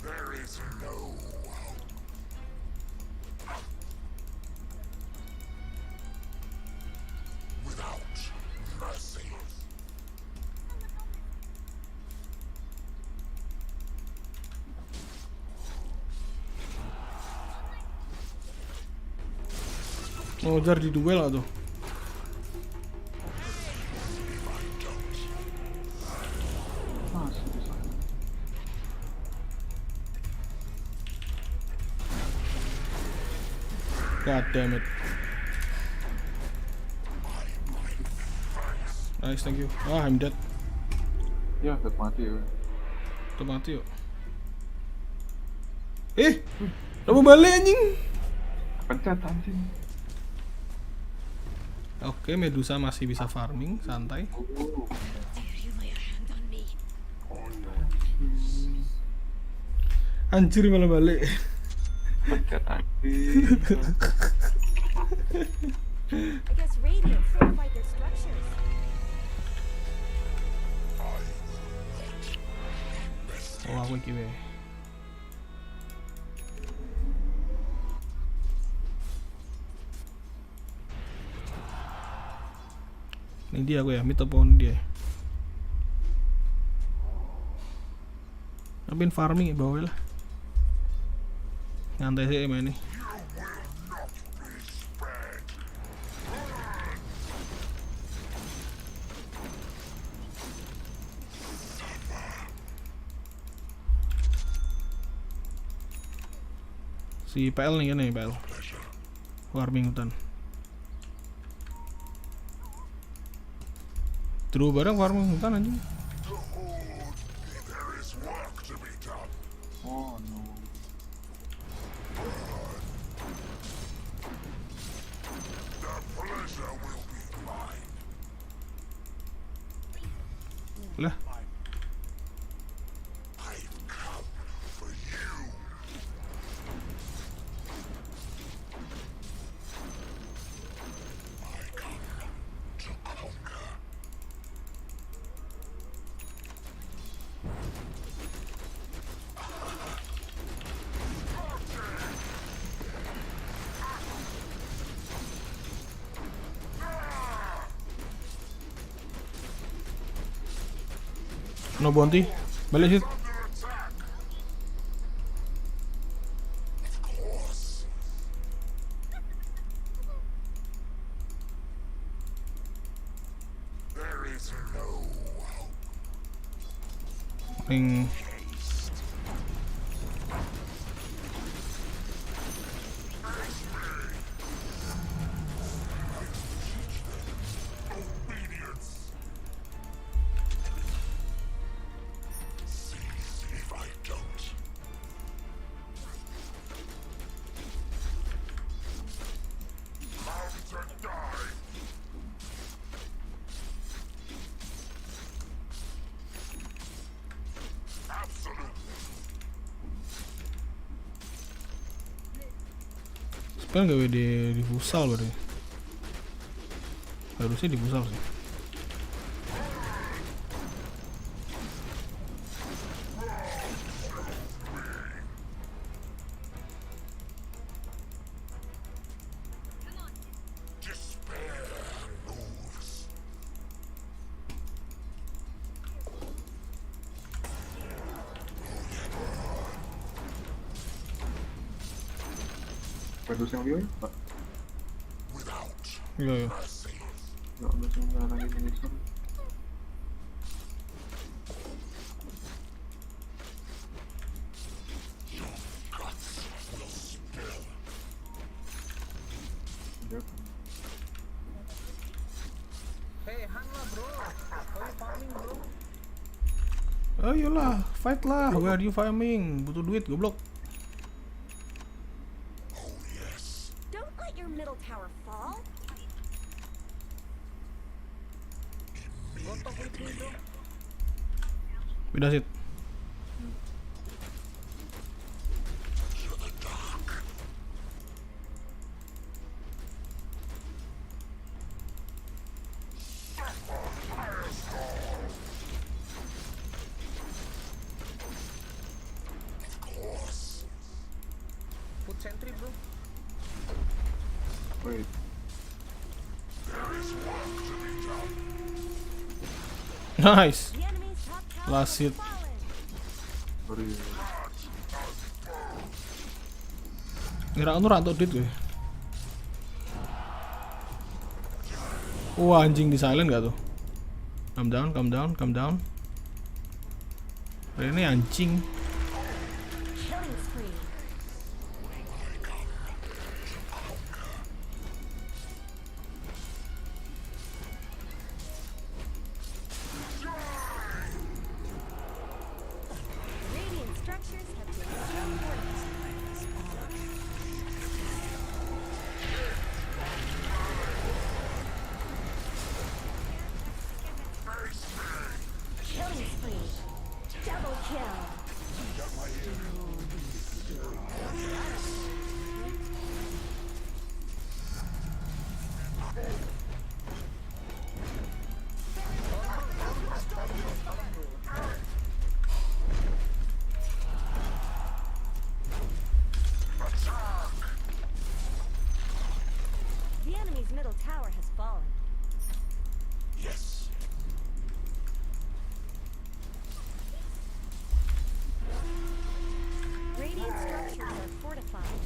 There is no hope. Without mercy. Ngejar di duel atau? God damn it. Nice, thank you. I'm dead. Ya, udah mati ya. Udah mati yuk. Udah balik anjing. Pencet anjing. Oke, Medusa masih bisa farming, santai. Anjir malah balik. Pencet anjing. I guess Radiant fortified their structures. Oh, aku iki wae. Ini dia aku ya, mid apa dia? Ngapain farming ya bawah lah. Nyantai sih main ini. Si PL nih kan ya PL. Farming hutan. Terus bareng farming hutan anjing. Oh no. Lah. No bounty. Balik sih. Ring. Kan gak di fusal berarti. Harusnya di fusal sih. Pedus yang dia, Pak. Iya. Nggak bisa ngarangin minister. Hey, hang lah bro. How you farming bro? Ayolah, fight lah. Where are you farming? Butuh duit, goblok. Don't let your middle tower fall. Gontok with me bro. Udah sit. Put sentry bro. Wait. Nice. The enemy's top tower Last hit. has fallen. Sorry. Ngira tuh rantuk dit gue. Wah anjing di silent gak tuh? Calm down, calm down, calm down. Ini anjing. Killing spree. Radiant structures have been reinforced. Killing spree. Double kill. The enemy's middle tower has fallen. Yes. Radiant structures are fortified.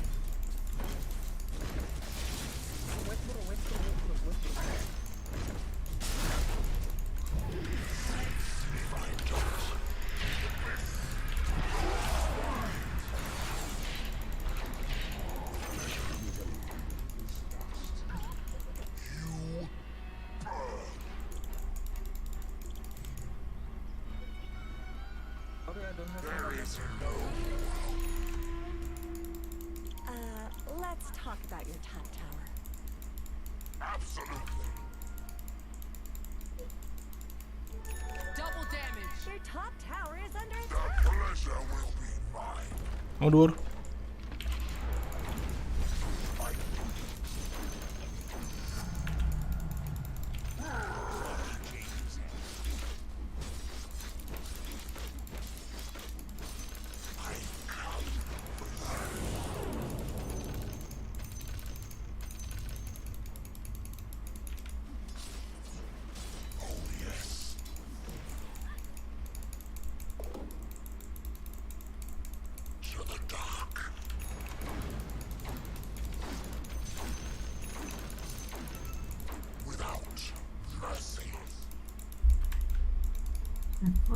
Wait bro, wait bro, wait bro, wait bro. Sorry, I don't have Let's talk about your top tower. Absolutely. Double damage. Your top tower is under The attack. pleasure will be mine. Mundur.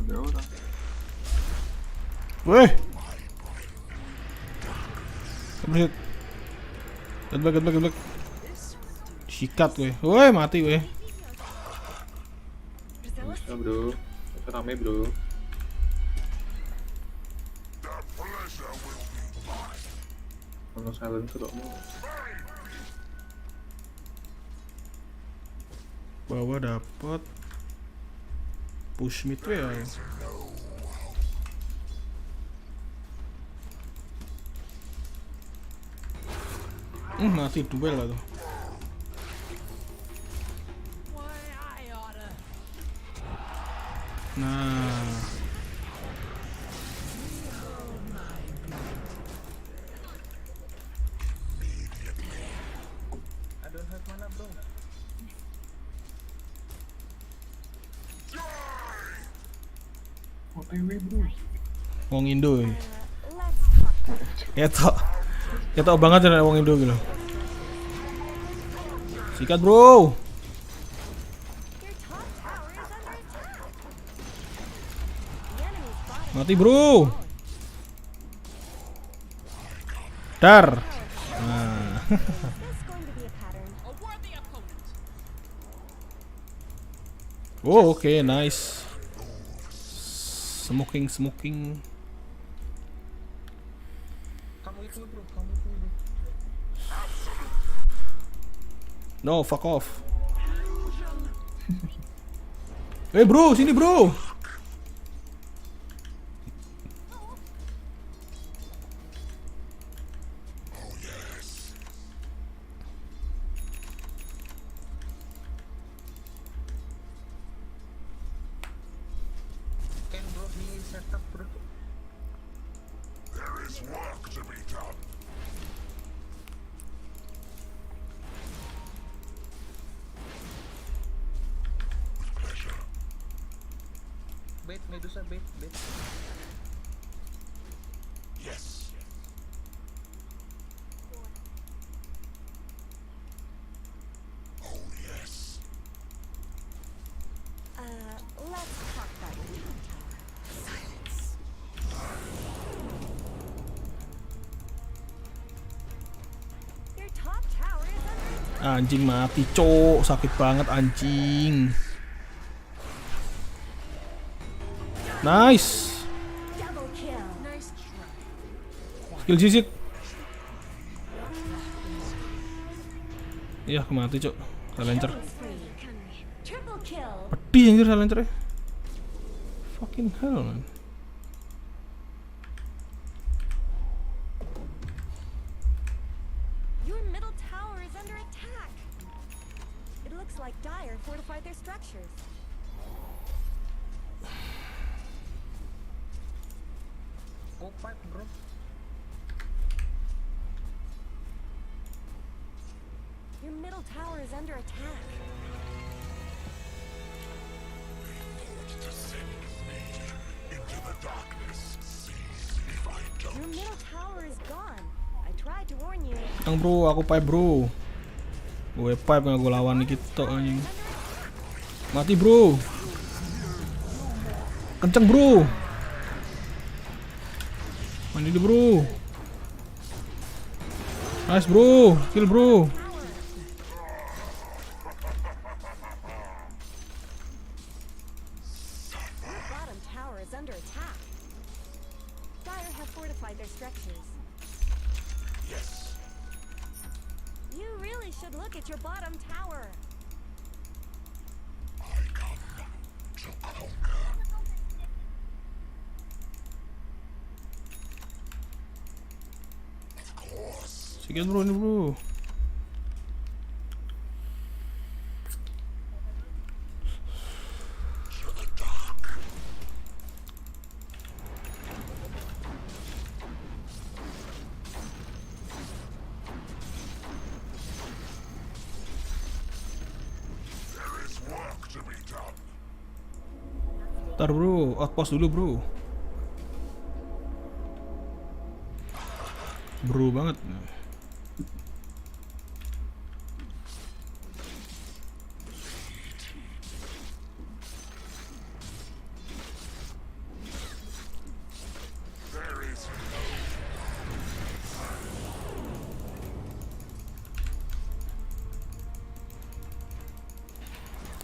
Ada orang. Weh. Berhit. Get back. Sikat weh. Weh, mati weh. Bisa bro. Bisa rame bro. Kalau silencer kok mau. Bawah dapat. Push mid ya. Mati duel lah tuh. Nah. I don't have mana bro. OTW bro. Wong Indo. Ketok banget ya wong Indo gitu. Sikat bro. Mati bro. Dar. Nah. Oh oke, nice. Smoking. Kamu itu bro, kamu itu bro. No, fuck off. Bro, sini bro. Can bro di setup bro. There is work to be done. With pleasure. Bait, Medusa bait. Yes. Oh yes. Let's talk about silence. Your top tower is under attack. Anjing mati, cok. Sakit banget anjing. Nice. Double kill. Nice try. Kill sisit. Iya, aku mati, cok. Silencer. Triple kill. Pedih anjir silencer. Fucking hell, man. Your middle tower is under attack. It looks like Dire fortified their structures. Go pipe bro. Your middle tower is under attack. Into the darkness. Seize if I don't. Your middle tower is gone. I tried to warn you. Tenang bro, aku pipe bro. Gue pipe yang gue lawan gitu anjing. Mati bro. Kenceng bro. Mandi dulu bro. Nice bro, kill bro. Your bottom tower is under attack. Dire have fortified their structures. Yes. You really should look at your bottom tower. I come to conquer. Of course. Sikit bro ini bro. To the dark. There is work to be done. Ntar bro, outpost dulu bro. Bro banget.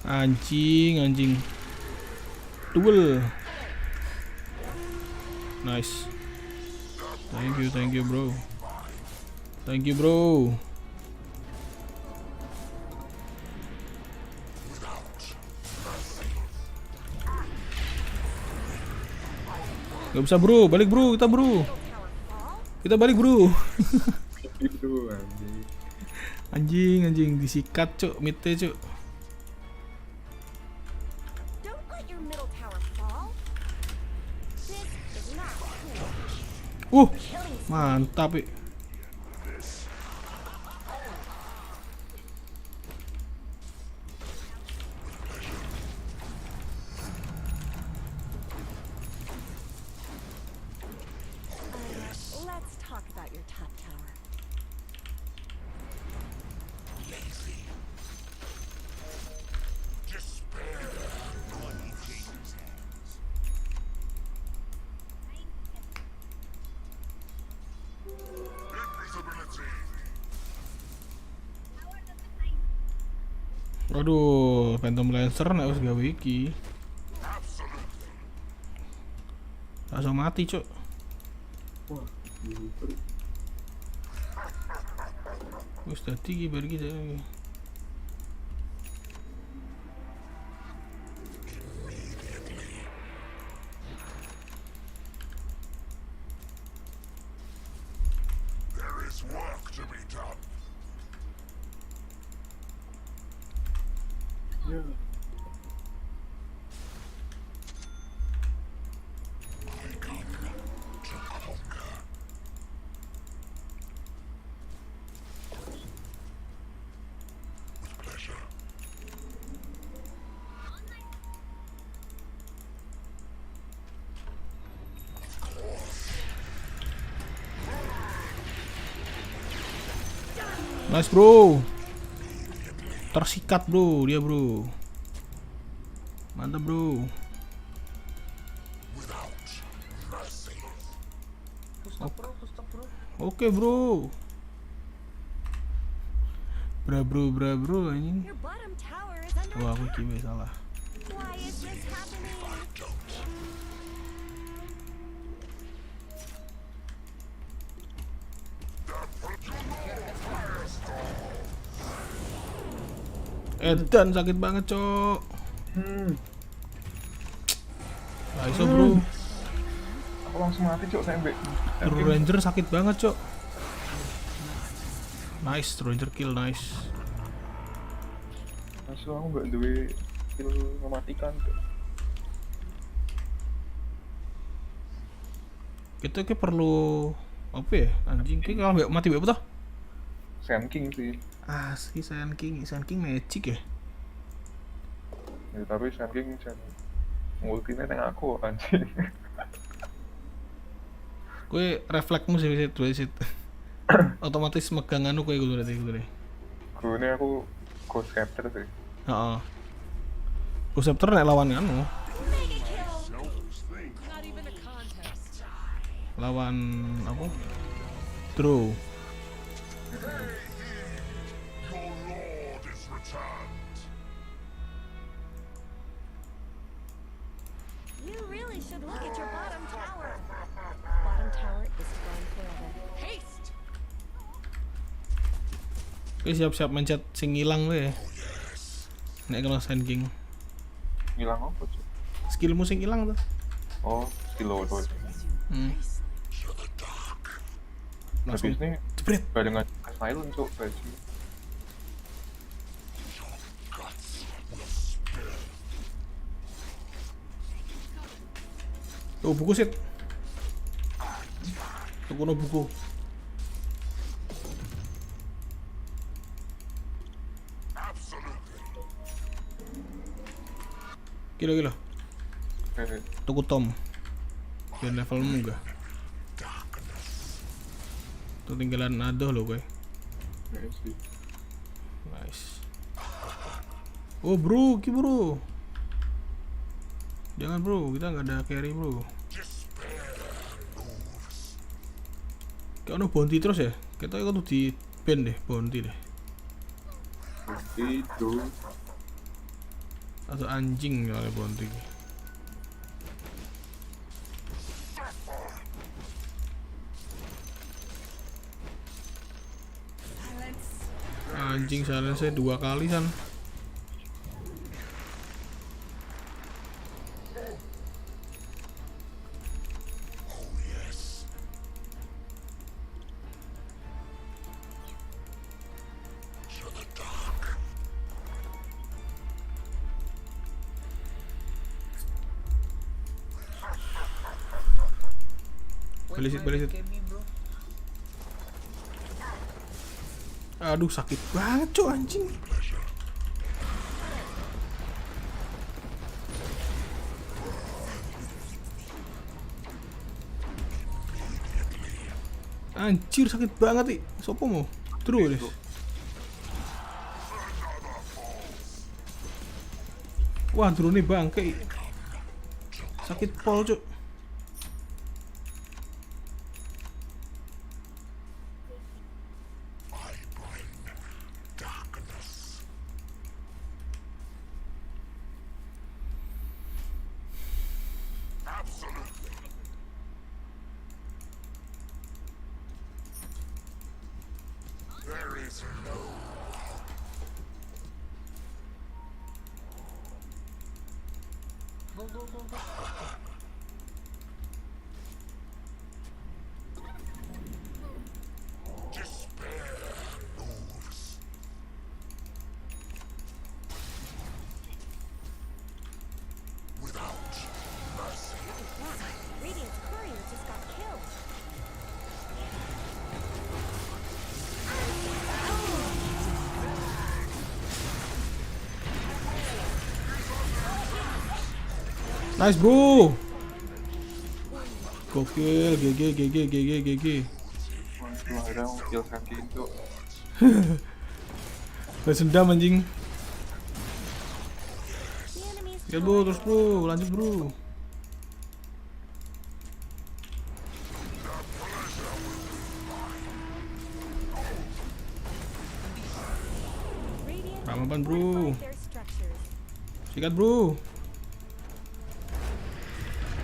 Anjing. Duel. Nice. Thank you bro. Thank you bro. Gak bisa bro, balik bro, kita bro. Kita balik bro. Itu Anjing disikat cuk, mid-nya cuk. Don't let your middle tower fall. This is not cool. Mantap. Let's talk about your top tower. Aduh, Phantom Lancer nek wis gawe iki. Langsung mati, cuk. Wis dadi iki bar iki iki. There is work to be done. Nice bro. Tersikat bro, dia bro. Mantap bro. Oke bro. Bro anjing. Your bottom tower is under Wah, aku attack. kiwe salah. Why is this happening? Edan sakit banget, cok. Iso bro. Aku langsung mati cok sampai. True Ranger sakit banget, cok. Nice, True Ranger kill, nice. Masuk aku nggak duwe skill mematikan tuh. Kita ke perlu apa ya? Anjing ki kalau mati apa tuh? Sand King sih. Asli Sand King magic ya. Ya tapi Sand King ultinya yang aku anjing. Kue refleksmu sih sit. Otomatis megang anu kue gue berarti gue. Gue ini aku Ghost Captor sih. Heeh. Ghost Captor nek lawan anu. Lawan apa? Draw. Your lord is returned. You really should look at your bottom tower. Bottom tower is gone forever. Haste! Oke, siap-siap mencet sing ilang we. Nek kena Sand King. Hilang apa cok? Skillmu sing ilang tuh. Oh, skill auto. Langsung Habis ini jebret. barengan silent cok baju. Tuh buku sit. Tuh kono buku. Gila. Tuku Tom. Biar levelmu enggak. Tuh tinggalan adoh loh gue. Nice. Oh bro, bro. Jangan bro, kita nggak ada carry bro. Kayak ono bounty terus ya? Kita tuh di ban deh, bounty deh. Itu. Atau anjing oleh Bonti. Anjing silence saya 2 kali san. Balisit. Aduh sakit banget cuy anjing. Anjir sakit banget nih. Sopo mau? Terus. Wah, drone bangke. Sakit pol, cuk. Go. Radiant's courier just got killed. Nice bro. Gokil, GG. Akhirnya kill kaki itu. Balas dendam anjing. Ya bro, terus bro, lanjut bro. Ramapan bro. Sikat bro.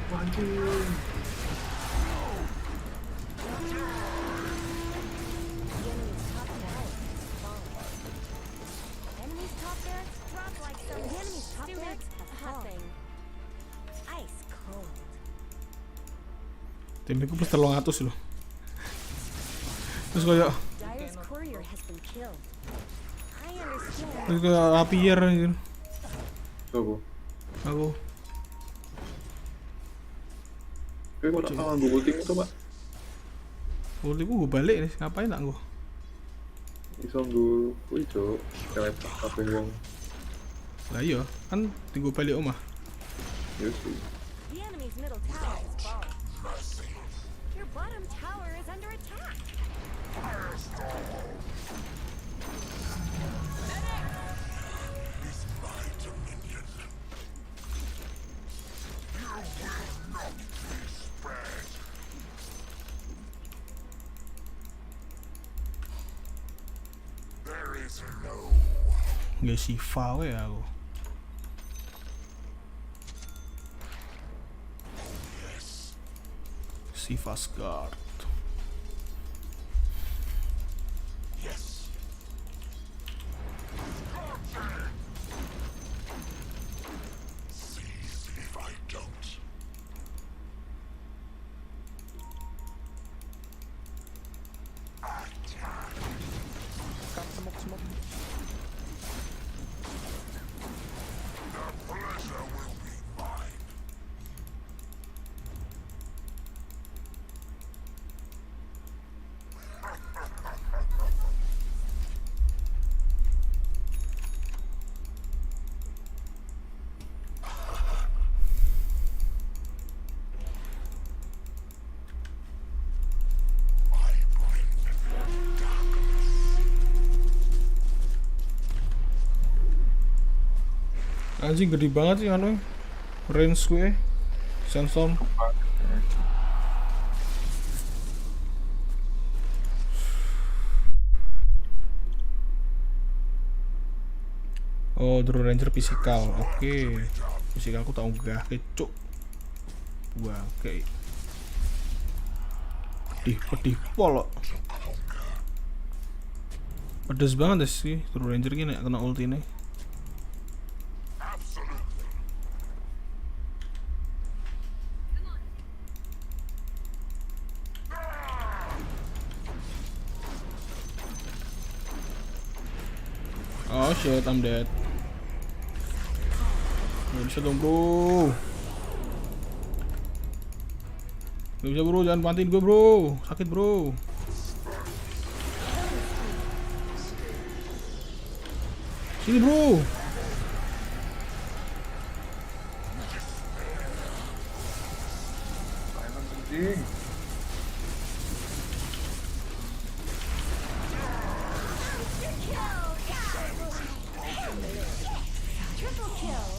Anjing. Timku pas 300 loh. Terus kayak terus kayak rapier gitu. Aku. Tapi kok tak nganggo ulti itu, Pak? Ulti gue balik nih, ngapain tak gue? Iso nggo kuwi, Cuk. Teleport kabeh wong. Lah iya, kan tunggu balik omah. Iya sih. Bottom tower is under attack. Is my dominion. You will not be spared. There is no. Nggak Shiva we aku. Shiva's guard. Yes. Seize if I don't. Attack. Smoke. The pleasure will be mine. Anjing gede banget sih anu. Range gue. Sandstorm. Oh, Drone Ranger fisikal. Oke. Fisikalku tak unggah kecuk. Oke. Pedih polok. Pedes banget sih Drone Ranger gini kena ulti nih. Oh shit, I'm dead. Gak bisa dong bro. Gak bisa bro, jangan pantiin gue bro. Sakit bro. Sini bro. Triple kill.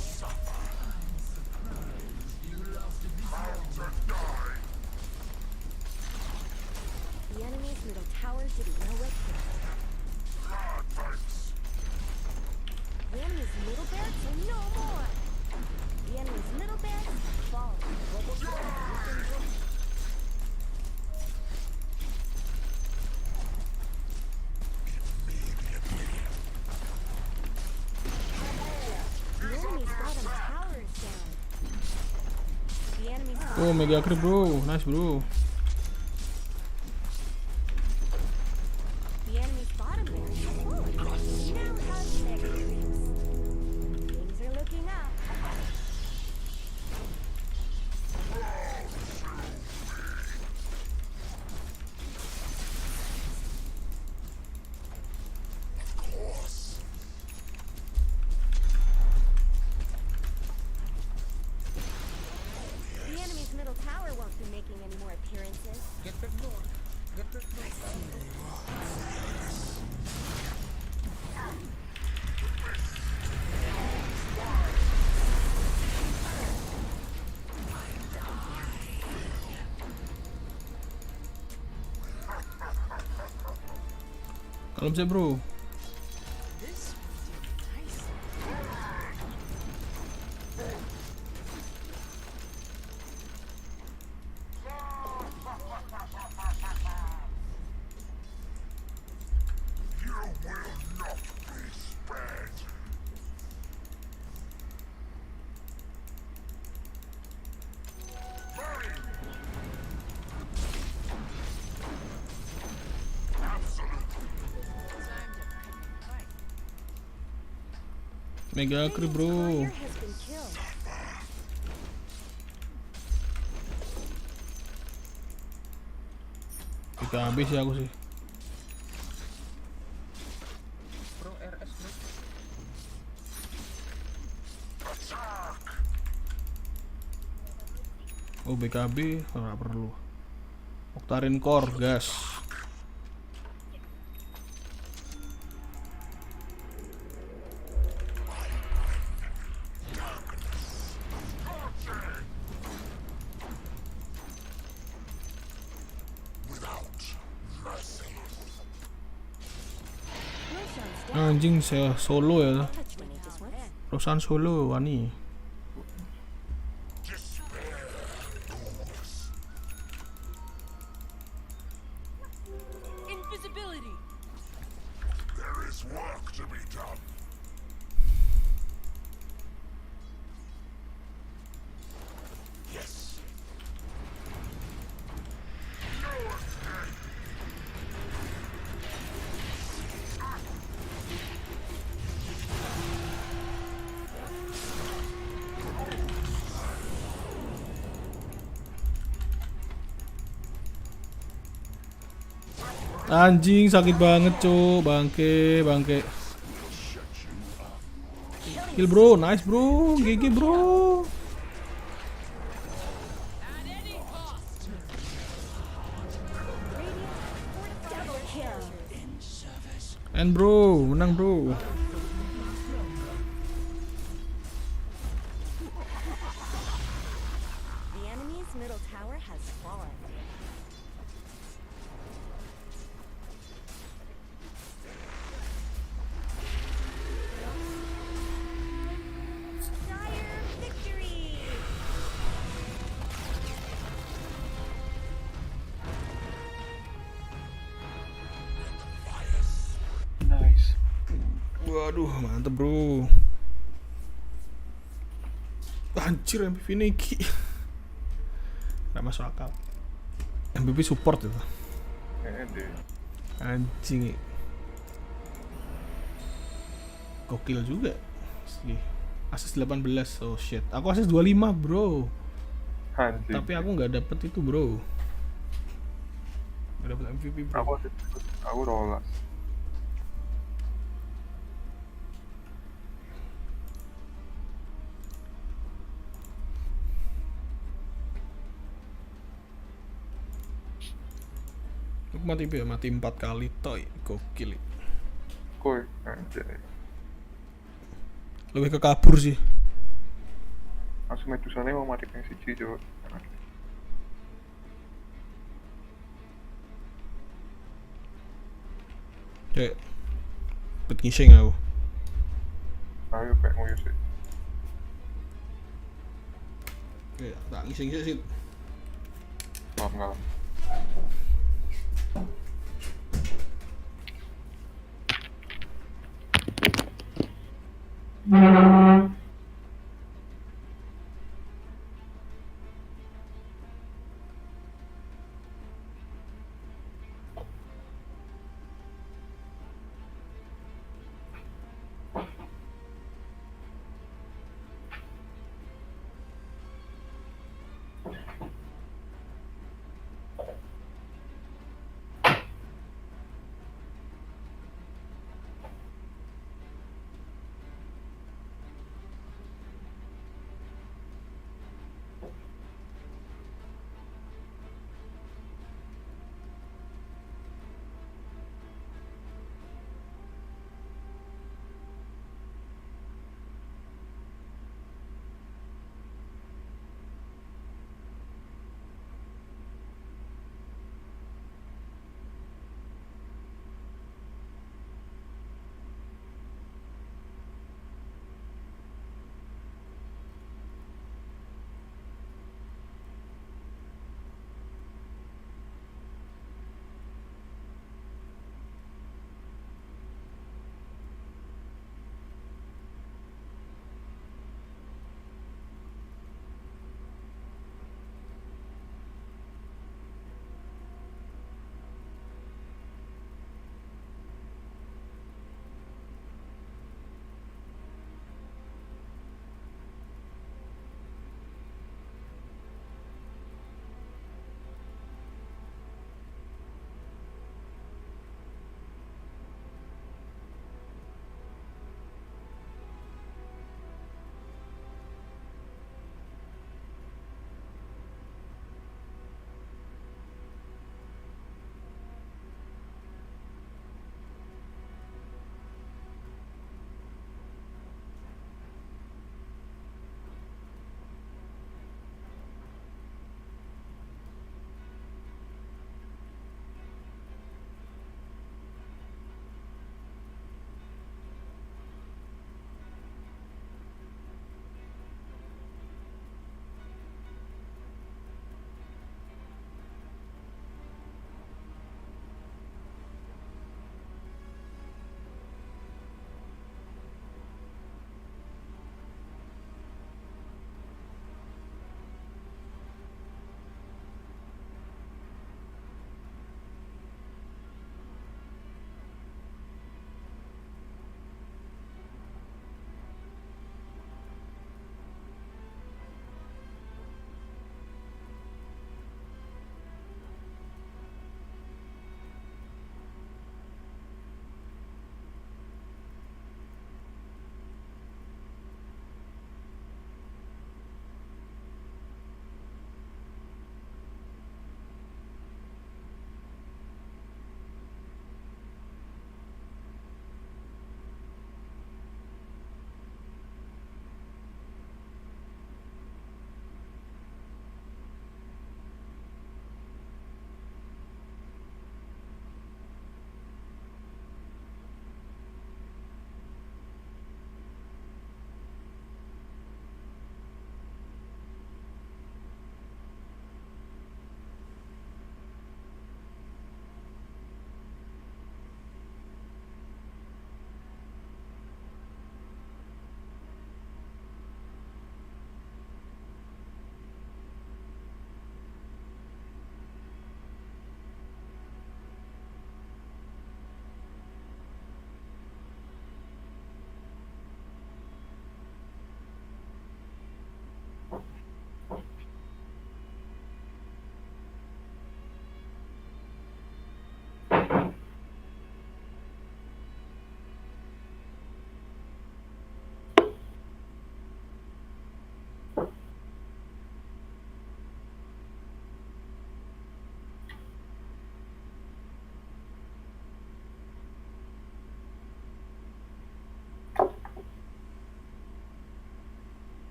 The enemy's middle tower didn't know what hit. The enemy's middle barracks are no more. The enemy's middle barracks have fallen. The enemy's bottom tower is down. The enemy's Oh, mega creep bro. Nice bro. The enemy's bottom barracks has fallen. Now how's their creeps? Things are looking up. The enemy's middle tower won't be making any more appearances. Get back bro. Get back bro. Kalau bisa bro. Mega creep bro. Warrior has been killed. Kita habis ya aku sih. Bro RS bro. Oh BKB nggak perlu. Octarine core gas. Anjing saya solo ya. Perusahaan solo wani. Invisibility. There is work to be done. Yes. No escape. Anjing sakit banget cuk, bangke. Kill bro, nice bro, GG bro. Double kill. And bro, menang bro. The enemy's middle tower has fallen. Waduh, mantep bro. Anjir MVP Niki. Gak masuk akal. MVP support itu. Anjing. Gokil juga sih. Asis 18. Oh shit. Aku asis 25 bro. Anjing. Tapi aku nggak dapet itu bro. Nggak dapet MVP bro. Aku rolas. Aku mati 4 kali toy. Gokil. Koi, anjay. Lebih ke kabur sih. Langsung medusane mau mati yang siji coba. Kayak bet ngising aku. Ayo pek ngoyo sih. Kayak tak ngising sih. Maaf.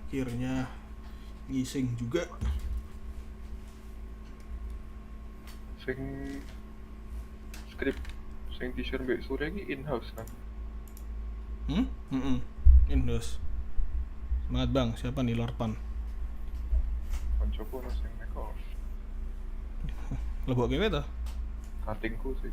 Akhirnya ngising juga. Sing script sing t-shirt mbek sore iki in-house kan? In-house. Semangat bang, siapa nih Lorpan? Koncoku ono sing make off. Lebok kewe toh? Cuttingku sih.